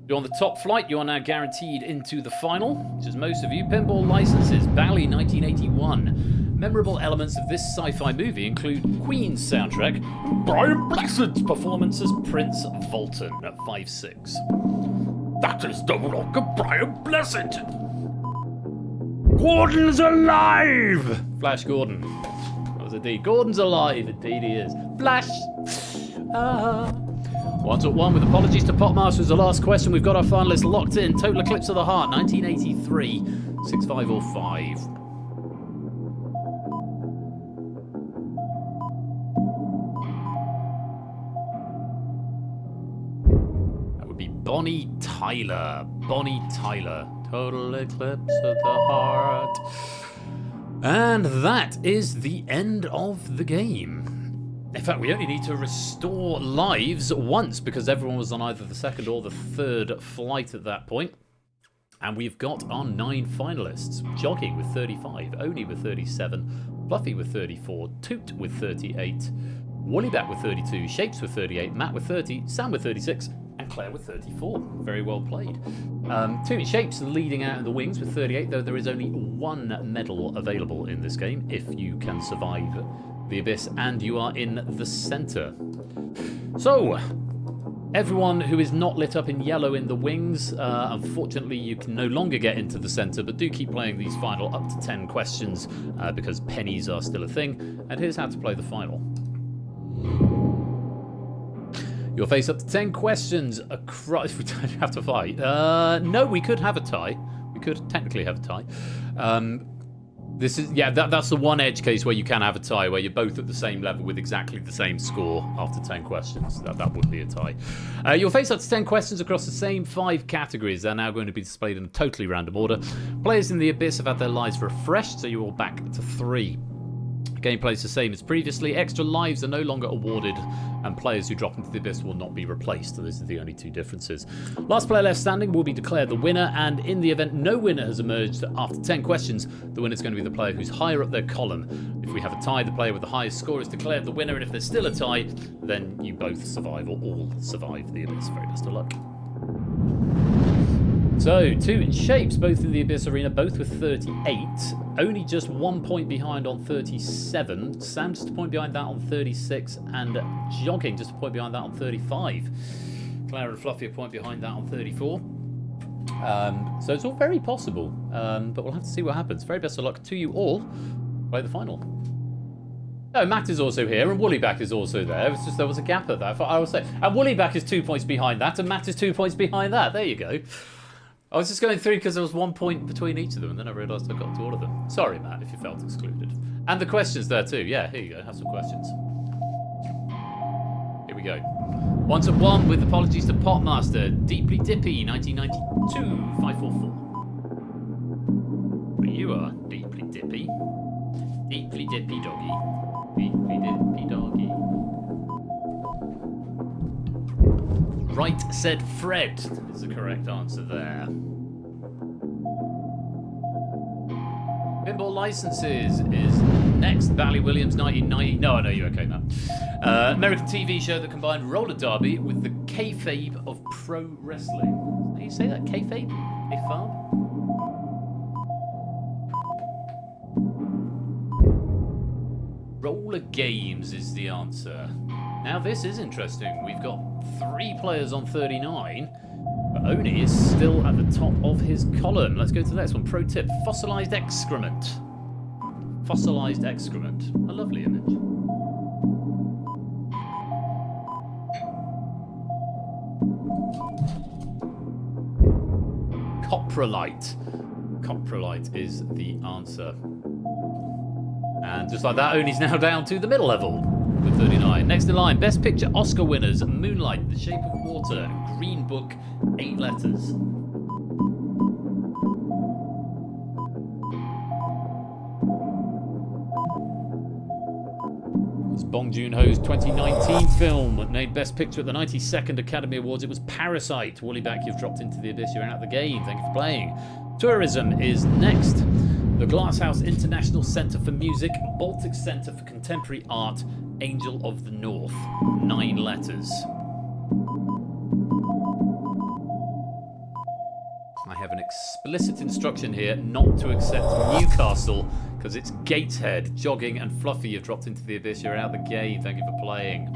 You're on the top flight. You are now guaranteed into the final, which is most of you. Pinball licenses, Bally 1981. Memorable elements of this sci-fi movie include Queen's soundtrack, Brian Blessed's performance as Prince Volton at 5-6. That is the rock of Brian Blessed. Gordon's alive! Flash Gordon. That was a D. Gordon's alive. Indeed he is. Flash. 1-1 with apologies to Potmaster was the last question. We've got our finalists locked in. Total Eclipse of the Heart, 1983. 6, 5 or 5. Bonnie Tyler. Bonnie Tyler. Total Eclipse of the Heart. And that is the end of the game. In fact, we only need to restore lives once because everyone was on either the second or the third flight at that point. And we've got our 9 finalists. Jogging with 35, Oni with 37, Fluffy with 34, Toot with 38, Woollyback with 32, Shapes with 38, Matt with 30, Sam with 36, and Claire with 34. Very well played. Two Shapes leading out in the wings with 38, though there is only 1 medal available in this game if you can survive the abyss and you are in the centre. So, everyone who is not lit up in yellow in the wings, unfortunately you can no longer get into the centre, but do keep playing these final up to 10 questions because pennies are still a thing. And here's how to play the final. You'll face up to 10 questions across... We don't have to fight. No, we could have a tie. We could technically have a tie. This is... Yeah, that's the one edge case where you can have a tie, where you're both at the same level with exactly the same score after 10 questions. That would be a tie. You'll face up to 10 questions across the same 5 categories. They're now going to be displayed in a totally random order. Players in the Abyss have had their lives refreshed, so you're all back to 3. Gameplay is the same as previously. Extra lives are no longer awarded, and players who drop into the Abyss will not be replaced. So those are the only 2 differences. Last player left standing will be declared the winner, and in the event no winner has emerged after 10 questions, the winner is going to be the player who's higher up their column. If we have a tie, the player with the highest score is declared the winner, and if there's still a tie, then you both survive, or all survive the Abyss. Very best of luck. So, 2 in Shapes, both in the Abyss Arena, both with 38. Only just 1 point behind on 37. Sam just a point behind that on 36. And Jogging just a point behind that on 35. Claire and Fluffy a point behind that on 34. So it's all very possible. But we'll have to see what happens. Very best of luck to you all. Play the final. Oh, Matt is also here, and Woollyback is also there. It's just there was a gap at that. I will say, and Woollyback is 2 points behind that, and Matt is 2 points behind that. There you go. I was just going through because there was 1 point between each of them, and then I realised I got to all of them. Sorry, Matt, if you felt excluded. And the questions there too. Yeah, here you go. Have some questions. Here we go. 1-1 with apologies to Potmaster. Deeply Dippy, 1992, 544. But you are Deeply Dippy. Deeply Dippy Doggy. Deeply Dippy Doggy. Right, said Fred is the correct answer there. Pinball Licenses is next. Bally Williams, 1990. No, I know you're okay, Matt. American TV show that combined roller derby with the kayfabe of pro wrestling. How do you say that? Kayfabe? Kayfabe? Roller games is the answer. Now this is interesting. We've got 3 players on 39, but Oni is still at the top of his column. Let's go to the next one. Pro tip, fossilised excrement. Fossilised excrement. A lovely image. Coprolite. Coprolite is the answer. And just like that, Oni's now down to the middle level. The 39. Next in line, Best Picture Oscar winners: Moonlight, The Shape of Water, Green Book, 8 letters. It's Bong Joon-ho's 2019 film named Best Picture at the 92nd Academy Awards. It was Parasite. Wally back, you've dropped into the abyss. You're out of the game. Thank you for playing. Tourism is next. The Glasshouse International Centre for Music, Baltic Centre for Contemporary Art, Angel of the North. 9 letters. I have an explicit instruction here not to accept Newcastle because it's Gateshead. Jogging and Fluffy, you've dropped into the abyss. You're out of the game. Thank you for playing.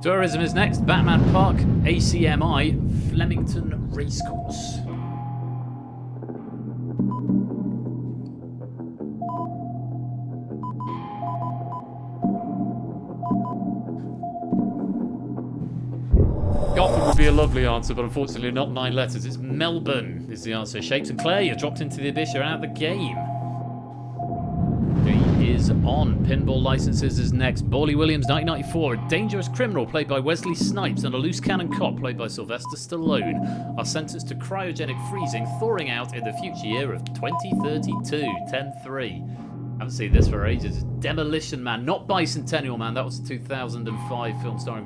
Tourism is next. Batman Park, ACMI, Flemington Racecourse. Gotham would be a lovely answer, but unfortunately not 9 letters. It's Melbourne is the answer. Shapes and Clay, you're dropped into the abyss. You're out of the game. Game is on. Pinball Licenses is next. Borley Williams, 1994. A dangerous criminal played by Wesley Snipes and a loose cannon cop played by Sylvester Stallone are sentenced to cryogenic freezing, thawing out in the future year of 2032. 10-3. Haven't seen this for ages. Demolition Man, not Bicentennial Man. That was a 2005 film starring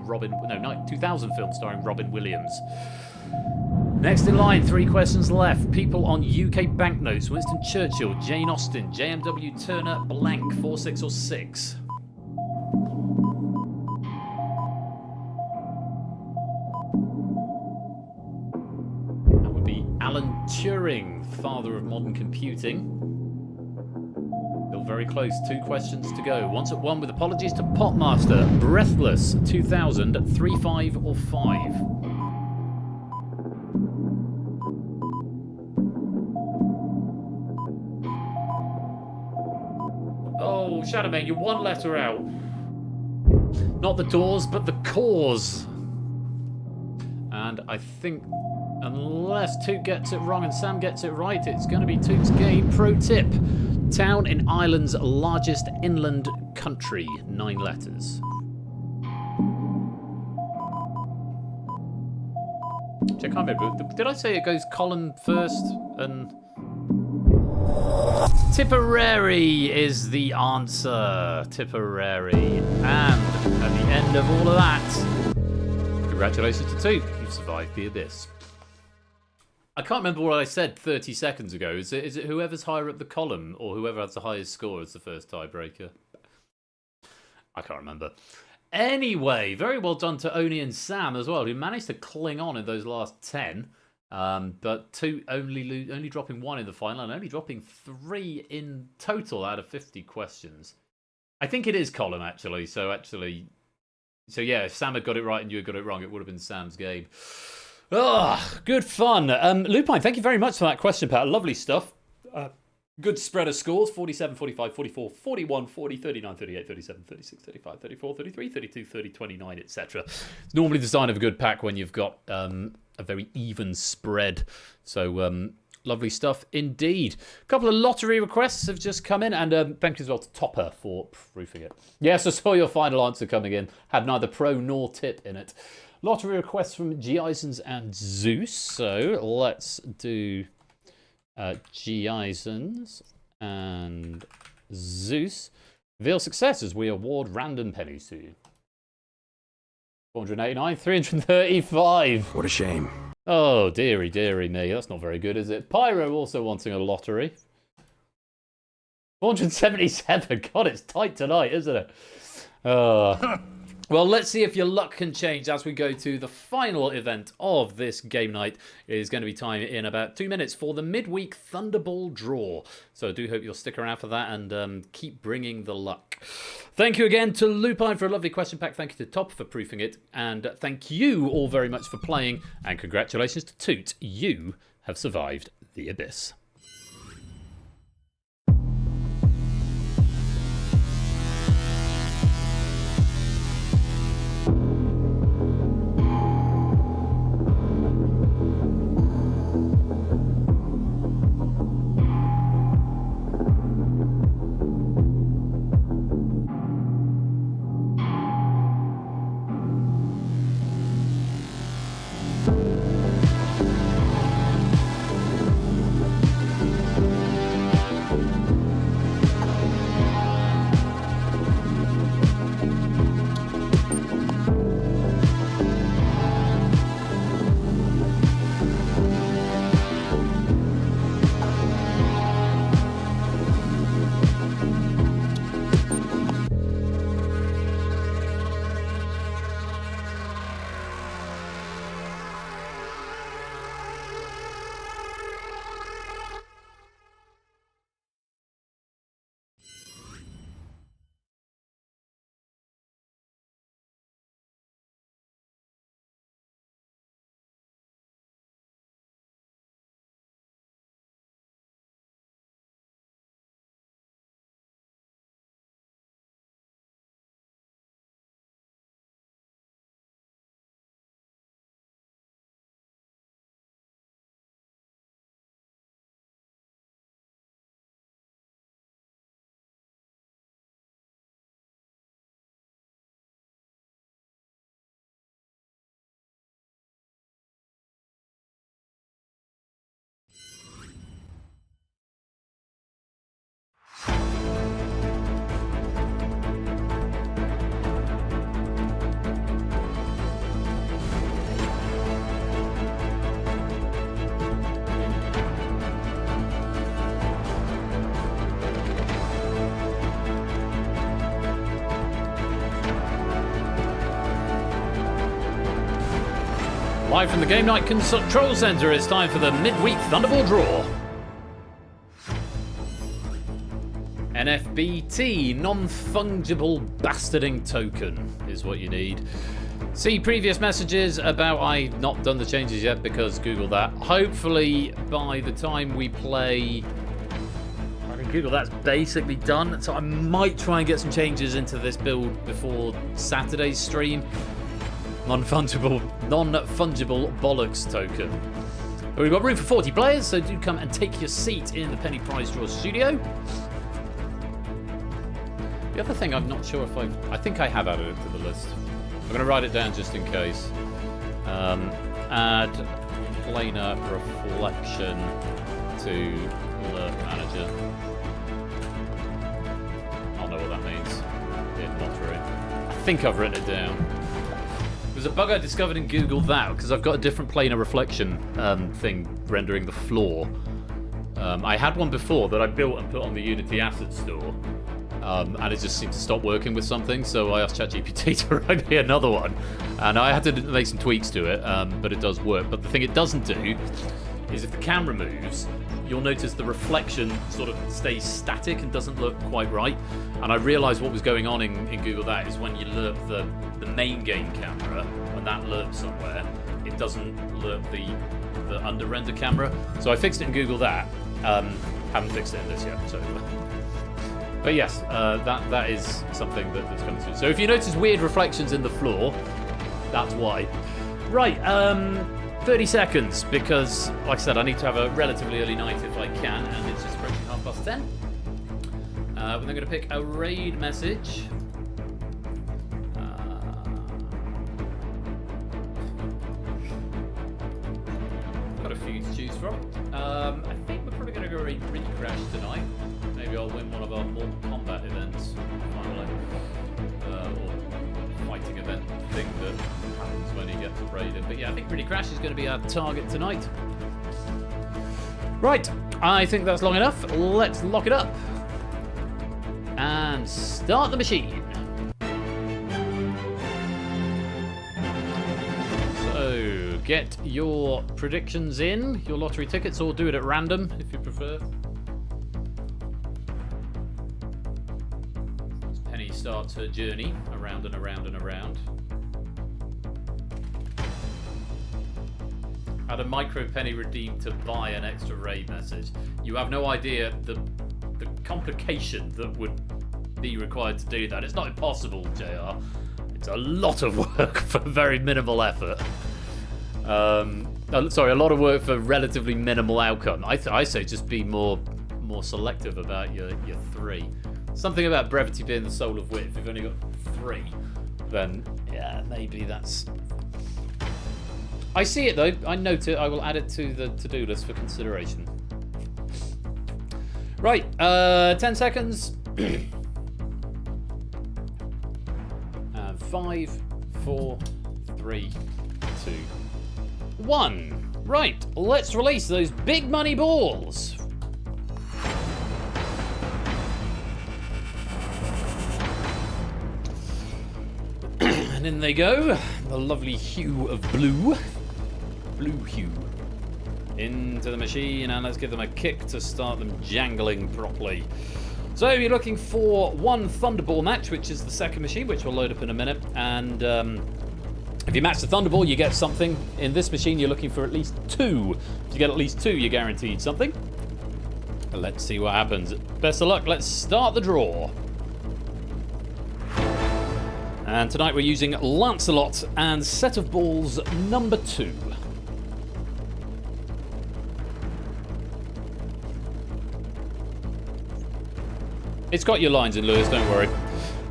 2000 film starring Robin Williams. Next in line, 3 questions left. People on UK banknotes: Winston Churchill, Jane Austen, JMW Turner, blank, 4, 6 or 6. That would be Alan Turing, father of modern computing. Still very close, 2 questions to go. Once at 1 with apologies to Potmaster. Breathless, 2000, 3, 5 or 5. Oh, Shadowmane, you're 1 letter out. Not the Doors, but the Cause. And I think, unless Toot gets it wrong and Sam gets it right, it's going to be Toot's game. Pro tip: town in Ireland's largest inland country. 9 letters. Which I can't remember. Did I say it goes Colin first and... Tipperary is the answer. Tipperary. And at the end of all of that, congratulations to Toot. You've survived the abyss. I can't remember what I said 30 seconds ago. Is it whoever's higher up the column or whoever has the highest score is the first tiebreaker? I can't remember. Anyway, very well done to Oni and Sam as well, who managed to cling on in those last 10. But Toot only dropping 1 in the final and only dropping 3 in total out of 50 questions. I think it is Colin, actually. So yeah, if Sam had got it right and you had got it wrong, it would have been Sam's game. Oh, good fun. Lupine, thank you very much for that question, Pat. Lovely stuff. Good spread of scores: 47, 45, 44, 41, 40, 39, 38, 37, 36, 35, 34, 33, 32, 30, 29, etc. It's normally the sign of a good pack when you've got a very even spread. So lovely stuff indeed. A couple of lottery requests have just come in, and thank you as well to Topper for proofing it. Yes, I saw your final answer coming in. Had neither pro nor tip in it. Lottery requests from G-Isons and Zeus. So let's do G-Isons and Zeus. Reveal success as we award random pennies to you. 489, 335. What a shame. Oh, dearie, dearie me. That's not very good, is it? Pyro also wanting a lottery. 477. God, it's tight tonight, isn't it? Well, let's see if your luck can change as we go to the final event of this game night. It is going to be time in about 2 minutes for the midweek Thunderball draw. So I do hope you'll stick around for that and keep bringing the luck. Thank you again to Lupine for a lovely question pack. Thank you to Top for proofing it. And thank you all very much for playing. And congratulations to Toot. You have survived the abyss. Live from the Game Night Control Center, it's time for the midweek Thunderball draw. NFBT, non-fungible bastarding token, is what you need. See previous messages about I've not done the changes yet because Google that. Hopefully by the time we play, I think Google that's basically done. So I might try and get some changes into this build before Saturday's stream. Non-fungible bollocks token. But we've got room for 40 players, so do come and take your seat in the Penny Prize Draw studio. The other thing I'm not sure if I think I have added it to the list. I'm going to write it down just in case. Add planar reflection to alert manager. I'll know what that means in Monterey. I think I've written it down. There's a bug I discovered in Google that because I've got a different planar reflection thing rendering the floor. I had one before that I built and put on the Unity Asset Store. And it just seemed to stop working with something, so I asked ChatGPT to write me another one. And I had to make some tweaks to it, but it does work. But the thing it doesn't do is if the camera moves, you'll notice the reflection sort of stays static and doesn't look quite right. And I realised what was going on in Google that is when you lerp the main game camera, when that lerps somewhere, it doesn't lerp the under render camera. So I fixed it in Google that. Haven't fixed it in this yet, so... But yes, that is something that's coming through. So if you notice weird reflections in the floor, that's why. Right, 30 seconds, because, like I said, I need to have a relatively early night if I can, and it's just approaching 10:30. We're then going to pick a raid message. Got a few to choose from. I think we're probably going to go raid Crash tonight. Maybe I'll win one of our Mortal Kombat events, finally. Or fighting event thing that happens when he gets raided. But yeah, I think Pretty Crash is going to be our target tonight. Right, I think that's long enough. Let's lock it up. And start the machine. So, get your predictions in, your lottery tickets, or do it at random if you prefer. Starts her journey around and around and around. Had a micro penny redeemed to buy an extra raid message. You have no idea the complication that would be required to do that. It's not impossible, JR. It's a lot of work for very minimal effort. Sorry, a lot of work for relatively minimal outcome. I say just be more selective about your three. Something about brevity being the soul of wit. If you've only got 3, then yeah, maybe that's... I see it though. I note it. I will add it to the to-do list for consideration. Right, 10 seconds. And 5, 4, 3, 2, 1. Right, let's release those big money balls. And in they go, the lovely hue of blue hue, into the machine, and let's give them a kick to start them jangling properly. So you're looking for one Thunderball match, which is the second machine, which we'll load up in a minute, and if you match the Thunderball, you get something. In this machine, you're looking for at least 2. If you get at least 2, you're guaranteed something. Let's see what happens. Best of luck, let's start the draw. And tonight we're using Lancelot and set of balls number 2. It's got your lines in, Lewis, don't worry.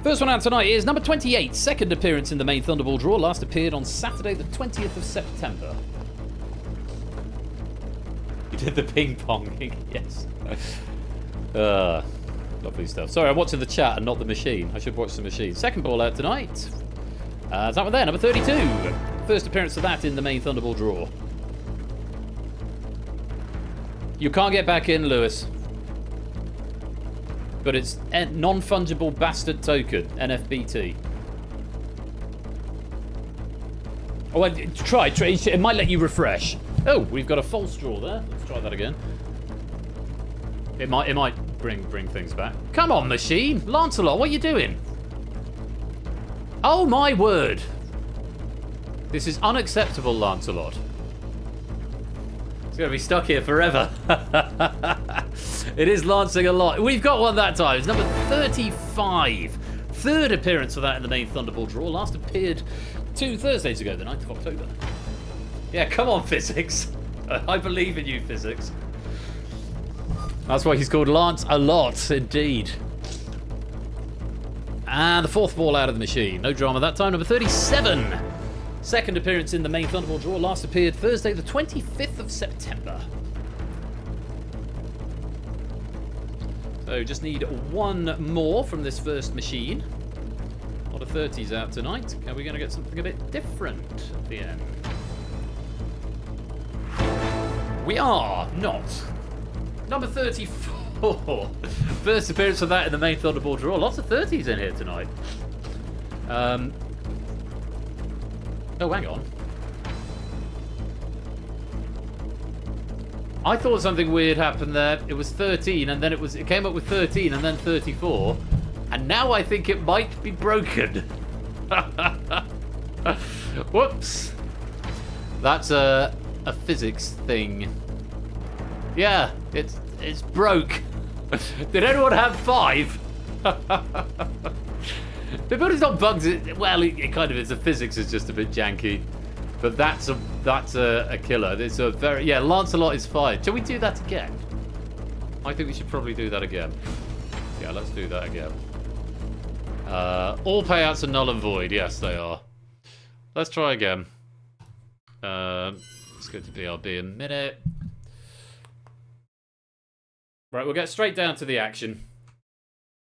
First one out tonight is number 28, second appearance in the main Thunderball draw, last appeared on Saturday the 20th of September. You did the ping ponging, yes. Lovely stuff. Sorry, I'm watching the chat and not the machine. I should watch the machine. Second ball out tonight. That one there, number 32. First appearance of that in the main Thunderball draw. You can't get back in, Lewis. But it's non-fungible bastard token, NFBT. Oh, try. It might let you refresh. Oh, we've got a false draw there. Let's try that again. It might bring things back. Come on, machine. Lancelot, what are you doing? Oh, my word. This is unacceptable, Lancelot. It's going to be stuck here forever. It is lancing a lot. We've got one that time. It's number 35. Third appearance for that in the main Thunderball draw. Last appeared 2 Thursdays ago, the 9th of October. Yeah, come on, physics. I believe in you, physics. That's why he's called Lance a lot, indeed. And the 4th ball out of the machine. No drama that time. Number 37. Second appearance in the main Thunderball draw. Last appeared Thursday, the 25th of September. So just need one more from this first machine. A lot of 30s out tonight. Are we going to get something a bit different at the end? We are not. Number 34. First appearance for that in the main Thunderball draw. Lots of 30s in here tonight. Oh, hang on. I thought something weird happened there. It was 13, and then it came up with 13, and then 34, and now I think it might be broken. Whoops. That's a physics thing. Yeah, it's broke. Did anyone have 5? The building's not bugs. Well, it kind of is. The physics is just a bit janky, but that's a killer. It's a very Lancelot is fine. Shall we do that again? I think we should probably do that again. Yeah, let's do that again. All payouts are null and void. Yes, they are. Let's try again. Let's go to BRB a minute. Right, we'll get straight down to the action.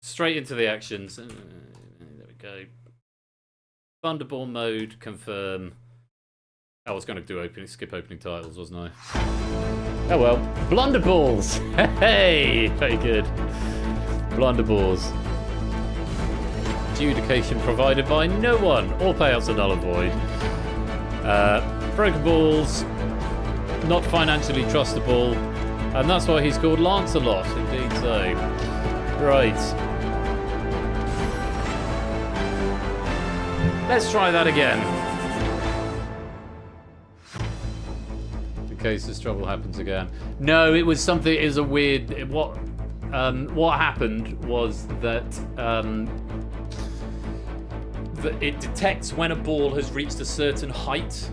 Straight into the actions. There we go. Thunderball mode, confirm. I was going to do skip opening titles, wasn't I? Oh well. Blunderballs! Hey! Very good. Blunderballs. Adjudication provided by no one. All payouts are null and void. Broken balls, not financially trustable. And that's why he's called Lancelot, indeed so. Right. Let's try that again. In case this trouble happens again. No, it was something, it was a weird, what happened was that it detects when a ball has reached a certain height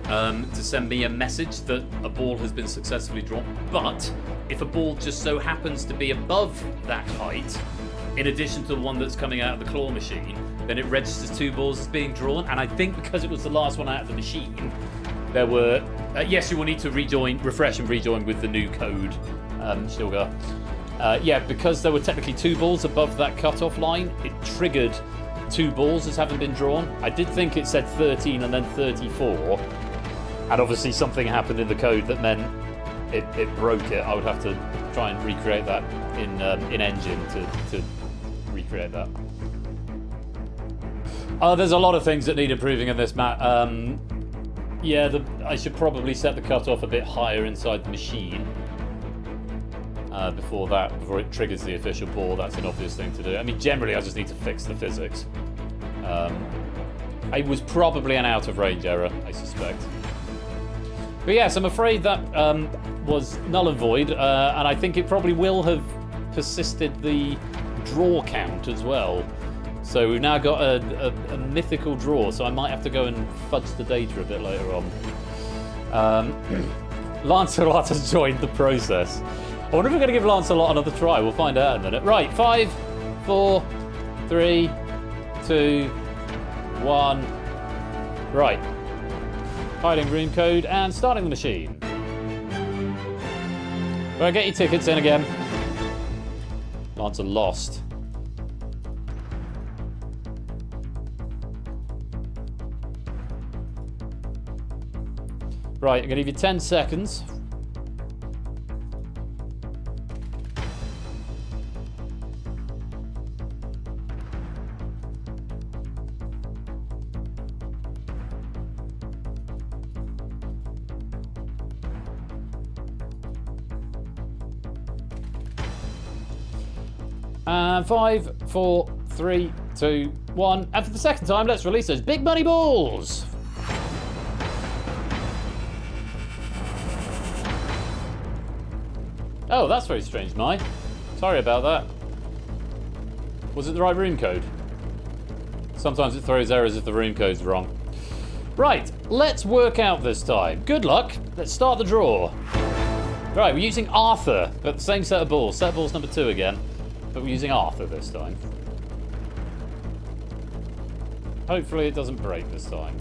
to send me a message that a ball has been successfully drawn. But if a ball just so happens to be above that height, in addition to the one that's coming out of the claw machine, then it registers 2 balls as being drawn. And I think because it was the last one out of the machine, there were... yes, you will need to refresh and rejoin with the new code, Shilgar. Yeah, because there were technically 2 balls above that cutoff line, it triggered 2 balls as having been drawn. I did think it said 13 and then 34. And obviously something happened in the code that meant it broke it. I would have to try and recreate that in Engine to recreate that. There's a lot of things that need improving in this map. Yeah, I should probably set the cutoff a bit higher inside the machine. Before it triggers the official ball. That's an obvious thing to do. I mean, generally I just need to fix the physics. It was probably an out of range error, I suspect. But yes, I'm afraid that was null and void, and I think it probably will have persisted the draw count as well. So we've now got a mythical draw, so I might have to go and fudge the data a bit later on. Lancelot has joined the process. I wonder if we're going to give Lancelot another try. We'll find out in a minute. Right, 5, 4, 3, 2, 1. Right. Hiding room code and starting the machine. Right, get your tickets in again. Lancelot lost. Right, I'm going to give you 10 seconds. And 5, 4, 3, 2, 1. And for the second time, let's release those big money balls. Oh, that's very strange, Mai. Sorry about that. Was it the right room code? Sometimes it throws errors if the room code's wrong. Right, let's work out this time. Good luck. Let's start the draw. Right, we're using Arthur, but the same set of balls. Set of balls number 2 again, but we're using Arthur this time. Hopefully it doesn't break this time.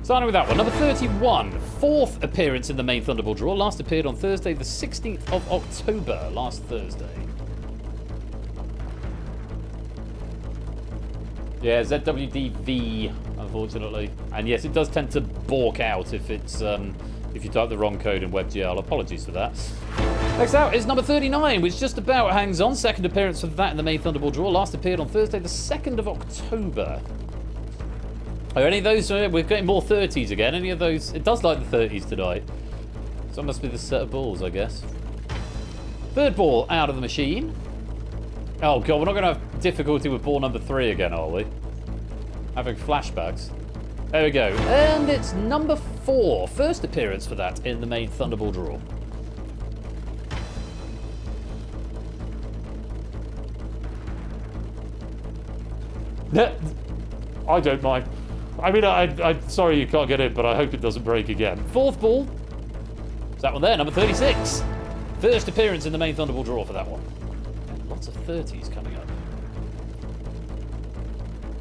Starting with that one, number 31, 4th appearance in the main Thunderball draw. Last appeared on Thursday, the 16th of October, last Thursday. Yeah, ZWDV, unfortunately. And yes, it does tend to balk out if it's if you type the wrong code in WebGL. Apologies for that. Next out is number 39, which just about hangs on. 2nd appearance for that in the main Thunderball draw. Last appeared on Thursday, the 2nd of October. Are any of those, we're getting more 30s again. Any of those, it does like the 30s tonight. So it must be the set of balls, I guess. 3rd ball out of the machine. Oh god, we're not going to have difficulty with ball number 3 again, are we? Having flashbacks. There we go. And it's number 4. 1st appearance for that in the main Thunderball draw. I don't mind. I mean, I'm sorry you can't get in, but I hope it doesn't break again. 4th ball. Is that one there? Number 36. 1st appearance in the main Thunderball draw for that one. Lots of 30s coming up.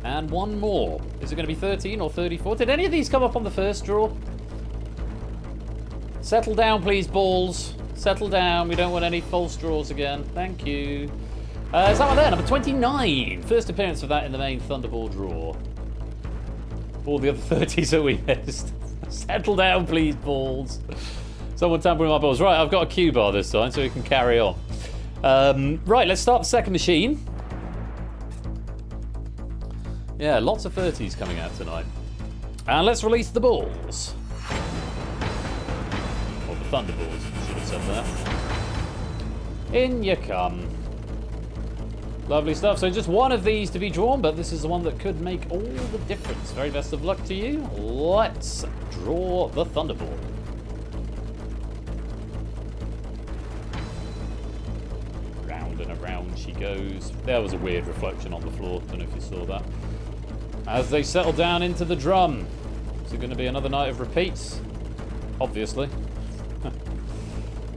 And one more. Is it going to be 13 or 34? Did any of these come up on the first draw? Settle down, please, balls. Settle down. We don't want any false draws again. Thank you. Is that one there? Number 29. 1st appearance for that in the main Thunderball draw. All the other 30s that we missed. Settle down, please, balls. Someone tampering my balls. Right, I've got a cue bar this time, so we can carry on. Right, let's start the second machine. Yeah, lots of 30s coming out tonight. And let's release the balls. Or the Thunderballs, should have said that. In you come. Lovely stuff. So just one of these to be drawn, but this is the one that could make all the difference. Very best of luck to you. Let's draw the Thunderball. Round and around she goes. There was a weird reflection on the floor. Don't know if you saw that. As they settle down into the drum. Is it going to be another night of repeats? Obviously.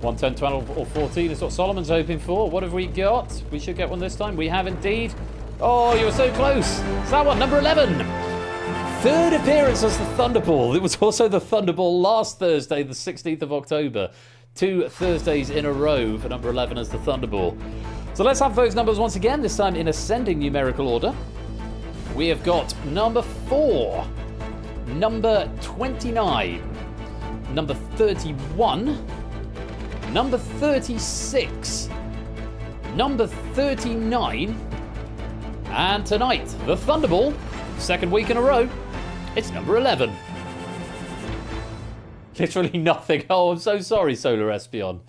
1, 10, 12, or 14 is what Solomon's hoping for. What have we got? We should get one this time. We have indeed. Oh, you were so close. Is that one? Number 11. 3rd appearance as the Thunderball. It was also the Thunderball last Thursday, the 16th of October. 2 Thursdays in a row for number 11 as the Thunderball. So let's have those numbers once again, this time in ascending numerical order. We have got number 4, number 29, number 31, number 36, number 39, and tonight, the Thunderball, 2nd week in a row, it's number 11. Literally nothing. Oh, I'm so sorry, Solar Espion.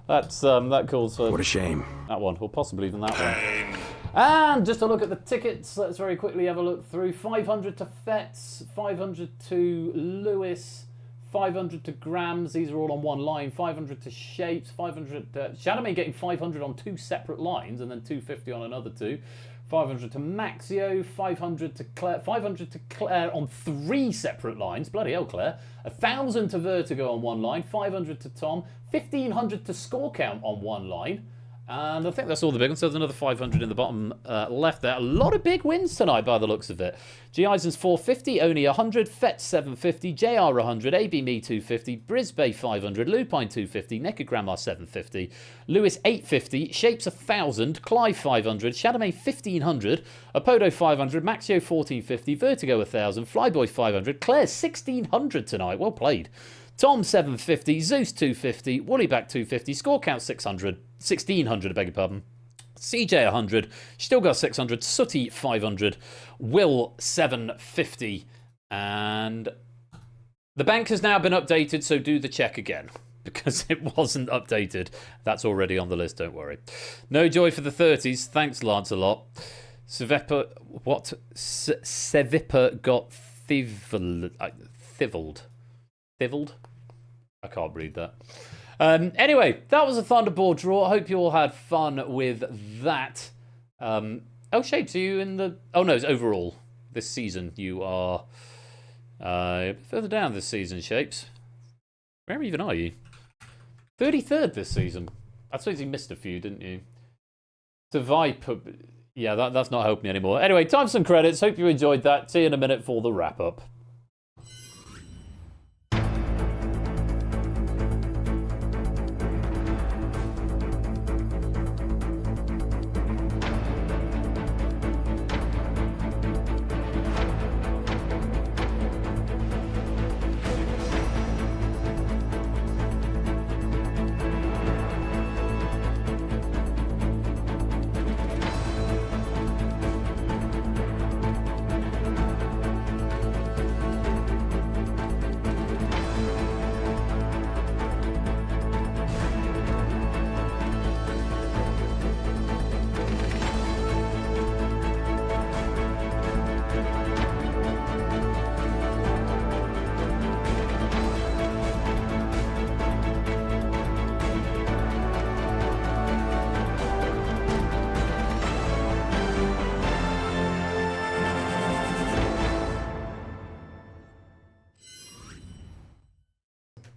That's that calls for... What a shame. That one, or possibly even that one. And just to look at the tickets, let's very quickly have a look through. 500 to Fetz, 500 to Lewis, 500 to Grams, these are all on one line, 500 to Shapes, 500 Shadowmane getting 500 on 2 separate lines and then 250 on another 2. 500 to Maxio, 500 to Claire, 500 to Claire on 3 separate lines, bloody hell Claire, 1,000 to Vertigo on one line, 500 to Tom, 1,500 to Score Count on one line. And I think that's all the big ones. So there's another 500 in the bottom left there. A lot of big wins tonight by the looks of it. G. Eisen's 450, Oni 100, Fetz 750, JR 100, AB Me 250, Brisbane 500, Lupine 250, Naked Grandma 750, Lewis 850, Shapes 1,000, Clive 500, Shadowmane 1,500, Apodo 500, Maxio 1,450, Vertigo 1,000, Flyboy 500, Claire 1,600 tonight. Well played. Tom 750, Zeus 250, Woollyback 250, Score Count 600, 1,600, I beg your pardon. CJ 100, still got 600, Sooty 500, Will 750, and the bank has now been updated, so do the check again. because it wasn't updated. That's already on the list, don't worry. No joy for the 30s. Thanks, Lancelot. Sevipa, what? Sevipa got thiveled. Thiveled? I can't read that. Anyway, that was a Thunderbolt draw. I hope you all had fun with that. Shapes, are you in the... Oh, no, it's overall. This season, you are further down this season, Shapes. Where even are you? 33rd this season. I suppose you missed a few, didn't you? Yeah, that's not helping me anymore. Anyway, time for some credits. Hope you enjoyed that. See you in a minute for the wrap-up.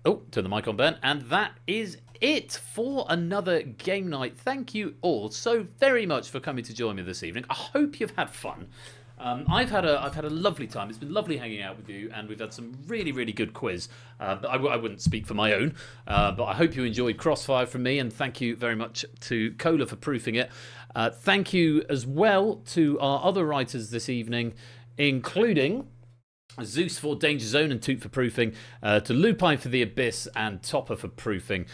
Oh, turn the mic on, Ben. And that is it for another game night. Thank you all so very much for coming to join me this evening. I hope you've had fun. I've had a lovely time. It's been lovely hanging out with you, and we've had some really, really good quiz. I wouldn't speak for my own, but I hope you enjoyed Crossfire from me, and thank you very much to Cola for proofing it. Thank you as well to our other writers this evening, including Zeus for DangerZone and Toot for proofing, to Lupine for the Abyss, and Topper for proofing.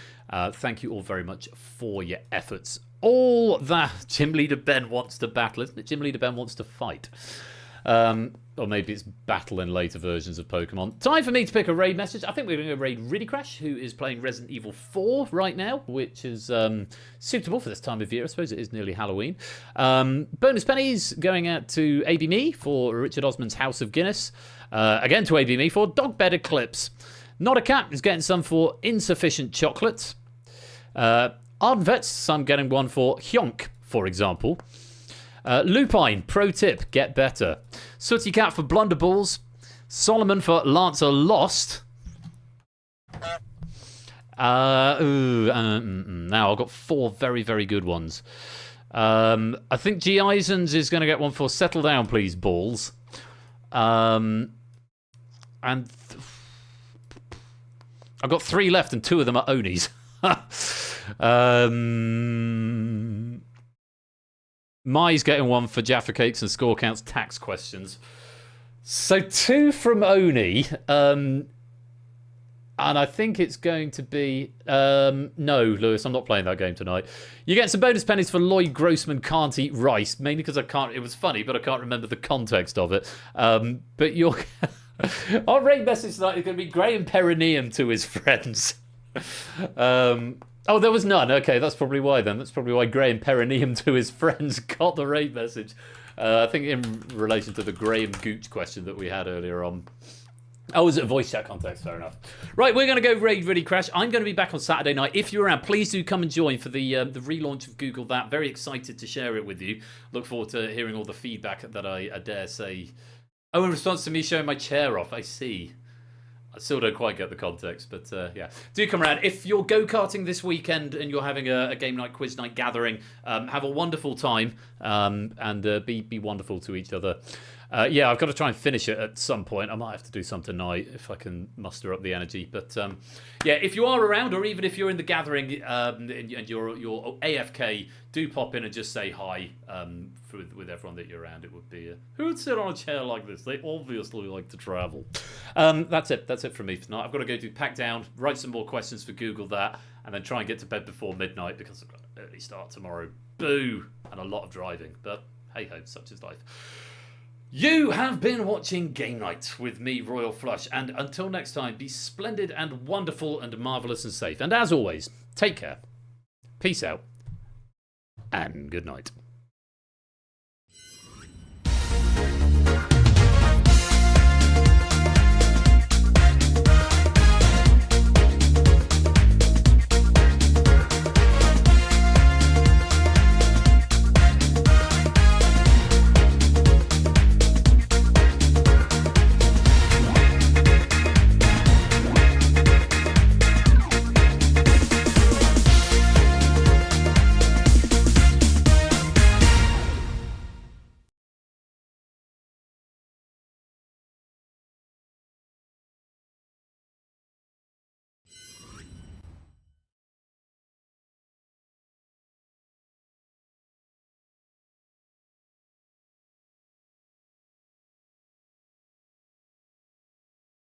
Thank you all very much for your efforts. All that Gym Leader Ben wants to battle, isn't it? Gym Leader Ben wants to fight. Or maybe it's battle in later versions of Pokemon. Time for me to pick a raid message. I think we're going to raid Riddy Crash, who is playing Resident Evil 4 right now, which is suitable for this time of year. I suppose it is nearly Halloween. Bonus pennies going out to AB Me for Richard Osman's House of Guinness. Again to AB Me for Dog Bed Eclipse. Not a Cat is getting some for Insufficient Chocolate. Arden Vets, I'm getting one for Hyonk, for example. Lupine, pro tip, get better. Sooty Cat for Blunderballs. Solomon for Lancer Lost. Now I've got 4 very, very good ones. I think G. Eisens is going to get one for Settle Down, Please, Balls. And I've got 3 left, and 2 of them are Onis. Mai's getting one for Jaffa Cakes and Score Counts tax questions. So 2 from Oni. And I think it's going to be... no, Lewis, I'm not playing that game tonight. You get some bonus pennies for Lloyd Grossman Can't Eat Rice, mainly because I can't... It was funny, but I can't remember the context of it. But you're... Our raid message tonight is going to be Graham Perineum to his friends. Oh, there was none. Okay, that's probably why then. That's probably why Graham Perineum to his friends got the raid message. I think in relation to the Graham Gooch question that we had earlier on. Oh, was it a voice chat context? Fair enough. Right, we're going to go raid Riddy Crash. I'm going to be back on Saturday night. If you're around, please do come and join for the relaunch of Google That. Very excited to share it with you. Look forward to hearing all the feedback that I dare say. Oh, in response to me showing my chair off. I see. I still don't quite get the context, but yeah. Do come around. If you're go-karting this weekend and you're having a game night, quiz night gathering, have a wonderful time and be wonderful to each other. Yeah, I've got to try and finish it at some point. I might have to do some tonight if I can muster up the energy. But yeah, if you are around, or even if you're in the gathering and you're AFK, do pop in and just say hi with everyone that you're around. It would be who would sit on a chair like this? They obviously like to travel. That's it. That's it from me for tonight. I've got to go do pack down, write some more questions for Google That, and then try and get to bed before midnight because I've got an early start tomorrow. Boo! And a lot of driving. But hey ho, such is life. You have been watching Game Night with me, Royal Flush, and until next time, be splendid and wonderful and marvellous and safe. And as always, take care, peace out, and good night.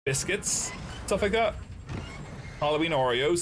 Biscuits, stuff like that. Halloween Oreos.